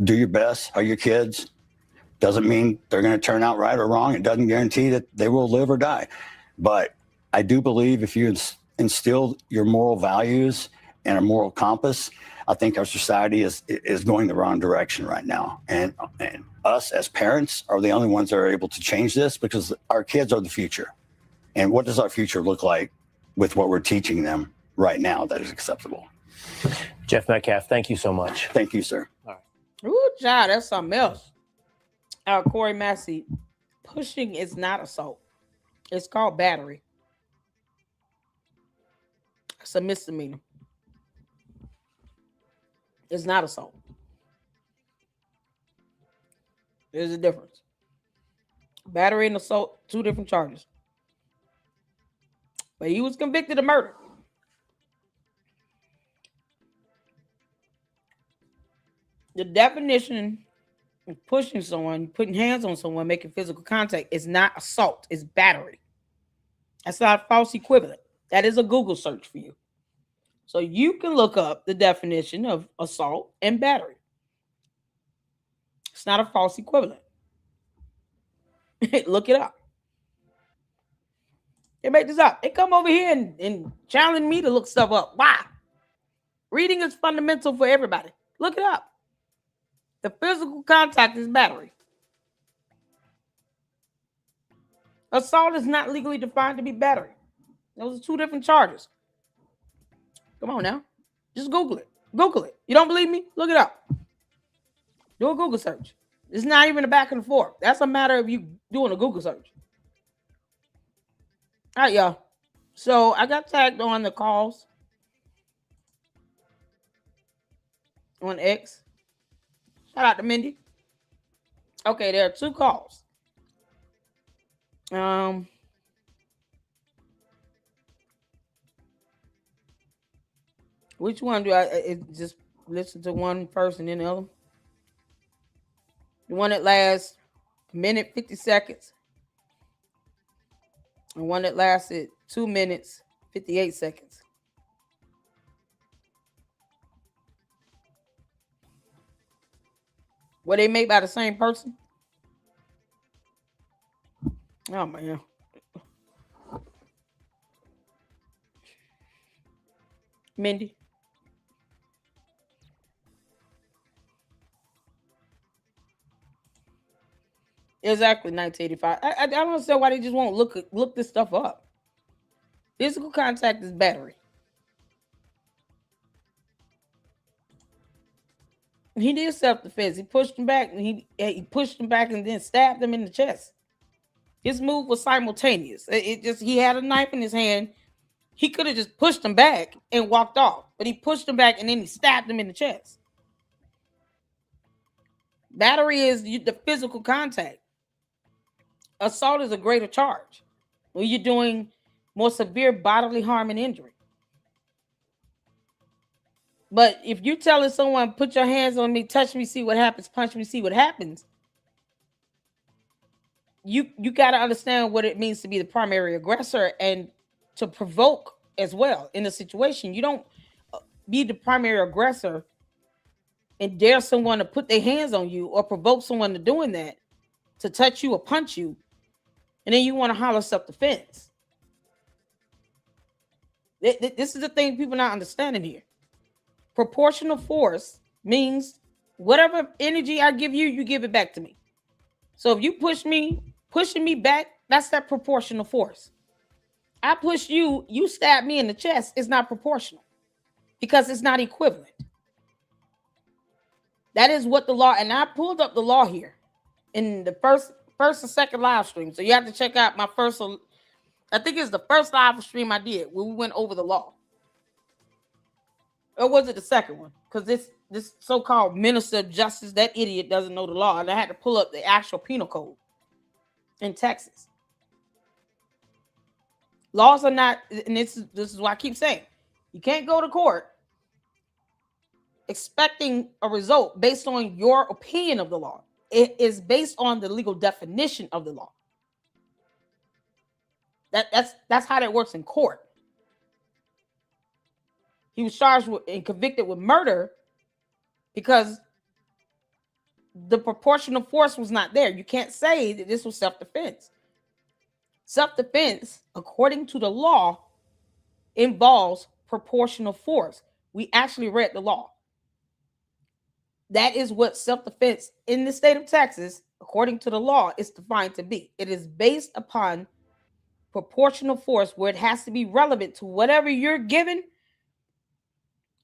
do your best. Are your kids? Doesn't mean they're going to turn out right or wrong. It doesn't guarantee that they will live or die. But I do believe if you instill your moral values and a moral compass, I think our society is going the wrong direction right now. And us as parents are the only ones that are able to change this because our kids are the future. And what does our future look like with what we're teaching them right now that is acceptable? Jeff Metcalf, thank you so much. Thank you, sir. All right. Ooh, child, that's something else. Corey Massey, pushing is not assault. It's called battery. It's a misdemeanor. It's not assault. There's a difference. Battery and assault, two different charges. But he was convicted of murder. The definition of pushing someone, putting hands on someone, making physical contact is not assault. It's battery. That's not a false equivalent. That is a Google search for you. So you can look up the definition of assault and battery. It's not a false equivalent. Look it up. They make this up. They come over here and challenge me to look stuff up. Why? Reading is fundamental for everybody. Look it up. The physical contact is battery. Assault is not legally defined to be battery. Those are two different charges. Come on now. Just Google it. Google it. You don't believe me? Look it up. Do a Google search. It's not even a back and forth. That's a matter of you doing a Google search. All right, y'all. So I got tagged on the calls on X. Shout out to Mindy. Okay, there are 2 calls. Which one do I just listen to one person and the other? The one that lasts a minute 50 seconds. And one that lasted 2 minutes 58 seconds. Were they made by the same person? Oh man. Mindy. Exactly, 1985. I don't understand why they just won't look this stuff up. Physical contact is battery. He did self-defense. He pushed him back, and he pushed him back, and then stabbed him in the chest. His move was simultaneous. He had a knife in his hand. He could have just pushed him back and walked off, but he pushed him back, and then he stabbed him in the chest. Battery is the physical contact. Assault is a greater charge when you're doing more severe bodily harm and injury. But if you're telling someone, put your hands on me, touch me, see what happens, punch me, see what happens, you got to understand what it means to be the primary aggressor and to provoke as well in a situation. You don't be the primary aggressor and dare someone to put their hands on you or provoke someone to doing that, to touch you or punch you, and then you want to holler self-defense. This is the thing people not understanding here. Proportional force means whatever energy I give you, you give it back to me. So if you push me, pushing me back, that's that proportional force. I push you, you stab me in the chest, it's not proportional because it's not equivalent. That is what the law, and I pulled up the law here in the first and second live stream. So you have to check out my first, I think it's the first live stream I did where we went over the law. Or was it the second one? Because this so-called minister of justice, that idiot doesn't know the law. And I had to pull up the actual penal code in Texas. Laws are not, and this is why I keep saying, you can't go to court expecting a result based on your opinion of the law. It is based on the legal definition of the law. That's how that works in court. He was charged with and convicted with murder because the proportional force was not there. You can't say that this was self-defense. Self-defense, according to the law, involves proportional force. We actually read the law. That is what self-defense in the state of Texas, according to the law, is defined to be. It is based upon proportional force where it has to be relevant to whatever you're given.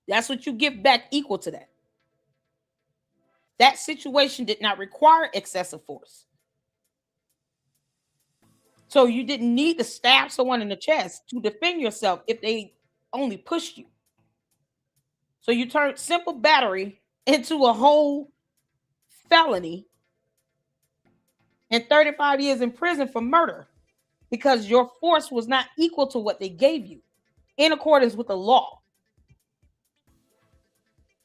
That's what you give back equal to that. That situation did not require excessive force. So you didn't need to stab someone in the chest to defend yourself if they only pushed you. So you turned simple battery into a whole felony and 35 years in prison for murder because your force was not equal to what they gave you in accordance with the law.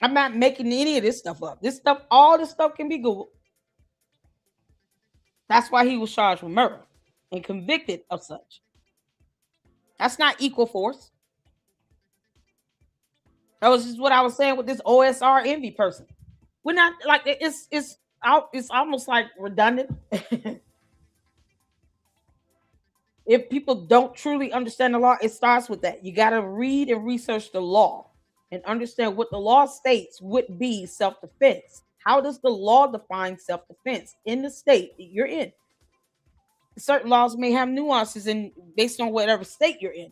I'm not making any of this stuff up. This stuff, all this stuff can be Googled. That's why he was charged with murder and convicted of such. That's not equal force. That was just what I was saying with this OSR envy person. We're not like it's almost like redundant. If people don't truly understand the law, it starts with that. You got to read and research the law and understand what the law states would be self-defense. How does the law define self-defense in the state that you're in? Certain laws may have nuances based on whatever state you're in.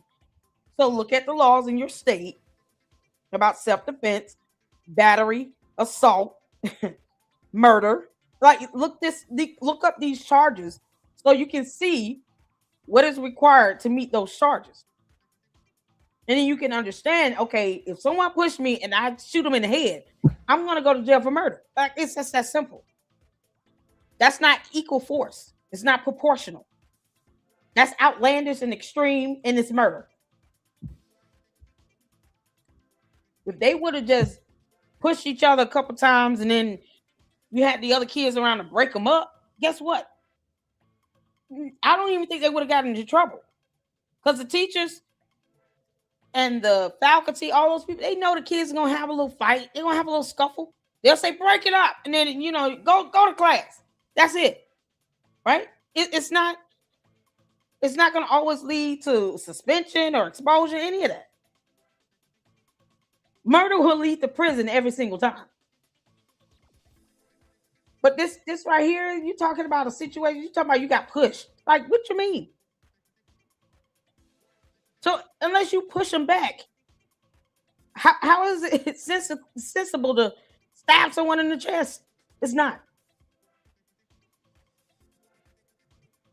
So look at the laws in your state about self-defense, battery, assault, murder. Like look up these charges so you can see what is required to meet those charges. And then you can understand, okay, if someone pushed me and I shoot them in the head, I'm going to go to jail for murder. Like, it's just that simple. That's not equal force. It's not proportional. That's outlandish and extreme, and it's murder. If they would have just pushed each other a couple times and then you had the other kids around to break them up, guess what? I don't even think they would have gotten into trouble, because the teachers and the faculty, all those people, they know the kids are gonna have a little fight. They're gonna have a little scuffle. They'll say, "Break it up," and then go to class. That's it, right? It's not gonna always lead to suspension or exposure, any of that. Murder will lead to prison every single time. But this right here, you're talking about a situation, you're talking about you got pushed. Like, what you mean? So unless you push them back, how is it sensible to stab someone in the chest? It's not.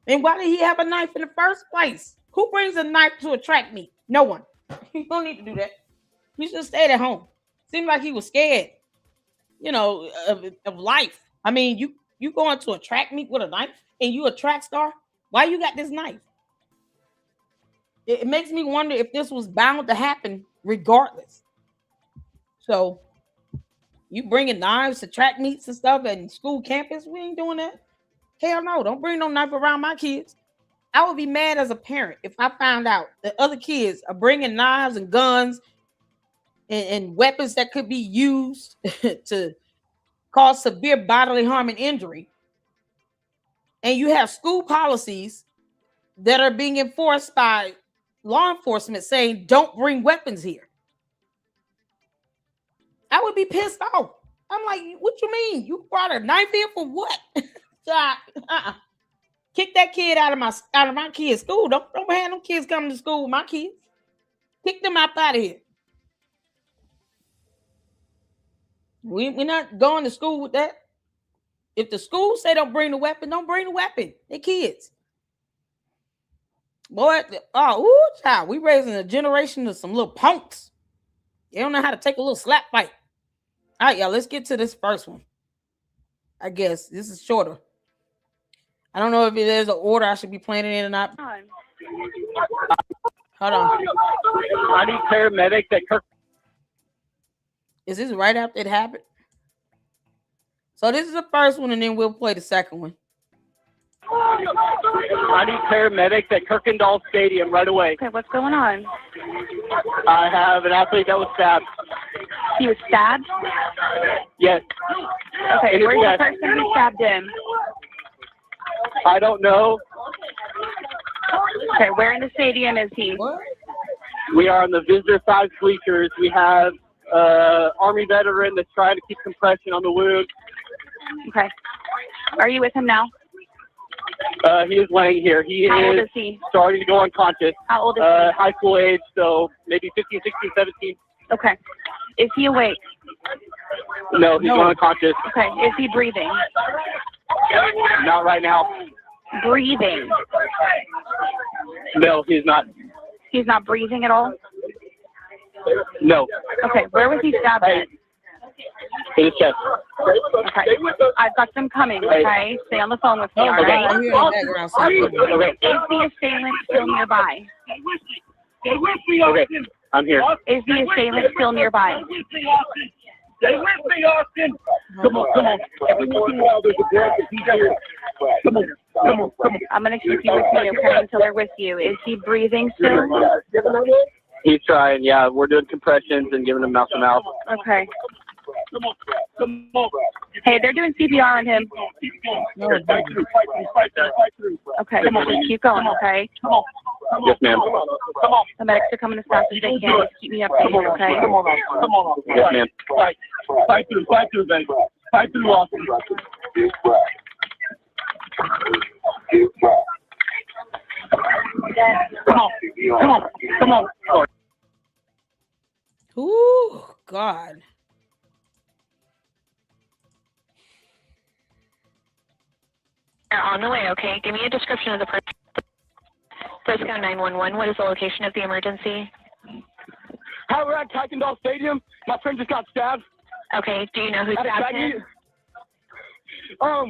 And why did he have a knife in the first place? Who brings a knife to a track meet? No one. You don't need to do that. You should have stayed at home. Seemed like he was scared, of life. I mean, you going to a track meet with a knife and you a track star? Why you got this knife? It makes me wonder if this was bound to happen regardless. So you bringing knives to track meets and stuff and school campus? We ain't doing that. Hell no, don't bring no knife around my kids. I would be mad as a parent if I found out that other kids are bringing knives and guns and weapons that could be used to cause severe bodily harm and injury. And you have school policies that are being enforced by law enforcement saying, don't bring weapons here. I would be pissed off. I'm like, what you mean? You brought a knife in for what? Kick that kid out of my kid's school. Don't have them kids coming to school with my kids. Kick them out of here. We're not going to school with that. If the school say don't bring the weapon, don't bring the weapon. They're kids. Boy, child, we raising a generation of some little punks. They don't know how to take a little slap fight. All right, y'all, let's get to this first one. I guess this is shorter. I don't know if there's an order I should be playing it in or not. Hold on. I need paramedic that Kirk. Is this right after it happened? So this is the first one, and then we'll play the second one. I need paramedics at Kirkendall Stadium right away. Okay, what's going on? I have an athlete that was stabbed. He was stabbed? Yes. Okay, where's the person who stabbed him? I don't know. Okay, where in the stadium is he? We are on the visitor side bleachers. We have Army veteran that's trying to keep compression on the wound. Okay. Are you with him now? He is laying here. How old is he? Starting to go unconscious. How old is he? High school age, so maybe 15, 16, 17. Okay. Is he awake? No, he's going unconscious. Okay. Is he breathing? Not right now. Breathing? No, he's not. He's not breathing at all? No. Okay. Where was he stabbed at? In his chest. Okay. I've got them coming, okay? Stay on the phone with me, all right? Okay. Is the assailant still nearby? Okay, I'm here. Is the assailant still nearby? Stay with me, Austin. Come on. Everyone while there's a breath, he's here. Come on. I'm going to keep you with me, okay, until they're with you. Is he breathing still? He's trying. Yeah, we're doing compressions and giving him mouth to mouth. Okay. Hey, they're doing CPR on him. Okay, keep going, okay? Yes, ma'am. The medics are coming as fast as they can. Just keep me updated, okay? Yes, ma'am. Fight through, baby. Fight through, Austin. Come on. Ooh, God. They're on the way, okay? Give me a description of the person. Frisco 911, what is the location of the emergency? Hi, we're at Kuykendall Stadium. My friend just got stabbed. Okay, do you know who stabbed him?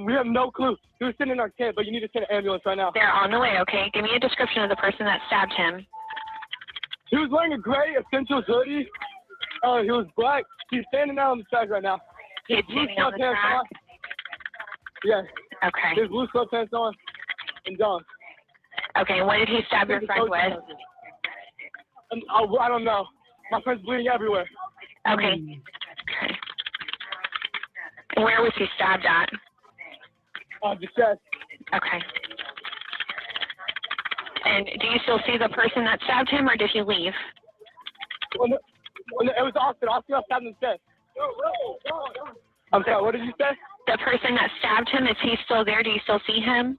We have no clue. He was sitting in our tent, but you need to send an ambulance right now. They're on the way, okay? Give me a description of the person that stabbed him. He was wearing a gray Essentials hoodie. He was black. He's standing out on the track right now. He's standing on the track? Yeah. Okay. His blue sweatpants on and gone. Okay, what did he stab your friend with? I don't know. My friend's bleeding everywhere. Okay. Where was he stabbed at? The chest. Okay. And do you still see the person that stabbed him, or did he leave? It was Austin. Austin got stabbed in the chest. I'm sorry, what did you say? The person that stabbed him, is he still there? Do you still see him?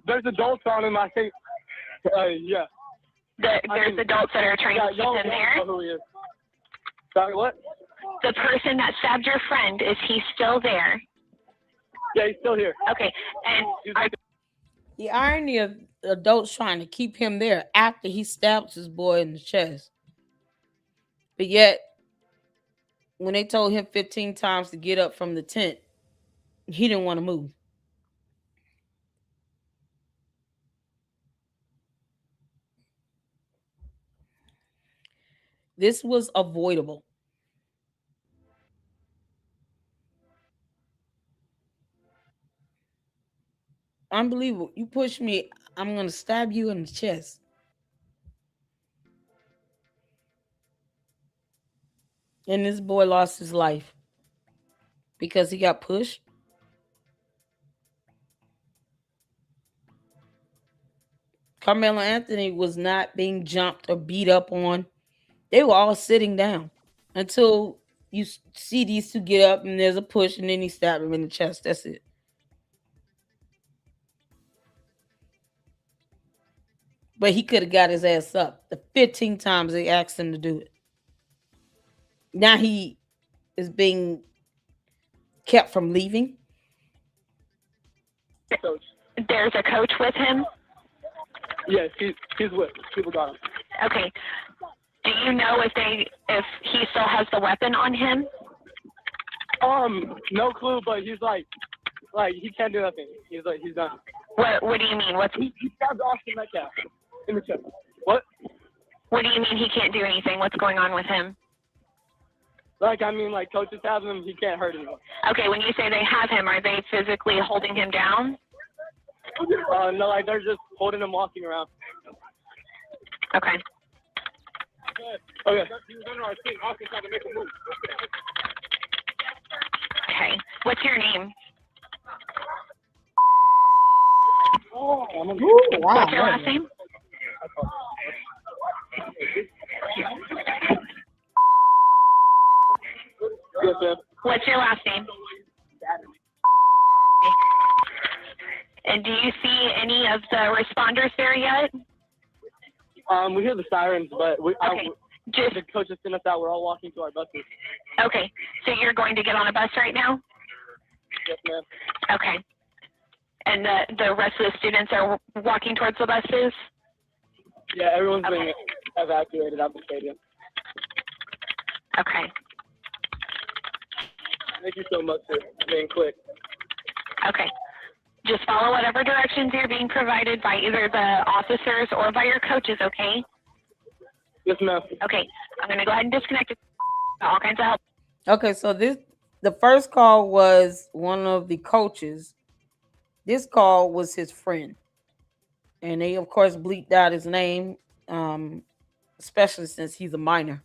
There's adults on him, I think. Yeah. There's adults that are trying to keep him there? Who he is. Sorry, what? The person that stabbed your friend, is he still there? Yeah, he's still here. Okay. And the irony of adults trying to keep him there after he stabs his boy in the chest. But yet, when they told him 15 times to get up from the tent, he didn't want to move. This was avoidable. Unbelievable. You push me, I'm going to stab you in the chest. And this boy lost his life because he got pushed. Karmelo Anthony was not being jumped or beat up on. They were all sitting down until you see these two get up and there's a push and then he stabbed him in the chest. That's it. But he could have got his ass up the 15 times they asked him to do it. Now he is being kept from leaving. there's a coach with him? Yes, he's with. People got him. Okay. Do you know if he still has the weapon on him? No clue, but he's like he can't do nothing. He's done. What do you mean? He stabbed Austin Metcalf in the chest. What? What do you mean he can't do anything? What's going on with him? Coaches have him. He can't hurt anyone. Okay, when you say they have him, are they physically holding him down? No, they're just holding him, walking around. Okay. Okay. Okay. What's your name? Wow. What's your last name? Yes, ma'am. What's your last name? And do you see any of the responders there yet? We hear the sirens, but Okay. the coach has sent us out. We're all walking to our buses. Okay. So you're going to get on a bus right now? Yes, ma'am. Okay. And the rest of the students are walking towards the buses? Yeah, everyone's being evacuated out the stadium. Okay. Thank you so much for being quick. Okay. Just follow whatever directions you're being provided by either the officers or by your coaches, okay? Yes, ma'am. Okay. I'm going to go ahead and disconnect it. All kinds of help. Okay, so the first call was one of the coaches. This call was his friend. And they, of course, bleeped out his name. especially since he's a minor.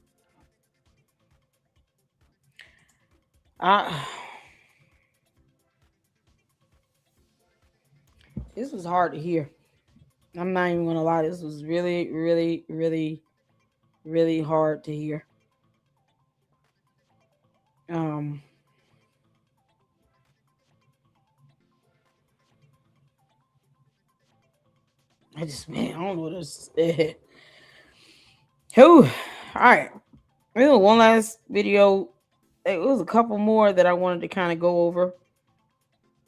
This was hard to hear. I'm not even gonna lie. This was really, really, really, really hard to hear. I don't know what to say. All right. One last video. It was a couple more that I wanted to kind of go over.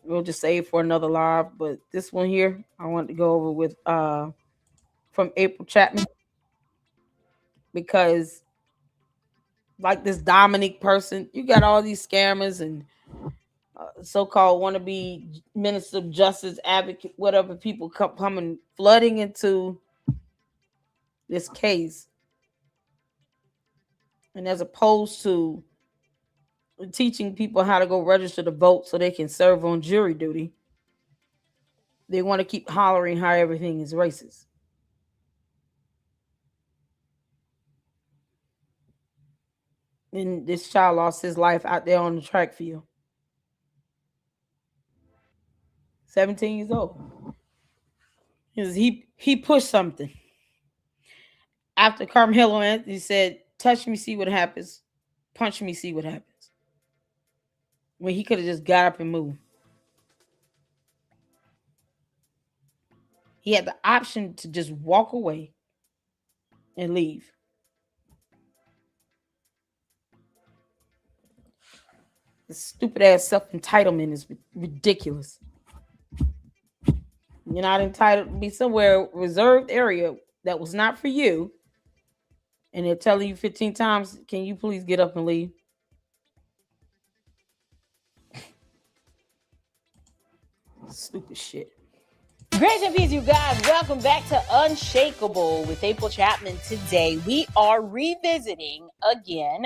We'll just save for another live, but this one here I wanted to go over with from April Chapman, because like this Dominic person, you got all these scammers and so-called wannabe minister of justice advocate, whatever, people coming flooding into this case, and as opposed to teaching people how to go register to vote so they can serve on jury duty, they want to keep hollering how everything is racist. And this child lost his life out there on the track field. 17 years old. He pushed something. After Karmelo Anthony said, touch me, see what happens. Punch me, see what happens. When he could have just got up and moved. He had the option to just walk away and leave. This stupid ass self-entitlement is ridiculous. You're not entitled to be somewhere reserved area that was not for you, and they're telling you 15 times, can you please get up and leave? Stupid shit. Grace and peace, you guys. Welcome back to Unshakable with April Chapman. Today, we are revisiting again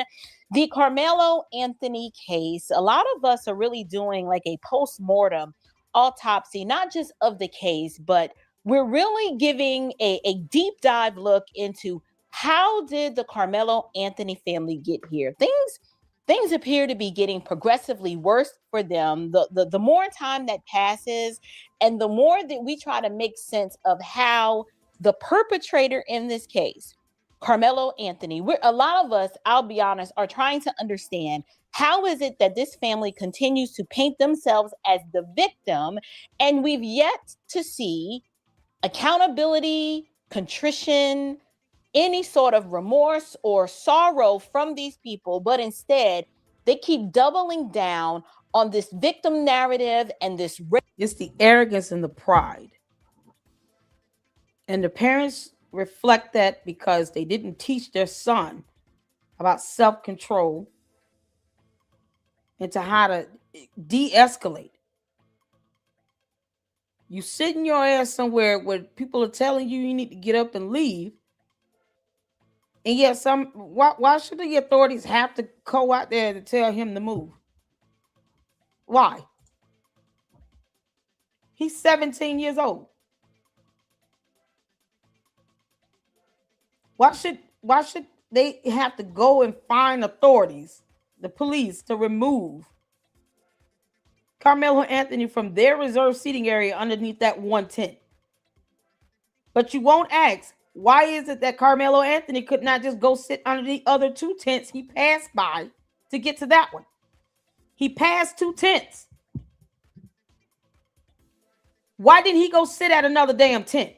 the Karmelo Anthony case. A lot of us are really doing like a post-mortem autopsy, not just of the case, but we're really giving a deep dive look into how did the Karmelo Anthony family get here. Things appear to be getting progressively worse for them. The more time that passes and the more that we try to make sense of how the perpetrator in this case, Karmelo Anthony, a lot of us, I'll be honest, are trying to understand how is it that this family continues to paint themselves as the victim, and we've yet to see accountability, contrition, any sort of remorse or sorrow from these people, but instead they keep doubling down on this victim narrative and this. It's the arrogance and the pride. And the parents reflect that because they didn't teach their son about self-control and to how to de-escalate. You sit in your ass somewhere where people are telling you need to get up and leave. And yet why should the authorities have to go out there to tell him to move? Why? He's 17 years old. Why should they have to go and find authorities, the police, to remove Karmelo Anthony from their reserved seating area underneath that one tent? But you won't ask, why is it that Karmelo Anthony could not just go sit under the other two tents he passed by to get to that one? He passed two tents. Why didn't he go sit at another damn tent?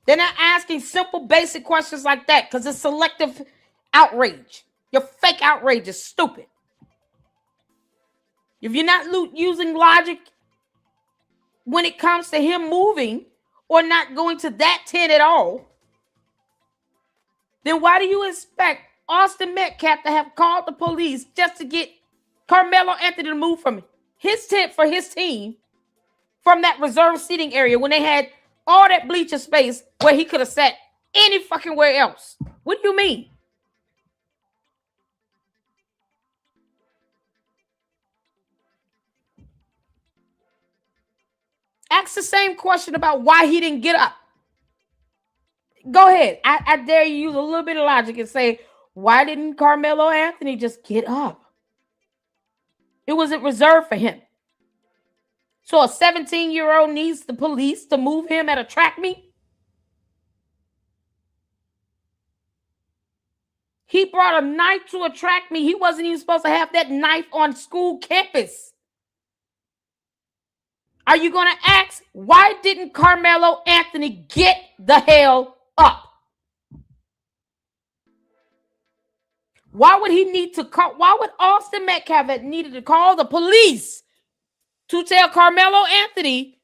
They're not asking simple, basic questions like that because it's selective outrage. Your fake outrage is stupid. If you're not using logic when it comes to him moving or not going to that tent at all, then why do you expect Austin Metcalf to have called the police just to get Karmelo Anthony to move from his tent for his team from that reserved seating area when they had all that bleacher space where he could have sat any fucking where else? What do you mean? Ask the same question about why he didn't get up Go ahead. I dare you use a little bit of logic and say, why didn't Karmelo Anthony just get up? It wasn't reserved for him. So a 17-year-old needs the police to move him at a track meet? He brought a knife to a track meet. He wasn't even supposed to have that knife on school campus. Are you going to ask, why didn't Karmelo Anthony get the hell up? Why would he need to call? Why would Austin Metcalf have needed to call the police to tell Karmelo Anthony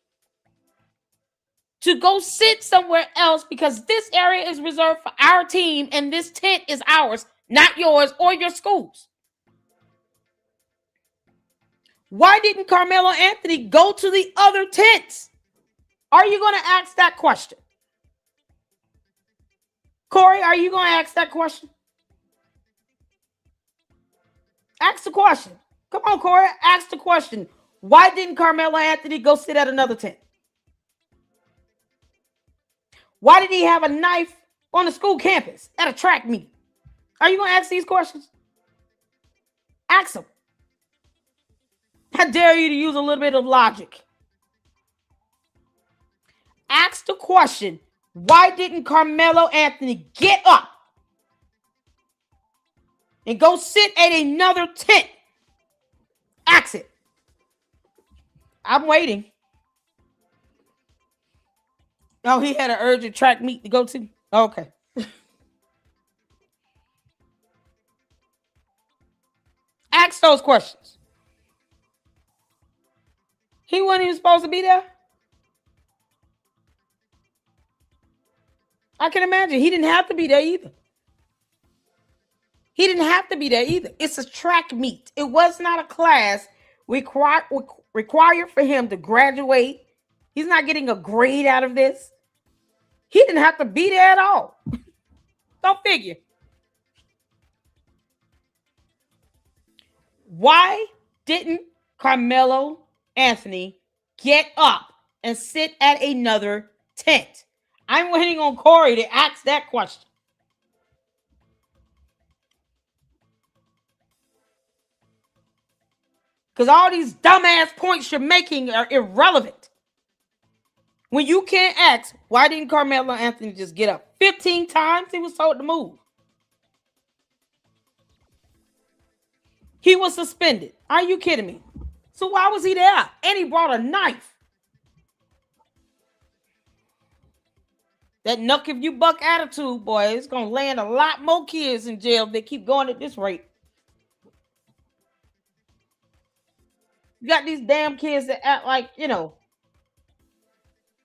to go sit somewhere else because this area is reserved for our team and this tent is ours, not yours or your school's? Why didn't Karmelo Anthony go to the other tents? Are you going to ask that question? Corey, are you going to ask that question? Ask the question. Come on, Corey. Ask the question. Why didn't Karmelo Anthony go sit at another tent? Why did he have a knife on the school campus at a track meet? Are you going to ask these questions? Ask them. I dare you to use a little bit of logic. Ask the question, why didn't Karmelo Anthony get up and go sit at another tent? Ask it. I'm waiting. Oh, he had an urgent track meet to go to? Okay. Ask those questions. He wasn't even supposed to be there? I can imagine. He didn't have to be there either. He didn't have to be there either. It's a track meet. It was not a class required for him to graduate. He's not getting a grade out of this. He didn't have to be there at all. Don't figure. Why didn't Karmelo Anthony get up and sit at another tent? I'm waiting on Corey to ask that question. Because all these dumbass points you're making are irrelevant. When you can't ask, why didn't Karmelo Anthony just get up? 15 times he was told to move. He was suspended. Are you kidding me? So why was he there? And he brought a knife. That knuck if you buck attitude, boy, it's going to land a lot more kids in jail if they keep going at this rate. You got these damn kids that act like,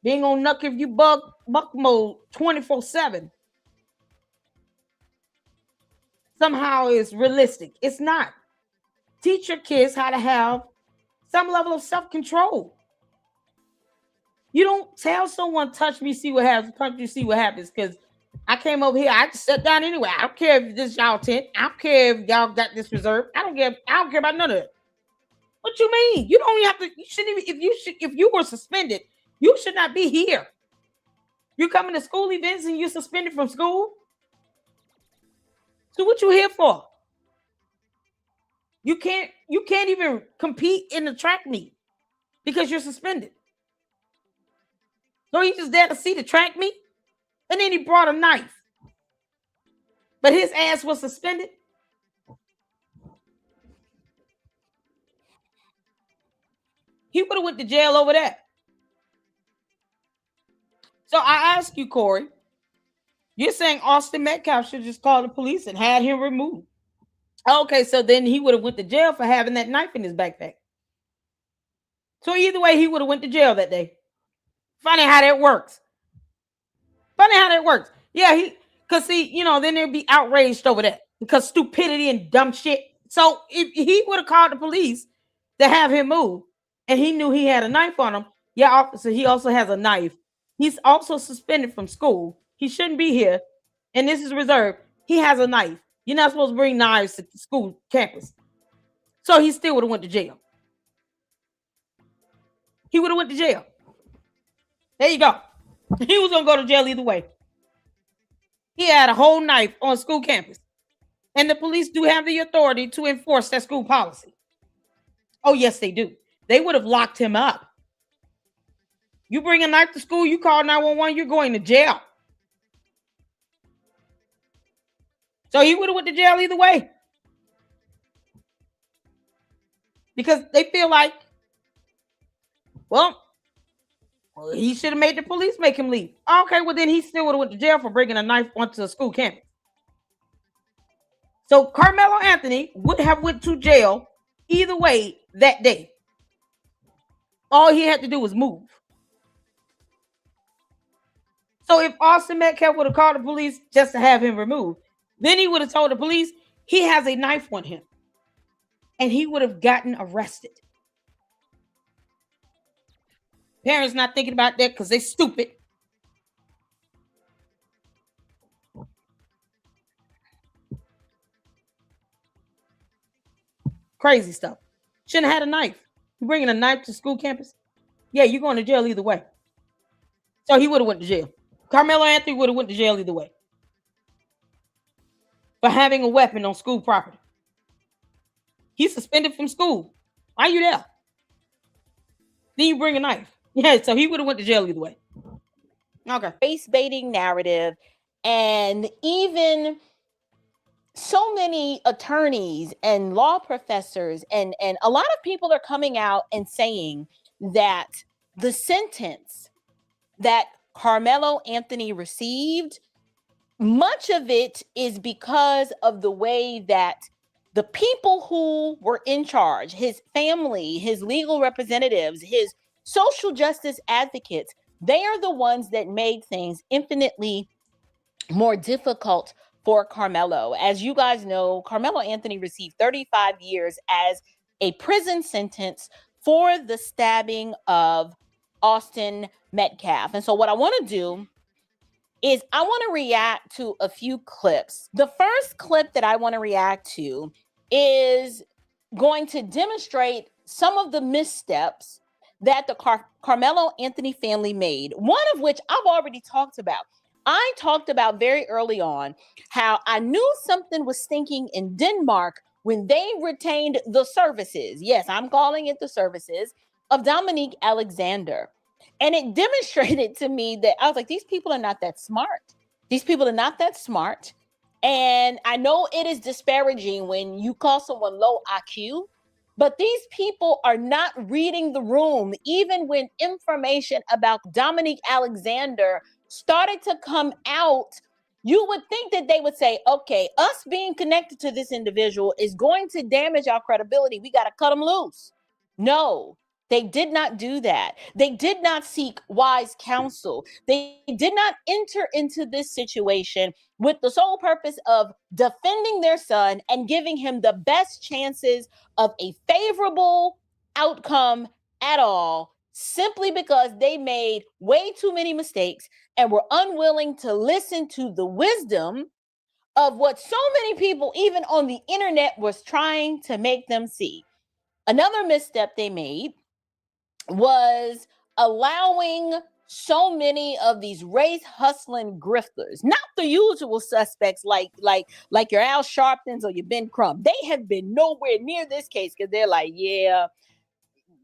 being on knuck if you buck mode 24/7. Somehow is realistic. It's not. Teach your kids how to have some level of self-control. You don't tell someone, touch me, see what happens, punch you, see what happens, because I came over here, I just sat down anyway. I don't care if this y'all tent. I don't care if y'all got this reserved. I don't care about none of it. What you mean? You don't even have to, you shouldn't even, if you were suspended, you should not be here. You coming to school events and you're suspended from school? So what you here for? You can't even compete in the track meet because you're suspended. So he just there to see the track meet? And then he brought a knife. But his ass was suspended. He would have went to jail over that. So I ask you, Corey, you're saying Austin Metcalf should just call the police and had him removed. Okay, so then he would have went to jail for having that knife in his backpack. So either way, he would have went to jail that day. Funny how that works. Yeah, because then they'd be outraged over that because stupidity and dumb shit. So if he would have called the police to have him move and he knew he had a knife on him, yeah, officer, he also has a knife. He's also suspended from school. He shouldn't be here. And this is reserved. He has a knife. You're not supposed to bring knives to the school campus. So he still would have went to jail. He would have went to jail. There you go. He was going to go to jail either way. He had a whole knife on school campus. And the police do have the authority to enforce that school policy. Oh, yes, they do. They would have locked him up. You bring a knife to school, you call 911, you're going to jail. So he would have went to jail either way. Because they feel like, well, he should have made the police make him leave. Okay, well, then he still would have went to jail for bringing a knife onto a school campus. So Karmelo Anthony would have went to jail either way that day. All he had to do was move. So if Austin Metcalf would have called the police just to have him removed, then he would have told the police he has a knife on him. And he would have gotten arrested. Parents not thinking about that because they're stupid. Crazy stuff. Shouldn't have had a knife. You bringing a knife to school campus? Yeah, you're going to jail either way. So he would have went to jail. Karmelo Anthony would have went to jail either way. For having a weapon on school property. He's suspended from school. Why are you there? Then you bring a knife. Yeah, so he would have went to jail either way. Okay. Race baiting narrative, and even so many attorneys and law professors and a lot of people are coming out and saying that the sentence that Karmelo Anthony received, much of it is because of the way that the people who were in charge, his family, his legal representatives, his social justice advocates, they are the ones that made things infinitely more difficult for Karmelo. As you guys know, Karmelo Anthony received 35 years as a prison sentence for the stabbing of Austin Metcalf. And so what I want to do is I want to react to a few clips. The first clip that I want to react to is going to demonstrate some of the missteps that the Karmelo Anthony family made, one of which I've already talked about. I talked about very early on how I knew something was stinking in Denmark when they retained the services. Yes, I'm calling it the services of Dominique Alexander. And it demonstrated to me that I was like, these people are not that smart. These people are not that smart. And I know it is disparaging when you call someone low IQ, but these people are not reading the room. Even when information about Dominique Alexander started to come out, you would think that they would say, okay, us being connected to this individual is going to damage our credibility. We got to cut them loose. No, they did not do that. They did not seek wise counsel. They did not enter into this situation with the sole purpose of defending their son and giving him the best chances of a favorable outcome at all, simply because they made way too many mistakes and were unwilling to listen to the wisdom of what so many people, even on the internet, was trying to make them see. Another misstep they made was allowing so many of these race hustling grifters, not the usual suspects like your Al Sharptons or your Ben Crump. They have been nowhere near this case because they're like, yeah,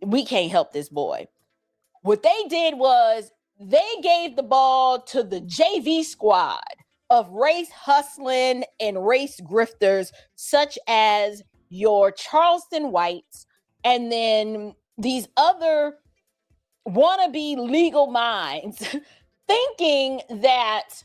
we can't help this boy. What they did was they gave the ball to the JV squad of race hustling and race grifters, such as your Charleston Whites, and then these other wannabe legal minds thinking that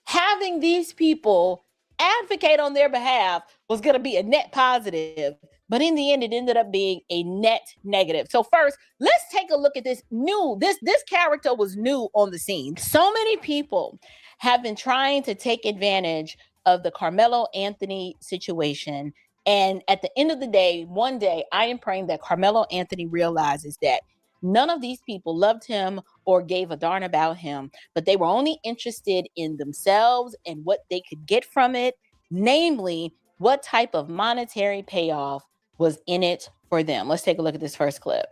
having these people advocate on their behalf was going to be a net positive. But in the end, it ended up being a net negative. So first, let's take a look at this new, this character was new on the scene. So many people have been trying to take advantage of the Karmelo Anthony situation. And at the end of the day, one day, I am praying that Karmelo Anthony realizes that none of these people loved him or gave a darn about him, but they were only interested in themselves and what they could get from it, namely, what type of monetary payoff was in it for them. Let's take a look at this first clip.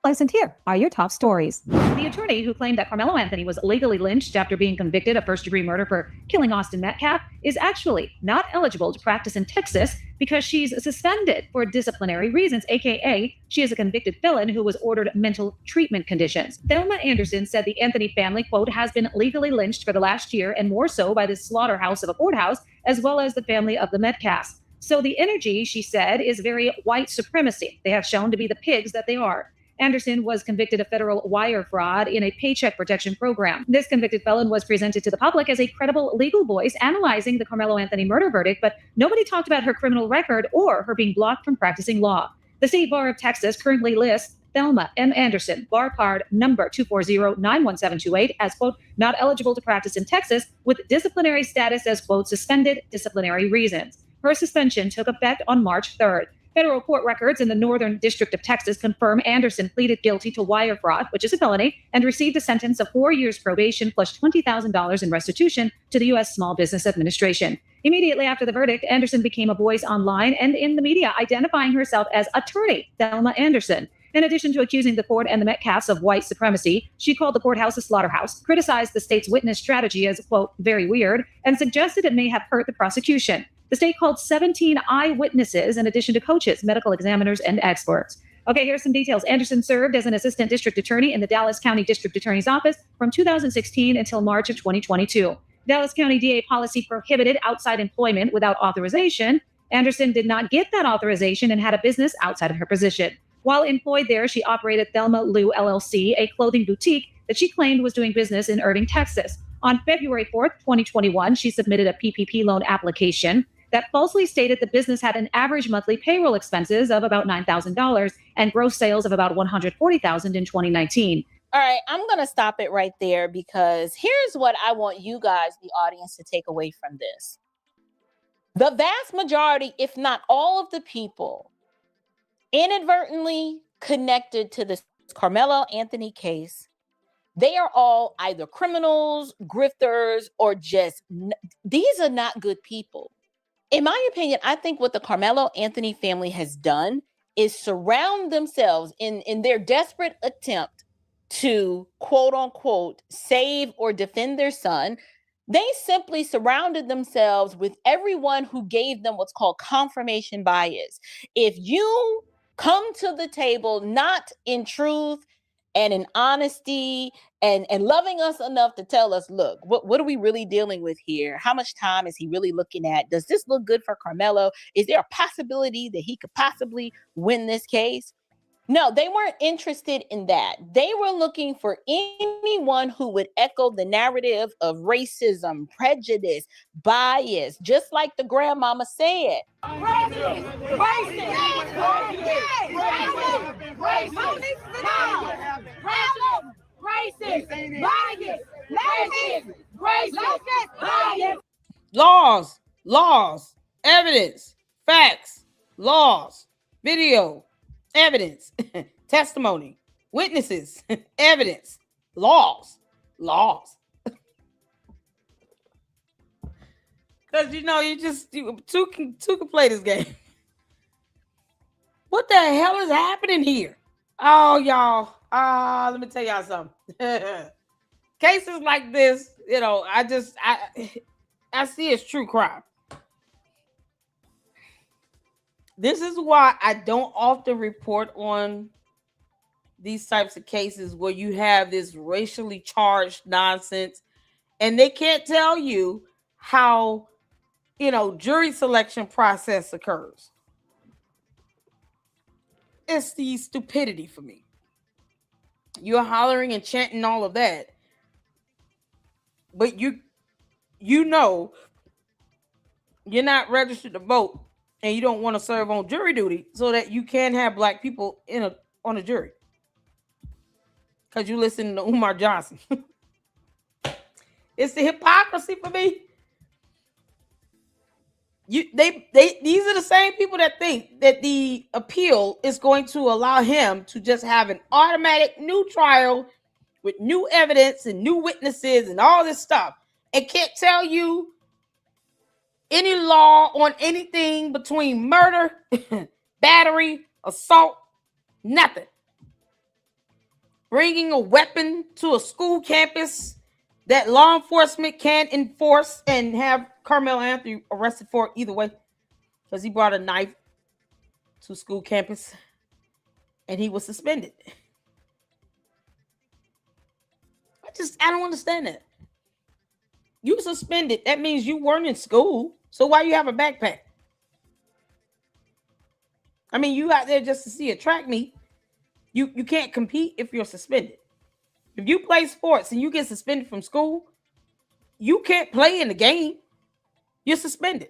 And here are your top stories. The attorney who claimed that Karmelo Anthony was illegally lynched after being convicted of first-degree murder for killing Austin Metcalf is actually not eligible to practice in Texas because she's suspended for disciplinary reasons, aka she is a convicted felon who was ordered mental treatment conditions. Thelma Anderson said the Anthony family, quote, has been legally lynched for the last year and more so by the slaughterhouse of a courthouse, as well as the family of the Metcalfs. So the energy, she said, is very white supremacy. They have shown to be the pigs that they are. Anderson was convicted of federal wire fraud in a paycheck protection program. This convicted felon was presented to the public as a credible legal voice analyzing the Karmelo Anthony murder verdict, but nobody talked about her criminal record or her being blocked from practicing law. The State Bar of Texas currently lists Thelma M. Anderson, bar card number 240-91728, as, quote, not eligible to practice in Texas with disciplinary status as, quote, suspended disciplinary reasons. Her suspension took effect on March 3rd. Federal court records in the Northern District of Texas confirm Anderson pleaded guilty to wire fraud, which is a felony, and received a sentence of 4 years probation plus $20,000 in restitution to the U.S. Small Business Administration. Immediately after the verdict, Anderson became a voice online and in the media, identifying herself as attorney Thelma Anderson. In addition to accusing the court and the Metcalfs of white supremacy, she called the courthouse a slaughterhouse, criticized the state's witness strategy as, quote, very weird, and suggested it may have hurt the prosecution. The state called 17 eyewitnesses in addition to coaches, medical examiners, and experts. Okay, here's some details. Anderson served as an assistant district attorney in the Dallas County District Attorney's Office from 2016 until March of 2022. Dallas County DA policy prohibited outside employment without authorization. Anderson did not get that authorization and had a business outside of her position. While employed there, she operated Thelma Lou LLC, a clothing boutique that she claimed was doing business in Irving, Texas. On February 4th, 2021, she submitted a PPP loan application that falsely stated the business had an average monthly payroll expenses of about $9,000 and gross sales of about $140,000 in 2019. All right, I'm going to stop it right there because here's what I want you guys, the audience, to take away from this. The vast majority, if not all of the people inadvertently connected to this Karmelo Anthony case, they are all either criminals, grifters, or just, these are not good people. In my opinion, I think what the Karmelo Anthony family has done is surround themselves in their desperate attempt to, quote unquote, save or defend their son. They simply surrounded themselves with everyone who gave them what's called confirmation bias. If you come to the table not in truth and in honesty and loving us enough to tell us, look, what are we really dealing with here? How much time is he really looking at? Does this look good for Karmelo? Is there a possibility that he could possibly win this case? No, they weren't interested in that. They were looking for anyone who would echo the narrative of racism, prejudice, bias, just like the grandmama said. Laws, evidence, facts, laws, video, evidence, testimony, witnesses, evidence, laws. Because two can play this game. What the hell is happening here? Oh, y'all. Let me tell y'all something. Cases like this, I see as true crime. This is why I don't often report on these types of cases where you have this racially charged nonsense and they can't tell you how, jury selection process occurs. It's the stupidity for me. You're hollering and chanting all of that, but you're not registered to vote and you don't want to serve on jury duty so that you can have black people on a jury because you listen to Umar Johnson. It's the hypocrisy for me. These are the same people that think that the appeal is going to allow him to just have an automatic new trial with new evidence and new witnesses and all this stuff and can't tell you any law on anything between murder, battery, assault, nothing. bringing a weapon to a school campus that law enforcement can enforce and have Karmelo Anthony arrested for either way, because he brought a knife to school campus and he was suspended. I don't understand that. You suspended, that means you weren't in school. So why you have a backpack? I mean, you out there just to see a track meet. You can't compete if you're suspended. If you play sports and you get suspended from school, you can't play in the game. You're suspended.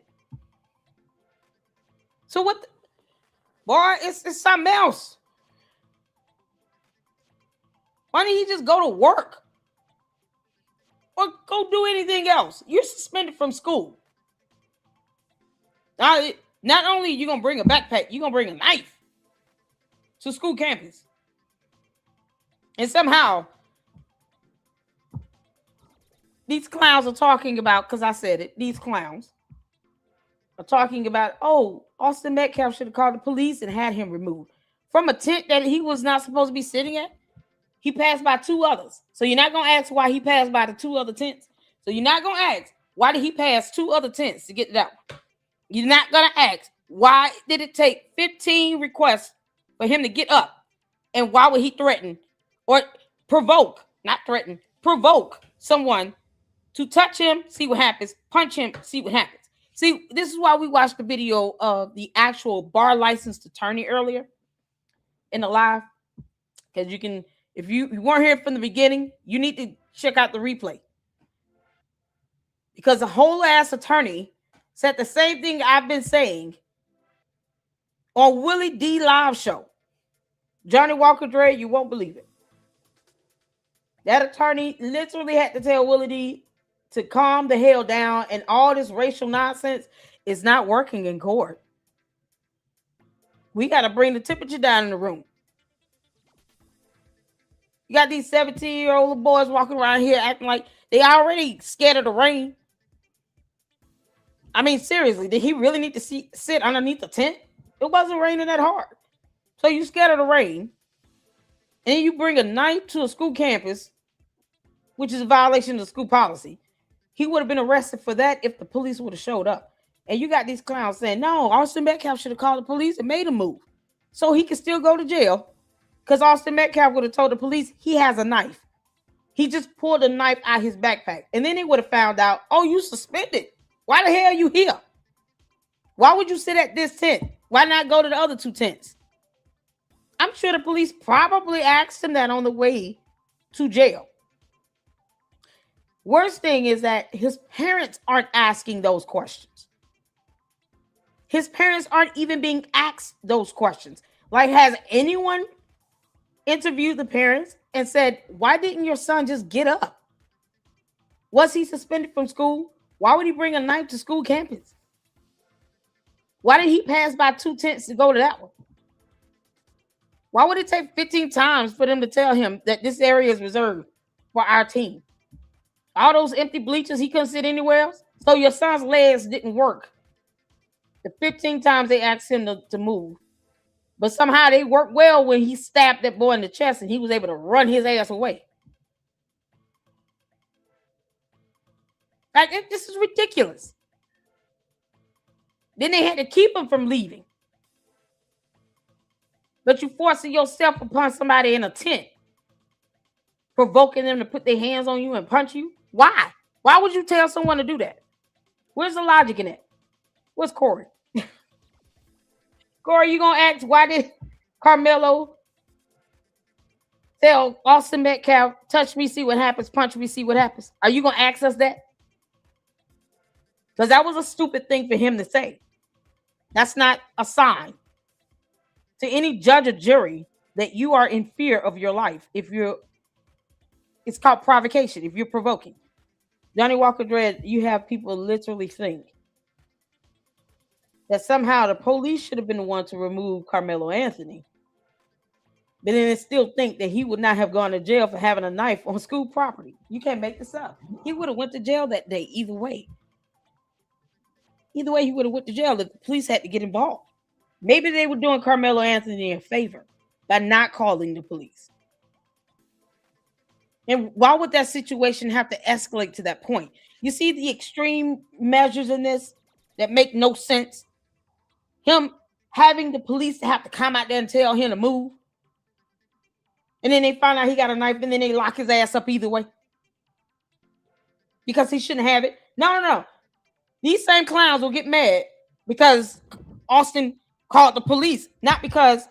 So what? Boy, it's something else. Why don't he just go to work? Or go do anything else? You're suspended from school. Now, not only are you going to bring a backpack, you're going to bring a knife to school campus. And somehow, these clowns are talking about, because I said it, these clowns are talking about, oh, Austin Metcalf should have called the police and had him removed from a tent that he was not supposed to be sitting at. He passed by 2 others. So you're not going to ask why he passed by the 2 other tents. So you're not going to ask, why did he pass 2 other tents to get to that one? You're not going to ask, why did it take 15 requests for him to get up? And why would he threaten or provoke, not threaten, provoke someone to touch him, see what happens, punch him, see what happens. See, this is why we watched the video of the actual bar licensed attorney earlier in the live. Because you can, if you weren't here from the beginning, you need to check out the replay. Because the whole ass attorney said the same thing I've been saying on Willie D live show. Johnny Walker Dre, you won't believe it. That attorney literally had to tell Willie D to calm the hell down, and all this racial nonsense is not working in court. We got to bring the temperature down in the room. You got these 17-year-old boys walking around here acting like they already scared of the rain. I mean, seriously, did he really need to sit underneath the tent? It wasn't raining that hard. So you scared of the rain, and then you bring a knife to a school campus, which is a violation of school policy. He would have been arrested for that if the police would have showed up. And you got these clowns saying, no, Austin Metcalf should have called the police and made a move so he could still go to jail, because Austin Metcalf would have told the police he has a knife. He just pulled a knife out of his backpack. And then they would have found out, oh, you suspended. Why the hell are you here? Why would you sit at this tent? Why not go to the other 2 tents? I'm sure the police probably asked him that on the way to jail. Worst thing is that his parents aren't asking those questions. His parents aren't even being asked those questions. Like, has anyone interviewed the parents and said, why didn't your son just get up? Was he suspended from school? Why would he bring a knife to school campus? Why did he pass by 2 tents to go to that one? Why would it take 15 times for them to tell him that this area is reserved for our team? All those empty bleachers, he couldn't sit anywhere else. So your son's legs didn't work. The 15 times they asked him to move. But somehow they worked well when he stabbed that boy in the chest and he was able to run his ass away. Like, this is ridiculous. Then they had to keep him from leaving. But you forcing yourself upon somebody in a tent, provoking them to put their hands on you and punch you. Why? Why would you tell someone to do that? Where's the logic in it? Where's Corey? Corey, you gonna ask why did Karmelo tell Austin Metcalf, touch me, see what happens, punch me, see what happens? Are you gonna ask us that? Because that was a stupid thing for him to say. That's not a sign to any judge or jury that you are in fear of your life. It's called provocation if you're provoking. Johnny Walker Dread, you have people literally think that somehow the police should have been the one to remove Karmelo Anthony. But then they still think that he would not have gone to jail for having a knife on school property. You can't make this up. He would have went to jail that day either way. Either way, he would have went to jail if the police had to get involved. Maybe they were doing Karmelo Anthony a favor by not calling the police. And why would that situation have to escalate to that point? You see the extreme measures in this that make no sense. Him having the police have to come out there and tell him to move. And then they find out he got a knife and then they lock his ass up either way. Because he shouldn't have it. No. These same clowns will get mad because Austin called the police, not because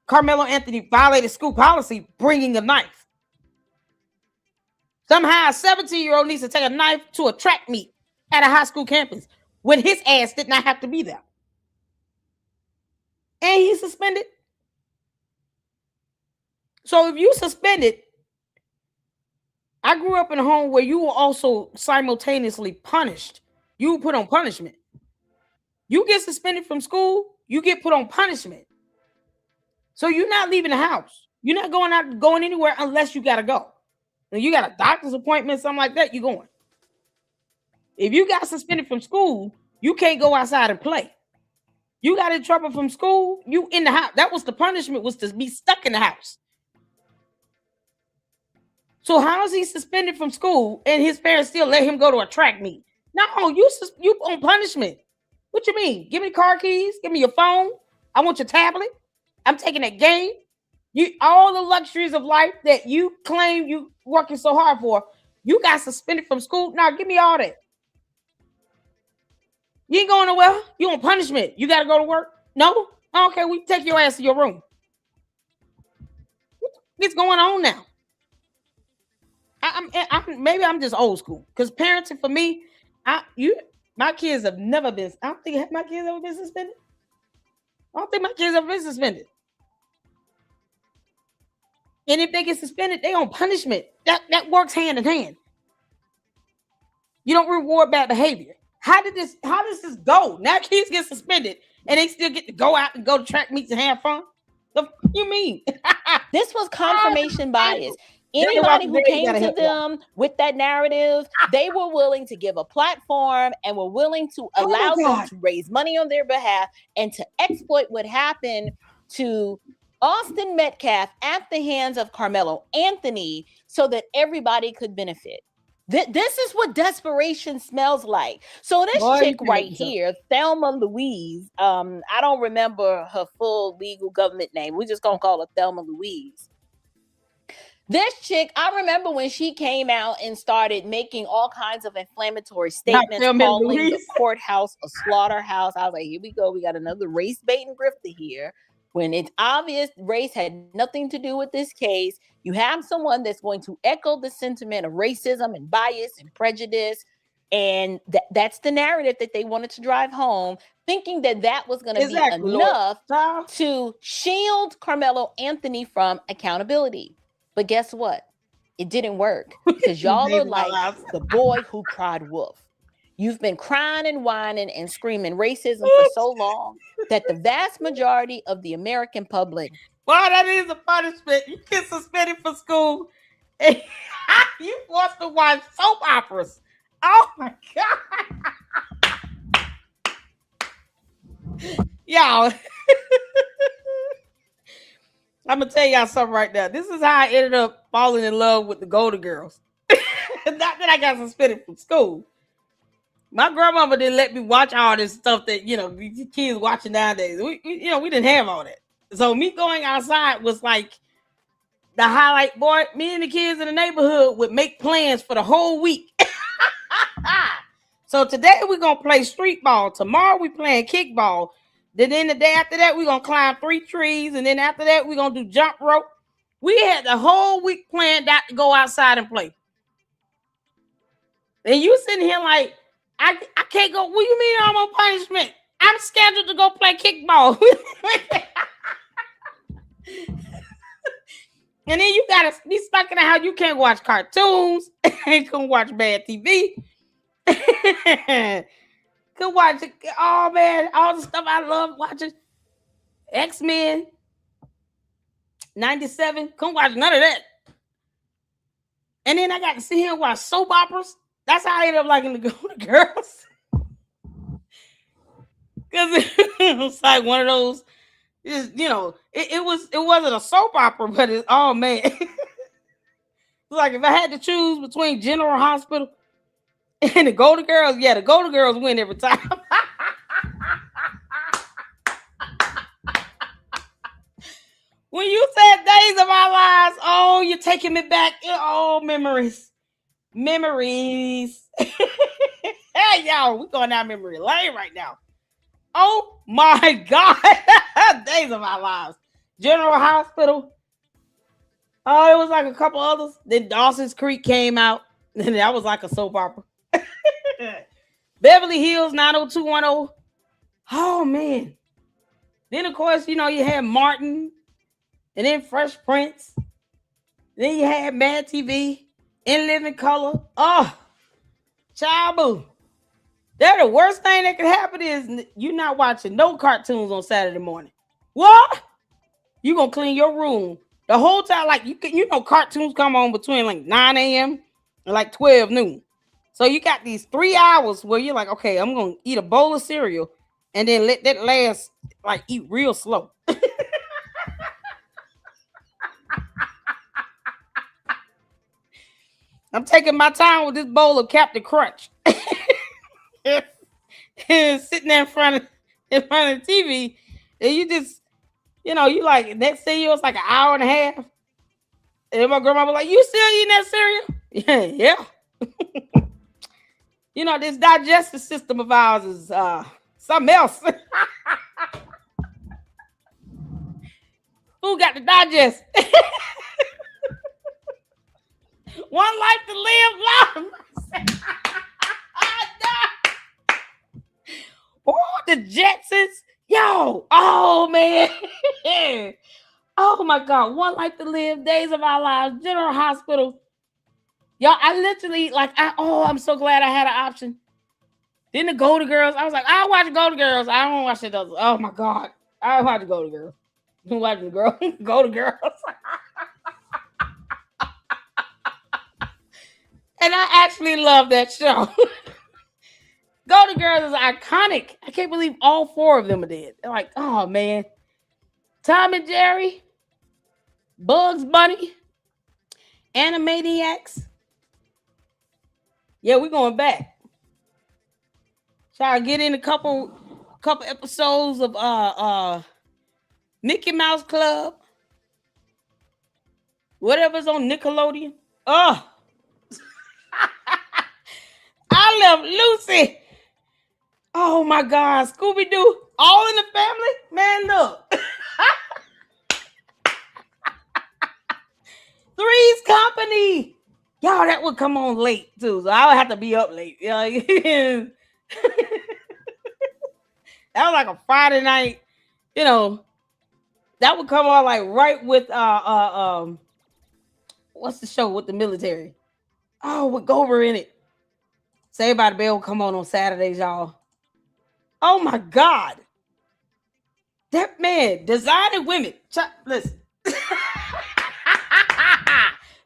Karmelo Anthony violated school policy bringing a knife. Somehow a 17-year-old needs to take a knife to a track meet at a high school campus when his ass did not have to be there. And he's suspended. So if you suspended, I grew up in a home where you were also simultaneously punished. You were put on punishment. You get suspended from school, you get put on punishment. So you're not leaving the house. You're not going anywhere unless you got to go. And you got a doctor's appointment, something like that, you're going. If you got suspended from school, you can't go outside and play. You got in trouble from school, you in the house. That was the punishment, was to be stuck in the house. So how is he suspended from school and his parents still let him go to a track meet? No, you on punishment. What you mean? Give me car keys. Give me your phone. I want your tablet. I'm taking that game. All the luxuries of life that you claim you working so hard for, you got suspended from school. Now give me all that. You ain't going nowhere. You on punishment. You got to go to work. No? Okay, we take your ass to your room. What's going on now? Maybe I'm just old school because parenting for me, my kids have never been. I don't think my kids ever been suspended. I don't think my kids ever been suspended. And if they get suspended, they on punishment. That works hand in hand. You don't reward bad behavior. How does this go? Now kids get suspended and they still get to go out and go to track meets and have fun. What do you mean? This was confirmation bias. Anybody who came to them with that narrative, they were willing to give a platform and were willing to allow them to raise money on their behalf and to exploit what happened to Austin Metcalf at the hands of Karmelo Anthony so that everybody could benefit. This is what desperation smells like. So this chick right here, Thelma Louise, I don't remember her full legal government name. We're just going to call her Thelma Louise. This chick, I remember when she came out and started making all kinds of inflammatory statements, calling the courthouse a slaughterhouse. I was like, here we go. We got another race baiting grifter here. When it's obvious race had nothing to do with this case, you have someone that's going to echo the sentiment of racism and bias and prejudice. And that's the narrative that they wanted to drive home, thinking that was going to be enough to shield Karmelo Anthony from accountability. But guess what? It didn't work because y'all are like the boy who cried wolf. You've been crying and whining and screaming racism for so long that the vast majority of the American public. Well, that is a punishment. You get suspended from school and you forced to watch soap operas. Oh my God. Y'all. I'm gonna tell y'all something right now. This is how I ended up falling in love with the Golden Girls. Not that I got suspended from school. My grandmama didn't let me watch all this stuff that these kids watching nowadays. We didn't have all that. So me going outside was like the highlight. Boy, me and the kids in the neighborhood would make plans for the whole week. So today we're gonna play street ball. Tomorrow we playing kickball. Then the day after that, we're going to climb 3 trees. And then after that, we're going to do jump rope. We had the whole week planned out to go outside and play. And you sitting here like, I can't go. What do you mean I'm on punishment? I'm scheduled to go play kickball. And then you got to be stuck in the house. You can't watch cartoons. You can't watch bad TV. Could watch it. Oh man, all the stuff I love watching. X-Men 97. Couldn't watch none of that. And then I got to sit here and watch soap operas. That's how I ended up liking the Golden Girls. Because it was like one of those, it wasn't a soap opera, but oh man. It like if I had to choose between General Hospital and the Golden Girls, yeah, the Golden Girls win every time. When you said Days of Our Lives, oh, you're taking me back. Oh, memories. Memories. Hey, y'all, we're going down memory lane right now. Oh, my God. Days of Our Lives. General Hospital. Oh, it was like a couple others. Then Dawson's Creek came out. And that was like a soap opera. Beverly Hills 90210. Oh, man. Then, of course, you know, you had Martin. And then Fresh Prince. Then you had Mad TV. In Living Color. Oh, child boo. They're the worst thing that could happen is you not watching no cartoons on Saturday morning. What? You gonna clean your room the whole time? Like you know, cartoons come on between like 9 a.m. and like 12 noon. So you got these 3 hours where you're like, okay, I'm gonna eat a bowl of cereal and then let that last like eat real slow. I'm taking my time with this bowl of Captain Crunch. Sitting there in front of the TV, and you just, you know, you like next thing you was like an hour and a half. And my grandma was like, "You still eating that cereal?" Yeah. You know, this digestive system of ours is something else. Who got to digest? One life to live long. Oh, the Jetsons. Yo. Oh, man. Oh, my God. One life to live. Days of Our Lives. General Hospital. Y'all, I literally, like, I'm so glad I had an option. Then the Golden Girls. I was like, I'll watch Golden Girls. I don't watch it. Oh, my God. I'll watch the Golden Girls. I'm watching the Golden Girls. And I actually love that show. Golden Girls is iconic. I can't believe all 4 of them are dead. They're like, oh, man. Tom and Jerry, Bugs Bunny, Animaniacs. Yeah, we're going back. Try to get in a couple episodes of Mickey Mouse Club. Whatever's on Nickelodeon. Oh. I love Lucy. Oh my God, Scooby-Doo, All in the Family. Man, look. Three's Company. Y'all, that would come on late too, so I would have to be up late. You know? That was like a Friday night, you know. That would come on like right with what's the show with the military? Oh, with Gover in it. Saved by the Bell come on Saturdays, y'all. Oh my God. That man, Designing Women. Listen.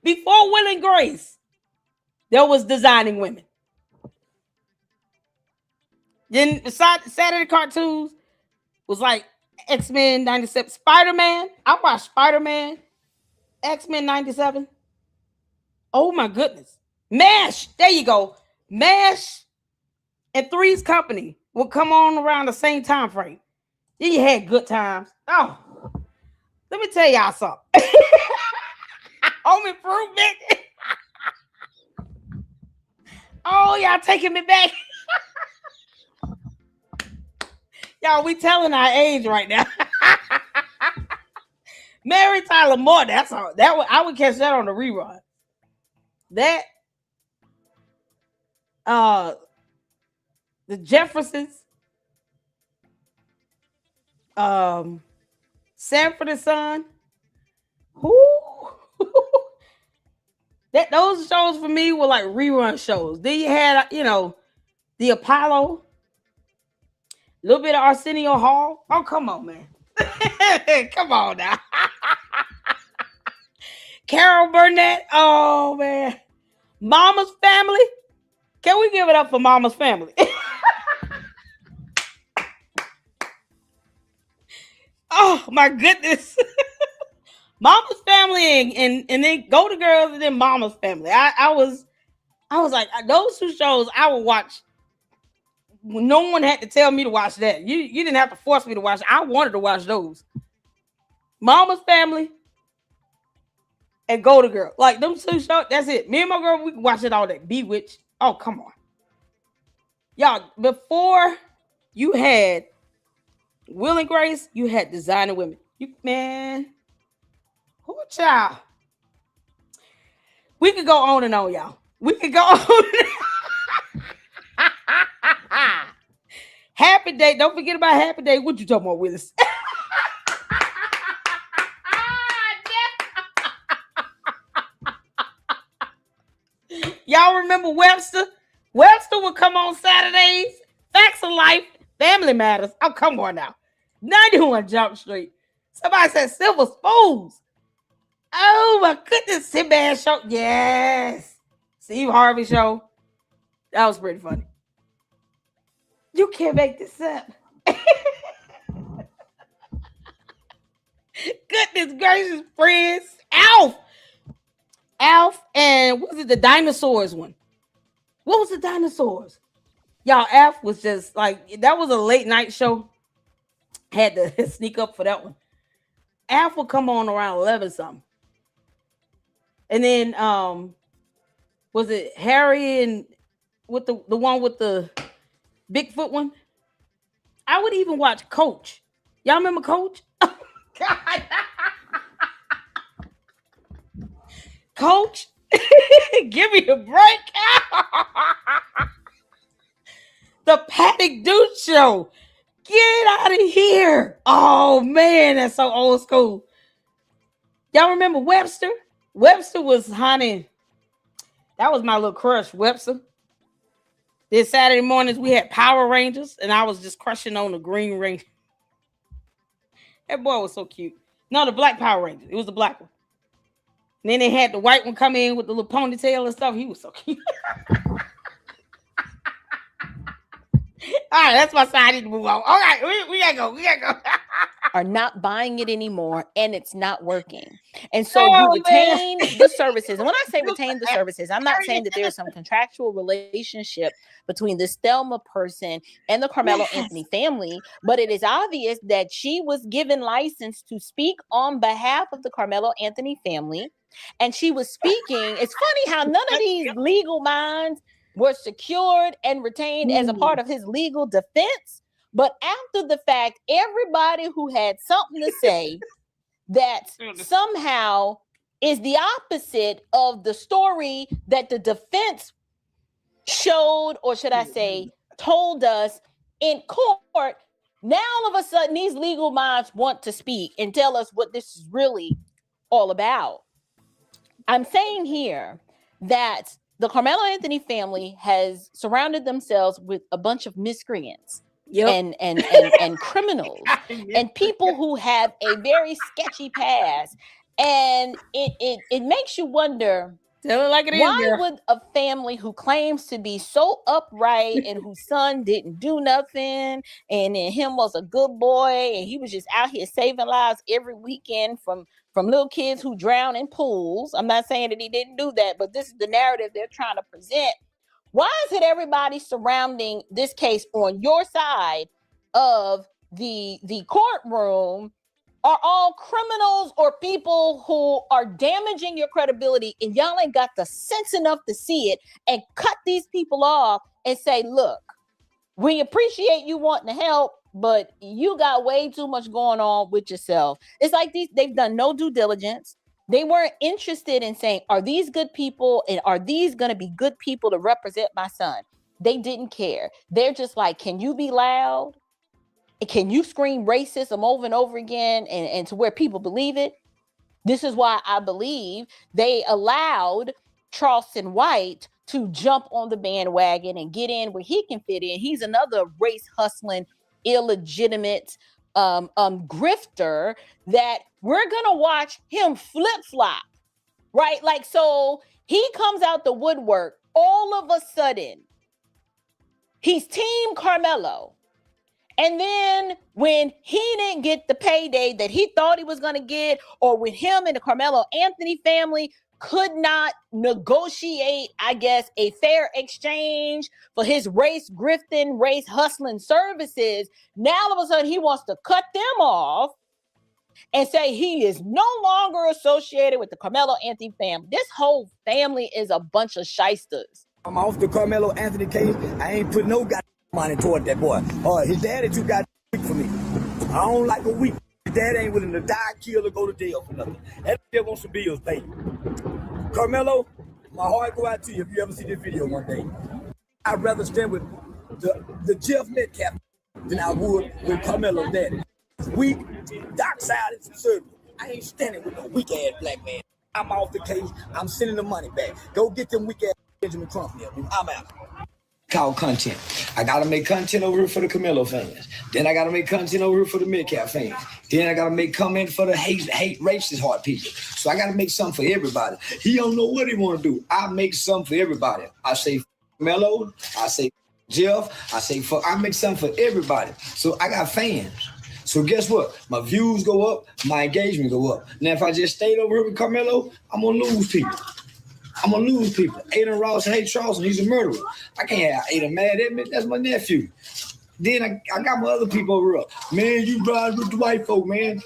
Before Will and Grace, there was Designing Women. Then besides Saturday cartoons was like X-Men 97. Spider-Man. I watched Spider-Man. X-Men 97. Oh my goodness. MASH. There you go. MASH and Three's Company will come on around the same time frame. Then you had Good Times. Oh, let me tell y'all something. Home Improvement. Oh, y'all taking me back. Y'all, we telling our age right now. Mary Tyler Moore. That's all. I would catch that on the rerun. That. The Jeffersons, Sanford and Son. Those shows for me were like rerun shows. Then you had, you know, the Apollo, a little bit of Arsenio Hall. Oh, come on, man. Come on now. Carol Burnett. Oh, man. Mama's Family. Can we give it up for Mama's Family? Oh, my goodness. Mama's Family and then Go to Girls and then Mama's Family. I was like, those two shows I would watch. No one had to tell me to watch that. You didn't have to force me to watch it. I wanted to watch those. Mama's Family and Go to Girl. Like them two shows, that's it. Me and my girl, we can watch it all day. Bewitched. Oh, come on. Y'all, before you had Will and Grace, you had Designer Women. Who child? We could go on and on, y'all. We could go on. Happy Day. Don't forget about Happy Day. What you talking about, Willis? Y'all remember Webster? Webster would come on Saturdays. Facts of Life. Family Matters. Oh, come on now. 91 Jump Street. Somebody said Silver Spoons. Oh my goodness. Sinbad Show. Yes. Steve Harvey Show. That was pretty funny. You can't make this up. Goodness gracious, friends. Alf, and what was it, the dinosaurs one? What was the dinosaurs? Y'all, Alf was just like, that was a late night show. Had to sneak up for that one. Alf would come on around 11 something. And then was it Harry and with the one with the Bigfoot one? I would even watch Coach. Y'all remember Coach? Oh, God. Coach, give me a break. The Paddock Dude Show. Get out of here. Oh, man, that's so old school. Y'all remember Webster? Webster was, honey, that was my little crush, Webster. Then Saturday mornings, we had Power Rangers, and I was just crushing on the Green Ranger. That boy was so cute. No, the Black Power Ranger. It was the black one. And then they had the white one come in with the little ponytail and stuff. He was so cute. All right, that's my side. I need to move on. All right, we gotta go. Are not buying it anymore, and it's not working. And so you retain the services. And when I say retain the services, I'm not saying that there's some contractual relationship between this Thelma person and the Karmelo Anthony family, but it is obvious that she was given license to speak on behalf of the Karmelo Anthony family. And she was speaking. It's funny how none of these legal minds were secured and retained as a part of his legal defense. But after the fact, everybody who had something to say that somehow is the opposite of the story that the defense showed, or should I say, told us in court, now all of a sudden these legal minds want to speak and tell us what this is really all about. I'm saying here that the Karmelo Anthony family has surrounded themselves with a bunch of miscreants. Yep. And criminals and people who have a very sketchy past, and it makes you wonder, why would a family who claims to be so upright and whose son didn't do nothing and him was a good boy and he was just out here saving lives every weekend from little kids who drown in pools? I'm not saying that he didn't do that, but this is the narrative they're trying to present. Why is it everybody surrounding this case on your side of the courtroom are all criminals or people who are damaging your credibility, and y'all ain't got the sense enough to see it and cut these people off and say, look, we appreciate you wanting to help, but you got way too much going on with yourself. It's like they've done no due diligence. They weren't interested in saying, are these good people and are these going to be good people to represent my son? They didn't care. They're just like, can you be loud? Can you scream racism over and over again and to where people believe it? This is why I believe they allowed Charleston White to jump on the bandwagon and get in where he can fit in. He's another race hustling, illegitimate grifter that we're gonna watch him flip-flop, right? Like, so he comes out the woodwork, all of a sudden he's Team Karmelo, And then when he didn't get the payday that he thought he was going to get, or when him and the Karmelo Anthony family could not negotiate, I guess, a fair exchange for his race grifting, race hustling services, now all of a sudden he wants to cut them off and say he is no longer associated with the Karmelo Anthony family. This whole family is a bunch of shysters. I'm off the Karmelo Anthony case. I ain't put no goddamn money toward that boy. His daddy too goddamn weak for me. I don't like a weak. His dad ain't willing to die, kill, or go to jail for nothing. That nigga wants some bills paid. Karmelo, my heart go out to you if you ever see this video one day. I'd rather stand with the Jeff Metcalf than I would with Karmelo's daddy. Weak, dark side is conservative. I ain't standing with no weak ass black man. I'm off the case. I'm sending the money back. Go get them weak ass Benjamin Trump here. I'm out. Call content. I gotta make content over here for the Karmelo fans. Then I gotta make content over here for the Metcalf fans. Then I gotta make comment for the hate racist heart people. So I gotta make something for everybody. He don't know what he wanna do. I make something for everybody. I say Karmelo, I say Jeff, I make something for everybody. So I got fans. So guess what? My views go up, my engagement go up. Now if I just stayed over here with Karmelo, I'm gonna lose people. Aiden Ross hate Charleston, he's a murderer. I can't have Aiden mad at me, that's my nephew. Then I got my other people over up. Man, you ride with the white folk, man.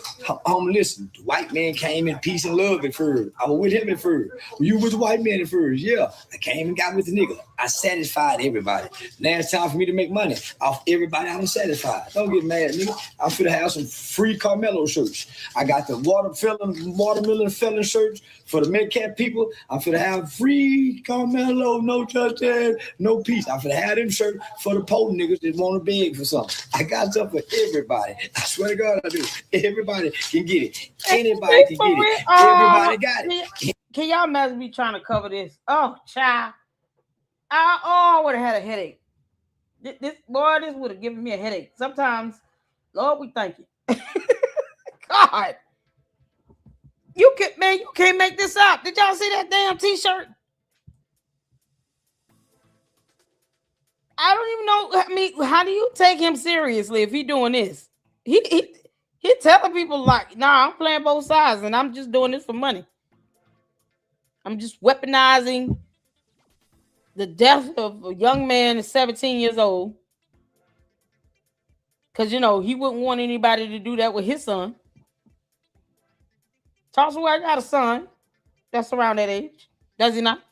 Listen, the white man came in peace and love at first. I was with him at first. You with the white man at first, yeah. I came and got with the nigga. I satisfied everybody. Now it's time for me to make money off everybody I'm satisfied. Don't get mad, nigga. I'm finna have some free Karmelo shirts. I got the watermelon felon shirts for the Metcalf people. I'm finna have free Karmelo, no touchdown, no peace. I'm finna have them shirts for the poor niggas that want to beg for something. I got something for everybody. I swear to God I do. Everybody can get it. Anybody can get it. Everybody got it. Can y'all imagine me trying to cover this? Oh, child. I would have had a headache. This would have given me a headache. Sometimes, Lord, we thank you. God. You can't make this up. Did y'all see that damn t-shirt? I don't even know. I mean, how do you take him seriously if he doing this? He telling people like, nah, I'm playing both sides and I'm just doing this for money. I'm just weaponizing the death of a young man at 17 years old. Because, he wouldn't want anybody to do that with his son. Charles Ward got a son that's around that age. Does he not?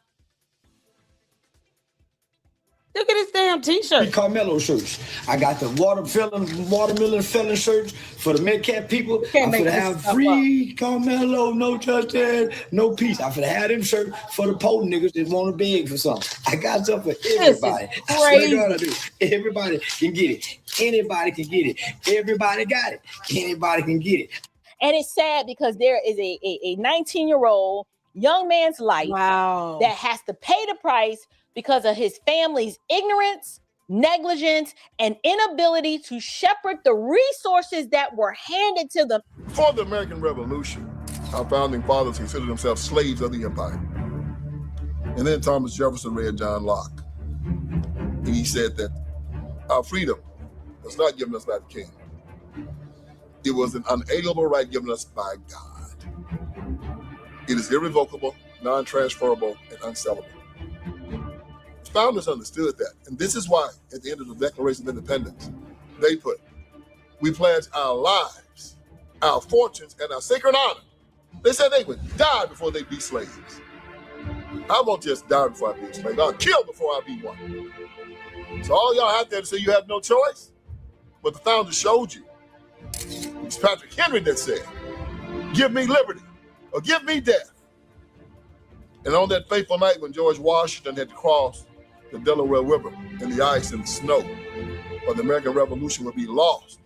Look at this damn t-shirt. Karmelo shirts. I got the watermelon felon shirts for the Metcalf people. I'm finna have free Karmelo, no touchdown, no peace. I'm finna have them shirts for the poor niggas that want to beg for something. I got something for everybody. I swear to God I do. Everybody can get it. Anybody can get it. Everybody got it. Anybody can get it. And it's sad because there is a 19-year-old young man's life that has to pay the price because of his family's ignorance, negligence, and inability to shepherd the resources that were handed to them. Before the American Revolution, our founding fathers considered themselves slaves of the empire. And then Thomas Jefferson read John Locke. And he said that our freedom was not given us by the king. It was an unalienable right given us by God. It is irrevocable, non-transferable, and unsellable. Founders understood that, and this is why at the end of the Declaration of Independence, they put, we pledge our lives, our fortunes, and our sacred honor. They said they would die before they be slaves. I won't just die before I be a slave. I'll kill before I be one. So all y'all out there to say you have no choice, but the founders showed you. It's Patrick Henry that said, give me liberty or give me death. And on that fateful night when George Washington had to cross the Delaware River in the ice and the snow, or the American Revolution would be lost.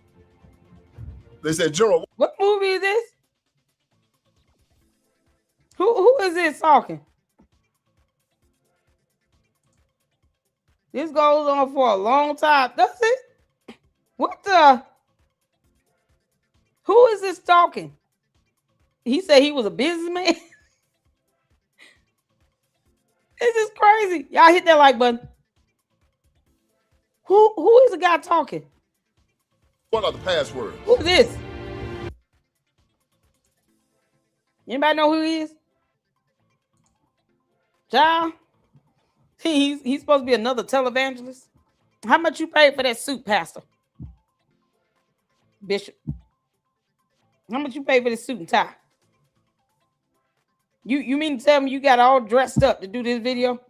They said, General, what movie is this? Who is this talking? This goes on for a long time, does it? What the? Who is this talking? He said he was a businessman. This is crazy. Y'all hit that like button. Who is the guy talking? What are the passwords? Who's this? Anybody know who he is? Child? He's supposed to be another televangelist. How much you paid for that suit, Pastor? Bishop. How much you paid for this suit and tie? You mean to tell me you got all dressed up to do this video?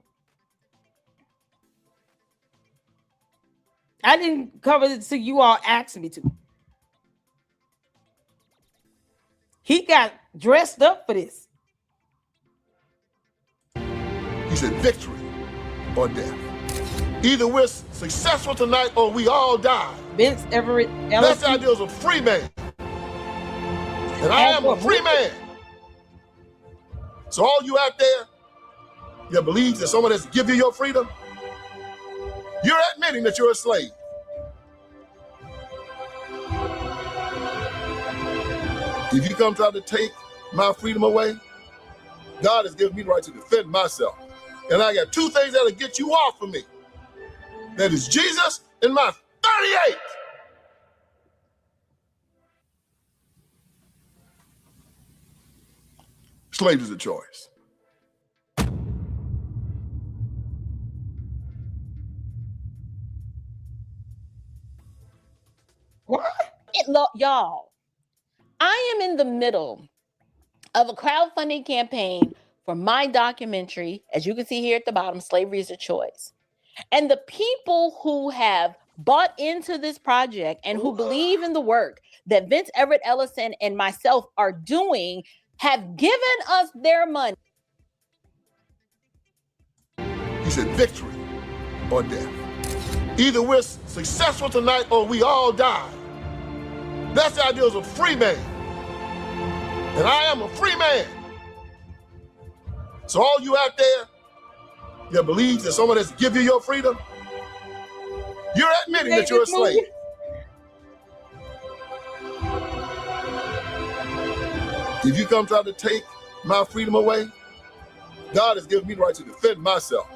I didn't cover it so you all asked me to. He got dressed up for this. He said victory or death. Either we're successful tonight or we all die. Vince Everett That's the idea of a free man. And I am a free man. So all you out there that believes that someone has to give you your freedom, you're admitting that you're a slave. If you come try to take my freedom away, God has given me the right to defend myself. And I got two things that'll get you off of me. That is Jesus and my 38. Slave is a choice. What? Y'all, I am in the middle of a crowdfunding campaign for my documentary, as you can see here at the bottom, Slavery is a Choice. And the people who have bought into this project and who believe in the work that Vince Everett Ellison and myself are doing have given us their money. He said victory or death. Either we're successful tonight or we all die. That's the idea of a free man. And I am a free man. So all you out there that believes that someone has to give you your freedom, you're admitting that you're a slave. If you come try to take my freedom away, God has given me the right to defend myself.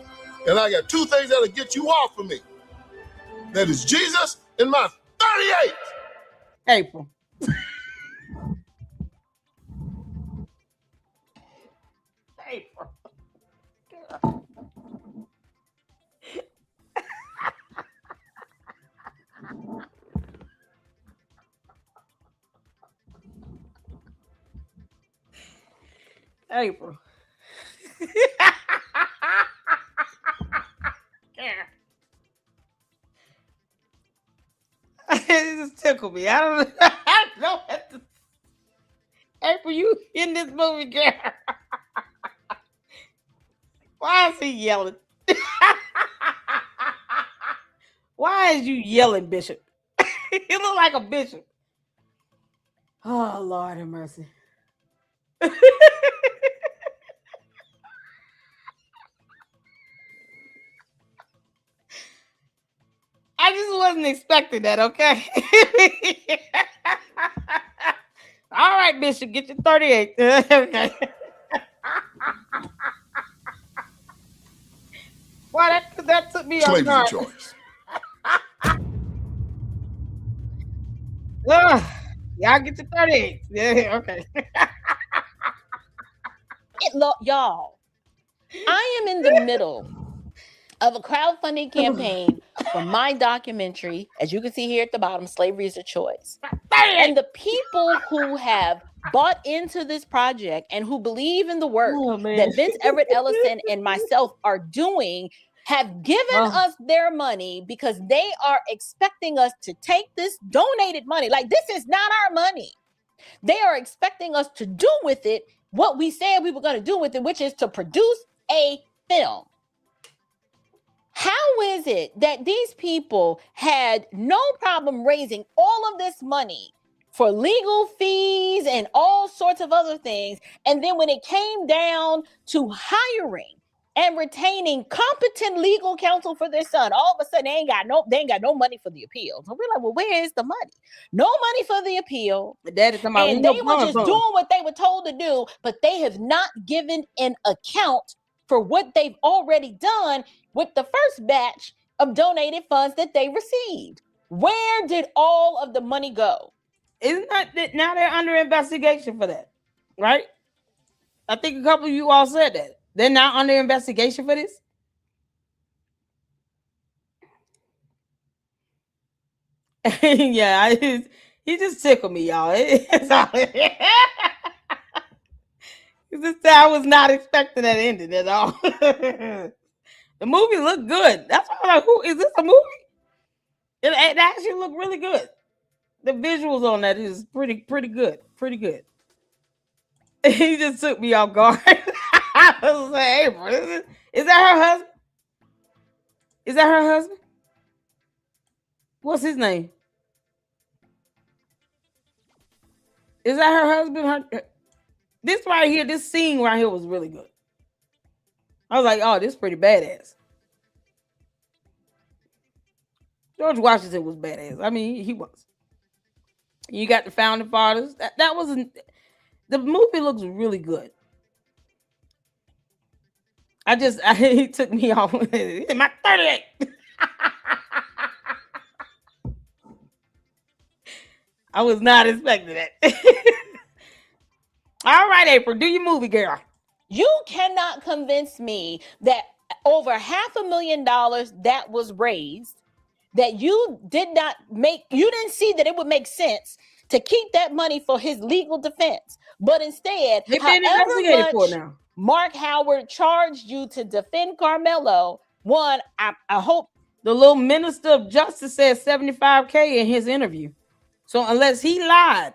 And I got two things that'll get you off of me. That is Jesus and my 38. April. April. April. It just tickled me. I don't know. April, you in this movie, girl? Why is he yelling? Why is you yelling, Bishop? You look like a bishop. Oh, Lord have mercy. I just wasn't expecting that, okay? All right, Bishop, get your 38. Okay. Why that took me off guard. Slave is a choice. Y'all get your 38. Yeah, okay. Y'all, I am in the middle of a crowdfunding campaign for my documentary, as you can see here at the bottom, Slavery is a Choice. And the people who have bought into this project and who believe in the work that Vince Everett Ellison and myself are doing have given us their money because they are expecting us to take this donated money. Like, this is not our money. They are expecting us to do with it what we said we were going to do with it, which is to produce a film. How is it that these people had no problem raising all of this money for legal fees and all sorts of other things, and then when it came down to hiring and retaining competent legal counsel for their son, all of a sudden they ain't got no money for the appeal? So we're like, well, where is the money? No money for the appeal. And they were just doing what they were told to do, but they have not given an account for what they've already done with the first batch of donated funds that they received. Where did all of the money go? Isn't that now they're under investigation for that, right? I think a couple of you all said that. They're now under investigation for this. Yeah, he just tickled me, y'all. It's all, I was not expecting that ending at all. The movie looked good. That's why I'm like, who is this a movie? It actually looked really good. The visuals on that is pretty good. Pretty good. He just took me off guard. I was like, hey, bro, is that her husband? Is that her husband? What's his name? Is that her husband? This right here, this scene right here was really good. I was like, oh, this is pretty badass. George Washington was badass. I mean, he was. You got the founding fathers. That wasn't. The movie looks really good. He took me off in my 38. I was not expecting that. All right, April, do your movie, girl. You cannot convince me that over $500,000 that was raised, that you didn't see that it would make sense to keep that money for his legal defense. But instead, they've been investigated for now. Mark Howard charged you to defend Karmelo. One, I hope the little minister of justice said $75K in his interview. So unless he lied,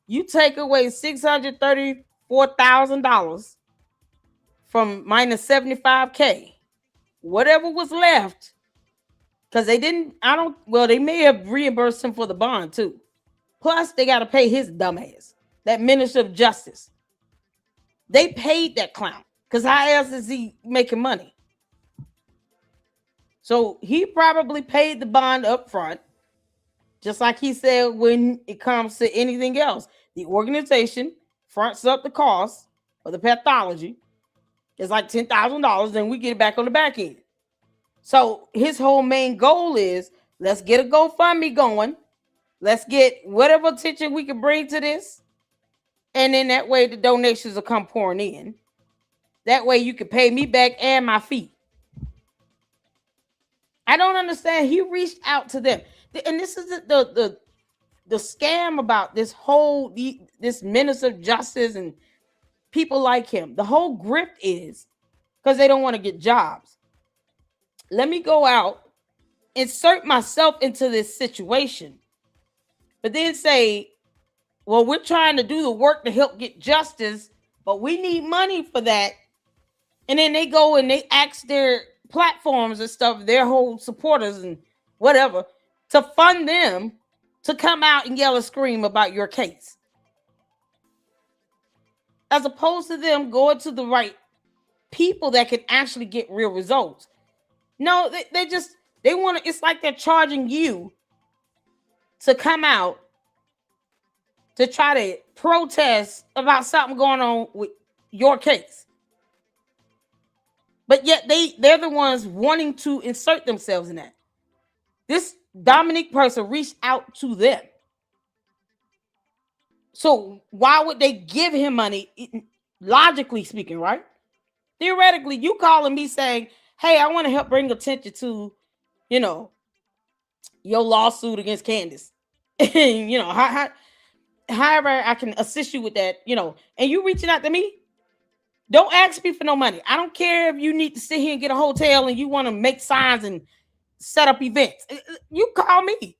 you take away $634,000 from minus $75K. Whatever was left, because they may have reimbursed him for the bond too. Plus, they got to pay his dumbass, that minister of justice. They paid that clown, because how else is he making money? So he probably paid the bond up front, just like he said when it comes to anything else. The organization fronts up the cost of the pathology. It's like $10,000, then we get it back on the back end. So his whole main goal is, let's get a GoFundMe going. Let's get whatever attention we can bring to this. And then that way the donations will come pouring in. That way you can pay me back and my fee. I don't understand. He reached out to them. And this is the scam about this this minister of justice and people like him. The whole grift is because they don't want to get jobs. Let me go out, insert myself into this situation, but then say, well, we're trying to do the work to help get justice, but we need money for that. And then they go and they ask their platforms and stuff, their whole supporters and whatever, to fund them to come out and yell and scream about your case. As opposed to them going to the right people that can actually get real results. No, they want to, it's like they're charging you to come out to try to protest about something going on with your case. But yet they're the ones wanting to insert themselves in that. This Dominique person reached out to them. So why would they give him money? Logically speaking, right? Theoretically, you calling me saying, hey, I want to help bring attention to, your lawsuit against Candace. However I can assist you with that, and you reaching out to me. Don't ask me for no money. I don't care if you need to sit here and get a hotel and you want to make signs and set up events. You call me.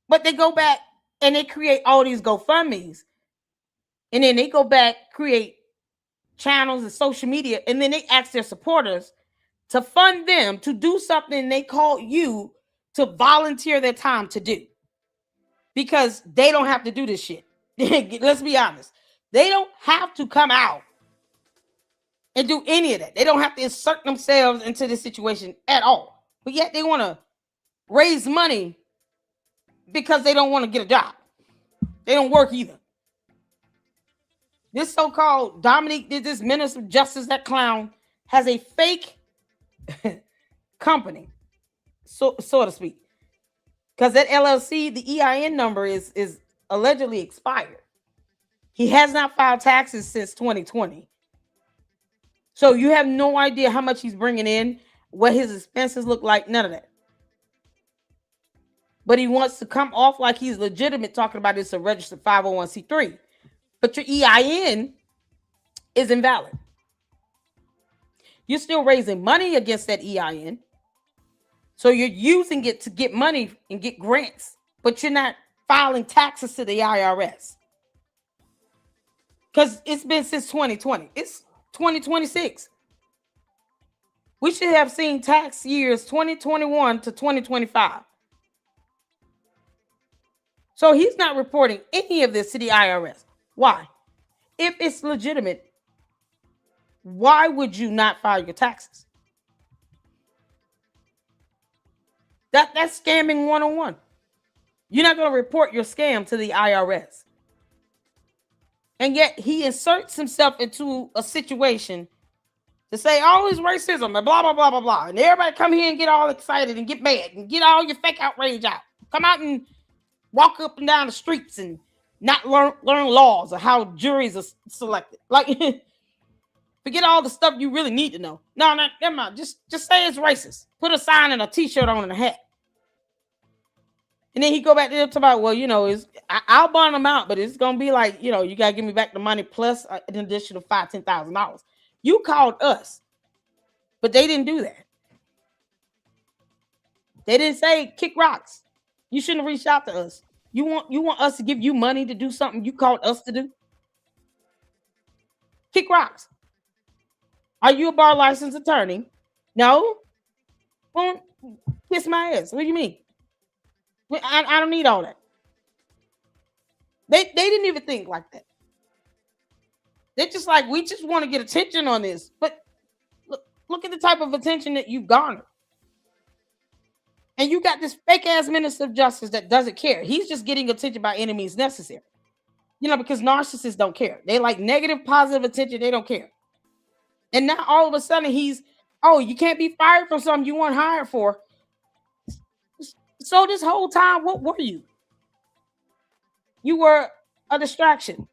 But they go back and they create all these GoFundMes. And then they go back, create channels and social media, and then they ask their supporters to fund them to do something they call you to volunteer their time to do. Because they don't have to do this shit. Let's be honest. They don't have to come out and do any of that. They don't have to insert themselves into this situation at all. But yet they want to raise money because they don't want to get a job. They don't work either. This so-called Dominique, this minister of justice, that clown, has a fake company, so to speak. Because that LLC, the EIN number is allegedly expired. He has not filed taxes since 2020. So you have no idea how much he's bringing in, what his expenses look like, none of that. But he wants to come off like he's legitimate, talking about it's a registered 501c3. But your EIN is invalid. You're still raising money against that EIN. So you're using it to get money and get grants, but you're not filing taxes to the IRS. Because it's been since 2020. It's 2026. We should have seen tax years 2021 to 2025. So he's not reporting any of this to the IRS. Why? If it's legitimate, why would you not file your taxes? That's scamming 101. You're not going to report your scam to the IRS. And yet he inserts himself into a situation to say, oh, it's racism and blah, blah, blah, blah, blah. And everybody come here and get all excited and get mad and get all your fake outrage out. Come out and walk up and down the streets and not learn laws or how juries are selected. Like, forget all the stuff you really need to know. No, never mind. Just say it's racist. Put a sign and a t-shirt on and a hat. And then he go back there to about, well, I'll bond them out, but it's gonna be like, you gotta give me back the money plus an additional $5,000-$10,000. You called us, but they didn't do that. They didn't say kick rocks. You shouldn't have reached out to us. You want us to give you money to do something you called us to do? Kick rocks. Are you a bar licensed attorney? No. Well, kiss my ass. What do you mean? I don't need all that. They didn't even think like that. They're just like, we just want to get attention on this. But look at the type of attention that you've garnered. And you got this fake ass minister of justice that doesn't care. He's just getting attention by any means necessary. Because narcissists don't care. They like negative, positive attention. They don't care. And now all of a sudden you can't be fired from something you weren't hired for. So this whole time, what were you? You were a distraction.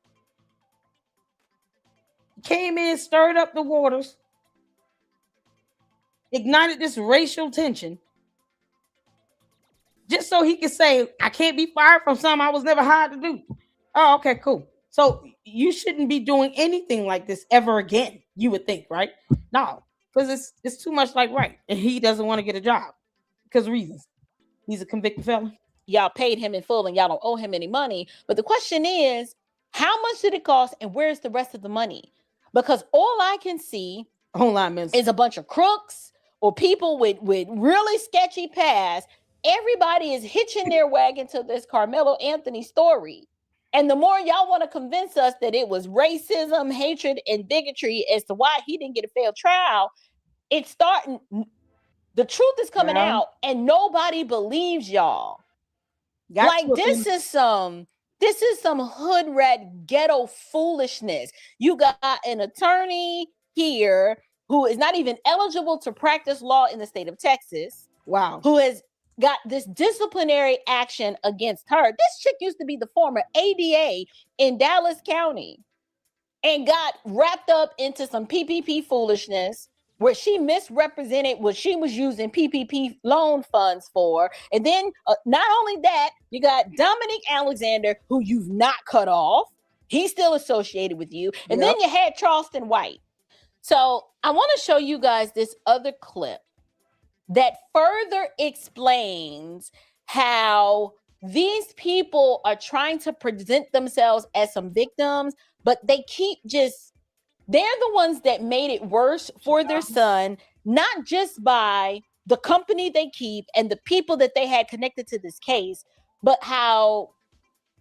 Came in, stirred up the waters, ignited this racial tension, just so he could say, I can't be fired from something I was never hired to do. Oh, okay, cool. So you shouldn't be doing anything like this ever again, you would think, right? No, because it's too much like right. And he doesn't want to get a job because reasons. He's a convicted felon. Y'all paid him in full and y'all don't owe him any money. But the question is, how much did it cost and where's the rest of the money? Because all I can see is a bunch of crooks or people with really sketchy past. Everybody is hitching their wagon to this Karmelo Anthony story. And the more y'all want to convince us that it was racism, hatred, and bigotry as to why he didn't get a fair trial, it's starting... The truth is coming out and nobody believes y'all. This is some hood rat ghetto foolishness. You got an attorney here who is not even eligible to practice law in the state of Texas. Wow. Who has got this disciplinary action against her. This chick used to be the former ADA in Dallas County and got wrapped up into some PPP foolishness where she misrepresented what she was using PPP loan funds for. And then not only that, you got Dominic Alexander, who you've not cut off. He's still associated with you. And then you had Charleston White. So I want to show you guys this other clip that further explains how these people are trying to present themselves as some victims, but they keep they're the ones that made it worse for their son, not just by the company they keep and the people that they had connected to this case, but how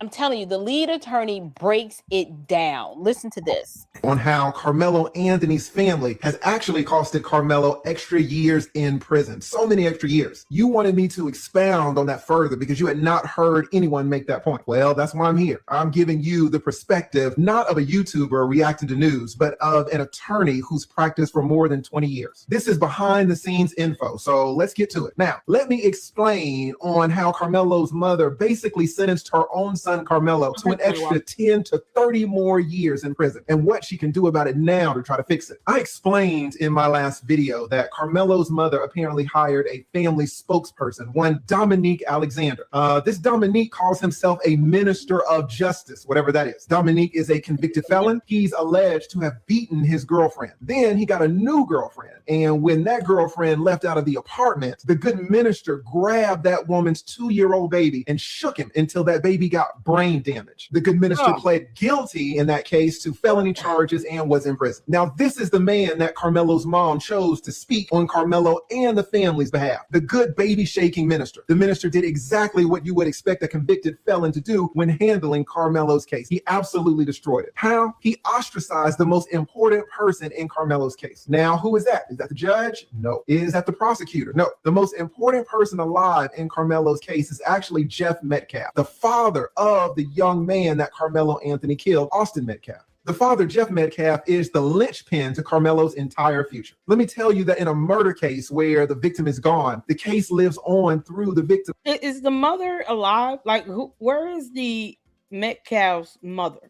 I'm telling you, the lead attorney breaks it down. Listen to this. On how Karmelo Anthony's family has actually costed Karmelo extra years in prison. So many extra years. You wanted me to expound on that further because you had not heard anyone make that point. Well, that's why I'm here. I'm giving you the perspective, not of a YouTuber reacting to news, but of an attorney who's practiced for more than 20 years. This is behind the scenes info. So let's get to it. Now, let me explain on how Karmelo's mother basically sentenced her own son Karmelo to an extra 10 to 30 more years in prison and what she can do about it now to try to fix it. I explained in my last video that Karmelo's mother apparently hired a family spokesperson, one Dominique Alexander. This Dominique calls himself a minister of justice, whatever that is. Dominique is a convicted felon. He's alleged to have beaten his girlfriend. Then he got a new girlfriend. And when that girlfriend left out of the apartment, the good minister grabbed that woman's 2-year-old baby and shook him until that baby got brain damage. The good minister pled guilty in that case to felony charges and was in prison. Now, this is the man that Karmelo's mom chose to speak on Karmelo and the family's behalf. The good baby shaking minister. The minister did exactly what you would expect a convicted felon to do when handling Karmelo's case. He absolutely destroyed it. How? He ostracized the most important person in Karmelo's case. Now, who is that? Is that the judge? No. Is that the prosecutor? No. The most important person alive in Karmelo's case is actually Jeff Metcalf, the father of the young man that Karmelo Anthony killed, Austin Metcalf. The father, Jeff Metcalf, is the linchpin to Karmelo's entire future. Let me tell you that in a murder case where the victim is gone, the case lives on through the victim. Is the mother alive? Like, where is the Metcalf's mother?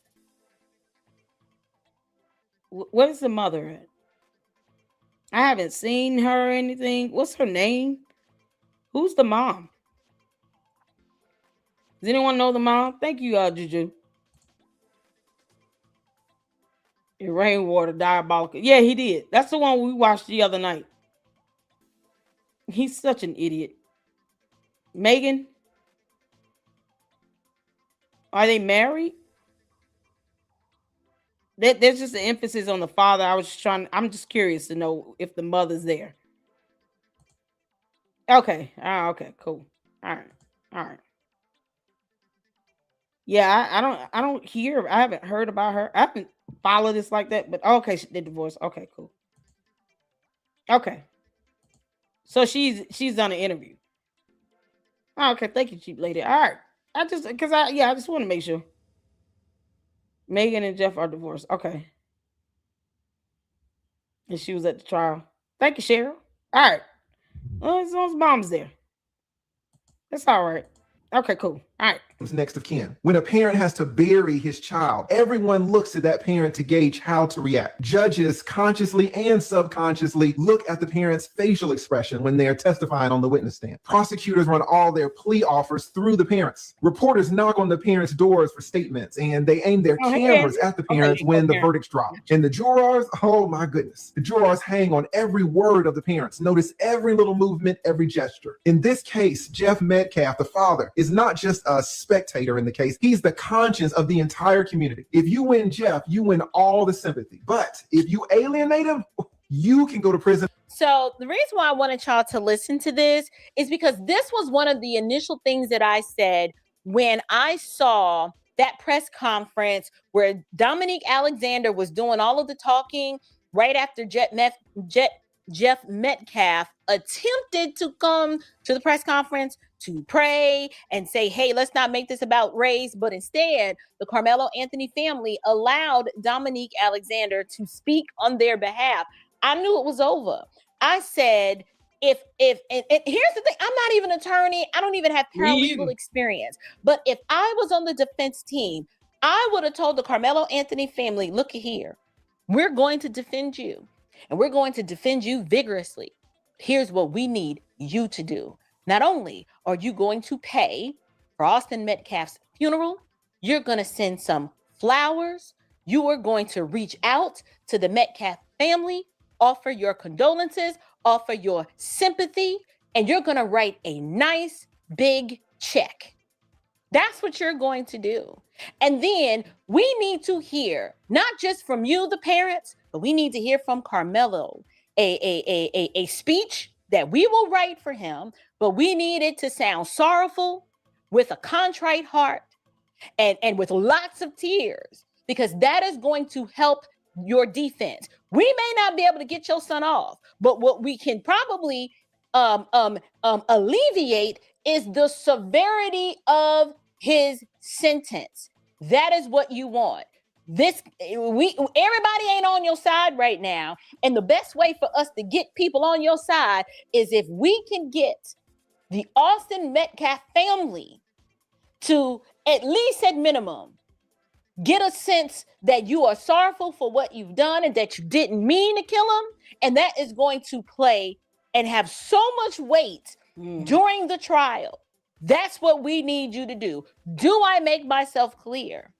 Where's the mother at? I haven't seen her or anything. What's her name? Who's the mom? Does anyone know the mom? Thank you, Juju. Your rainwater diabolical. Yeah, he did. That's the one we watched the other night. He's such an idiot. Megan? Are they married? There's just an emphasis on the father. I'm just curious to know if the mother's there. Okay. Okay, cool. All right. Yeah, I haven't heard about her. I haven't followed this like that, but okay, they divorced. Okay, cool. Okay. So she's done an interview. Okay, thank you, cheap lady. All right. I just want to make sure. Megan and Jeff are divorced. Okay. And she was at the trial. Thank you, Cheryl. All right. Well, as long as mom's there. That's all right. Okay, cool. All right. Next of kin. When a parent has to bury his child, everyone looks at that parent to gauge how to react. Judges consciously and subconsciously look at the parent's facial expression when they are testifying on the witness stand. Prosecutors run all their plea offers through the parents. Reporters knock on the parents' doors for statements, and they aim their cameras at the parents when the verdicts drop. And the jurors, oh my goodness, the jurors hang on every word of the parents. Notice every little movement, every gesture. In this case, Jeff Metcalf, the father, is not just a spectator in the case. He's the conscience of the entire community. If you win Jeff, you win all the sympathy. But if you alienate him, you can go to prison. So the reason why I wanted y'all to listen to this is because this was one of the initial things that I said when I saw that press conference where Dominique Alexander was doing all of the talking right after Jeff Metcalf attempted to come to the press conference to pray and say, hey, let's not make this about race. But instead, the Karmelo Anthony family allowed Dominique Alexander to speak on their behalf. I knew it was over. I said, and here's the thing, I'm not even an attorney. I don't even have paralegal experience. But if I was on the defense team, I would have told the Karmelo Anthony family, look here, we're going to defend you. And we're going to defend you vigorously. Here's what we need you to do. Not only are you going to pay for Austin Metcalf's funeral, you're going to send some flowers. You are going to reach out to the Metcalf family, offer your condolences, offer your sympathy, and you're going to write a nice big check. That's what you're going to do. And then we need to hear, not just from you, the parents, but we need to hear from Karmelo, a speech that we will write for him, but we need it to sound sorrowful, with a contrite heart, and with lots of tears, because that is going to help your defense. We may not be able to get your son off, but what we can probably alleviate is the severity of his sentence. That is what you want. Everybody ain't on your side right now, and the best way for us to get people on your side is if we can get the Austin Metcalf family to, at least at minimum, get a sense that you are sorrowful for what you've done and that you didn't mean to kill him. And that is going to play and have so much weight during the trial. That's what we need you to do. Do I make myself clear?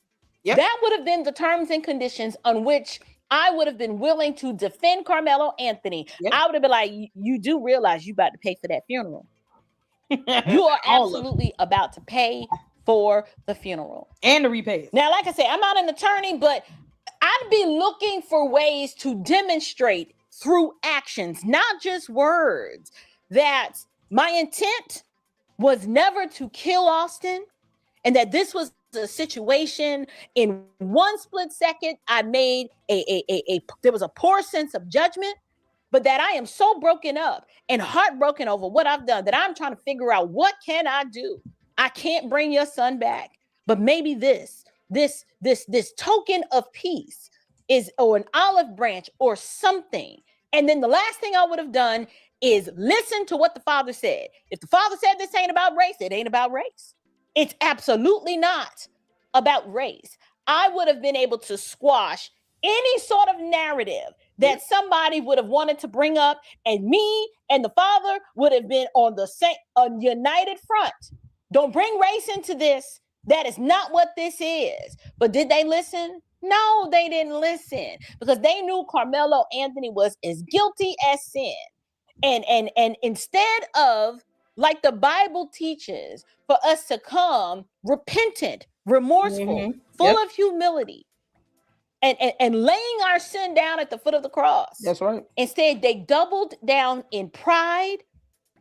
Yep. That would have been the terms and conditions on which I would have been willing to defend Karmelo Anthony. Yep. I would have been like, you do realize you about to pay for that funeral. You are absolutely about to pay for the funeral. And to repay it. Now, like I said, I'm not an attorney, but I'd be looking for ways to demonstrate through actions, not just words, that my intent was never to kill Austin, and that this was a situation in one split second I made there was a poor sense of judgment, but that I am so broken up and heartbroken over what I've done that I'm trying to figure out, what can I do? I can't bring your son back, but maybe this token of peace is, or an olive branch or something. And then the last thing I would have done is listen to what the father said. If the father said this ain't about race, it ain't about race. It's absolutely not about race. I would have been able to squash any sort of narrative that somebody would have wanted to bring up, and me and the father would have been on the same united front. Don't bring race into this. That is not what this is. But did they listen? No, they didn't listen, because they knew Karmelo Anthony was as guilty as sin. And instead of, like the Bible teaches, for us to come repentant, remorseful, full of humility, and laying our sin down at the foot of the cross. That's right. Instead, they doubled down in pride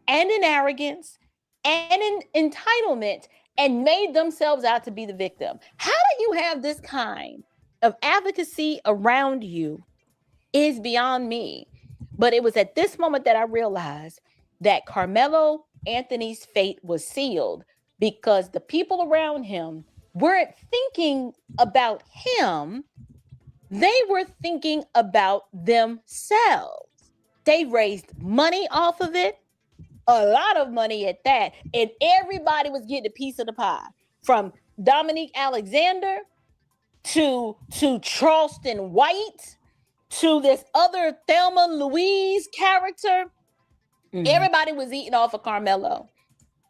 and in arrogance and in entitlement and made themselves out to be the victim. How do you have this kind of advocacy around you is beyond me. But it was at this moment that I realized that Karmelo Anthony's fate was sealed, because the people around him weren't thinking about him. They were thinking about themselves. They raised money off of it, a lot of money at that, and everybody was getting a piece of the pie, from Dominique Alexander to Charleston White to this other Thelma Louise character. Everybody was eating off of Karmelo.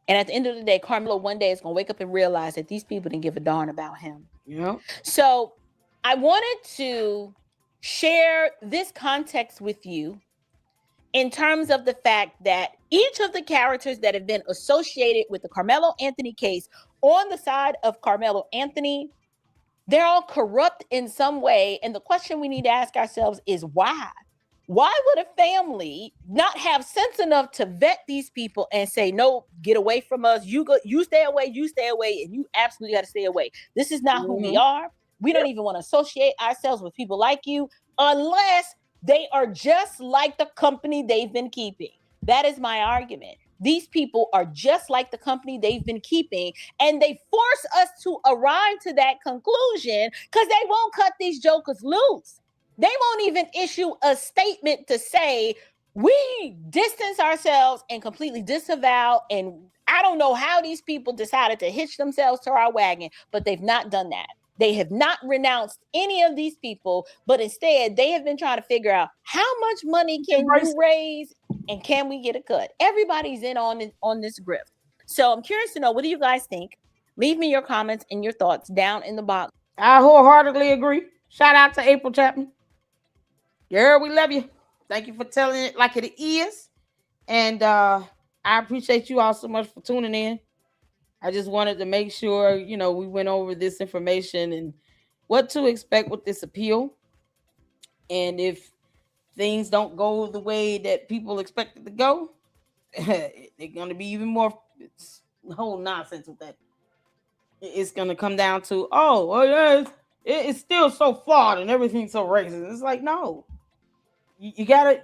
And at the end of the day, Karmelo one day is going to wake up and realize that these people didn't give a darn about him. Yeah. So I wanted to share this context with you in terms of the fact that each of the characters that have been associated with the Karmelo Anthony case on the side of Karmelo Anthony, they're all corrupt in some way. And the question we need to ask ourselves is why? Why would a family not have sense enough to vet these people and say, no, get away from us. You stay away, and you absolutely got to stay away. This is not who we are. We don't even want to associate ourselves with people like you unless they are just like the company they've been keeping. That is my argument. These people are just like the company they've been keeping, and they force us to arrive to that conclusion because they won't cut these jokers loose. They won't even issue a statement to say, we distance ourselves and completely disavow. And I don't know how these people decided to hitch themselves to our wagon, but they've not done that. They have not renounced any of these people, but instead they have been trying to figure out how much money can you raise and can we get a cut? Everybody's in on this grift. So I'm curious to know, what do you guys think? Leave me your comments and your thoughts down in the box. I wholeheartedly agree. Shout out to April Chapman. Girl, we love you. Thank you for telling it like it is. And I appreciate you all so much for tuning in. I just wanted to make sure, we went over this information and what to expect with this appeal. And if things don't go the way that people expect it to go, they're going to be even more whole nonsense with that. it's going to come down to, oh, well, yeah, it's still so flawed and everything's so racist. It's like, no, you gotta,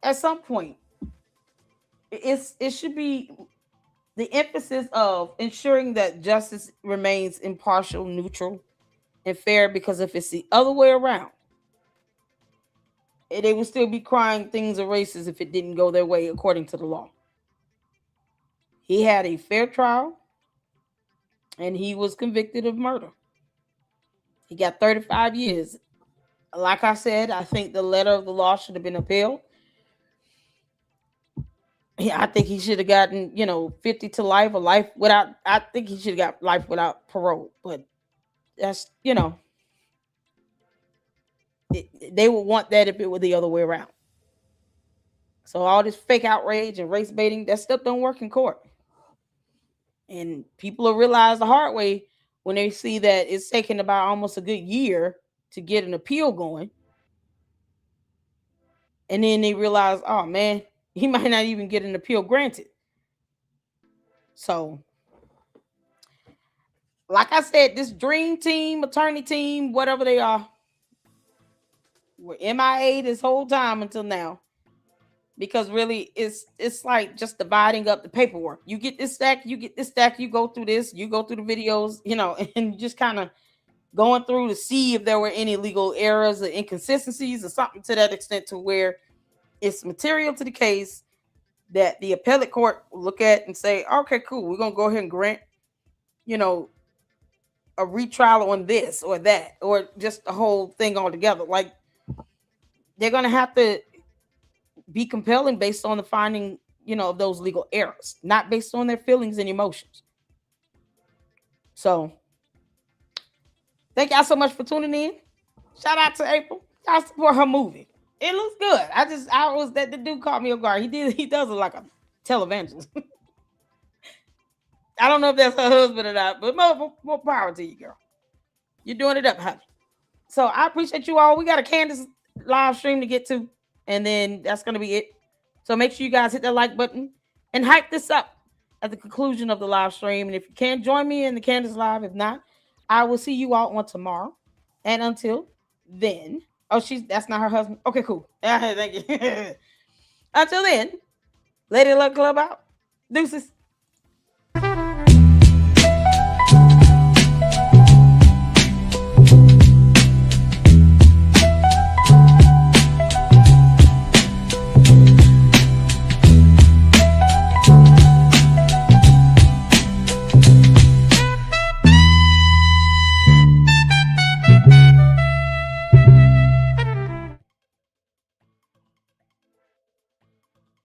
at some point, it should be the emphasis of ensuring that justice remains impartial, neutral, and fair, because if it's the other way around, they will still be crying things are racist if it didn't go their way according to the law. He had a fair trial, and he was convicted of murder. He got 35 years. Like I said, I think the letter of the law should have been appealed. Yeah, I think he should have gotten, 50 to life or life without, I think he should have got life without parole. But that's, they would want that if it were the other way around. So all this fake outrage and race baiting, that stuff don't work in court. And people will realize the hard way when they see that it's taken about almost a good year to get an appeal going. And then they realize, oh man, he might not even get an appeal granted. So, like I said, this dream team, attorney team, whatever they are, were MIA this whole time until now. Because really, it's like just dividing up the paperwork. You get this stack, you get this stack, you go through this, you go through the videos, and just kind of going through to see if there were any legal errors or inconsistencies or something to that extent, to where it's material to the case that the appellate court will look at and say, okay, cool, we're going to go ahead and grant, a retrial on this or that, or just the whole thing altogether. Like, they're going to have to be compelling based on the finding, of those legal errors, not based on their feelings and emotions. So, thank y'all so much for tuning in. Shout out to April. Y'all support her movie. It looks good. I was that the dude caught me off guard. He does look like a televangelist. I don't know if that's her husband or not, but more power to you, girl. You're doing it up, honey. So I appreciate you all. We got a Candace live stream to get to, and then that's going to be it. So make sure you guys hit that like button and hype this up at the conclusion of the live stream. And if you can, join me in the Candace live. If not, I will see you all on tomorrow. And until then, that's not her husband. Okay, cool. Thank you. Until then, Lady Luck Club out. Deuces.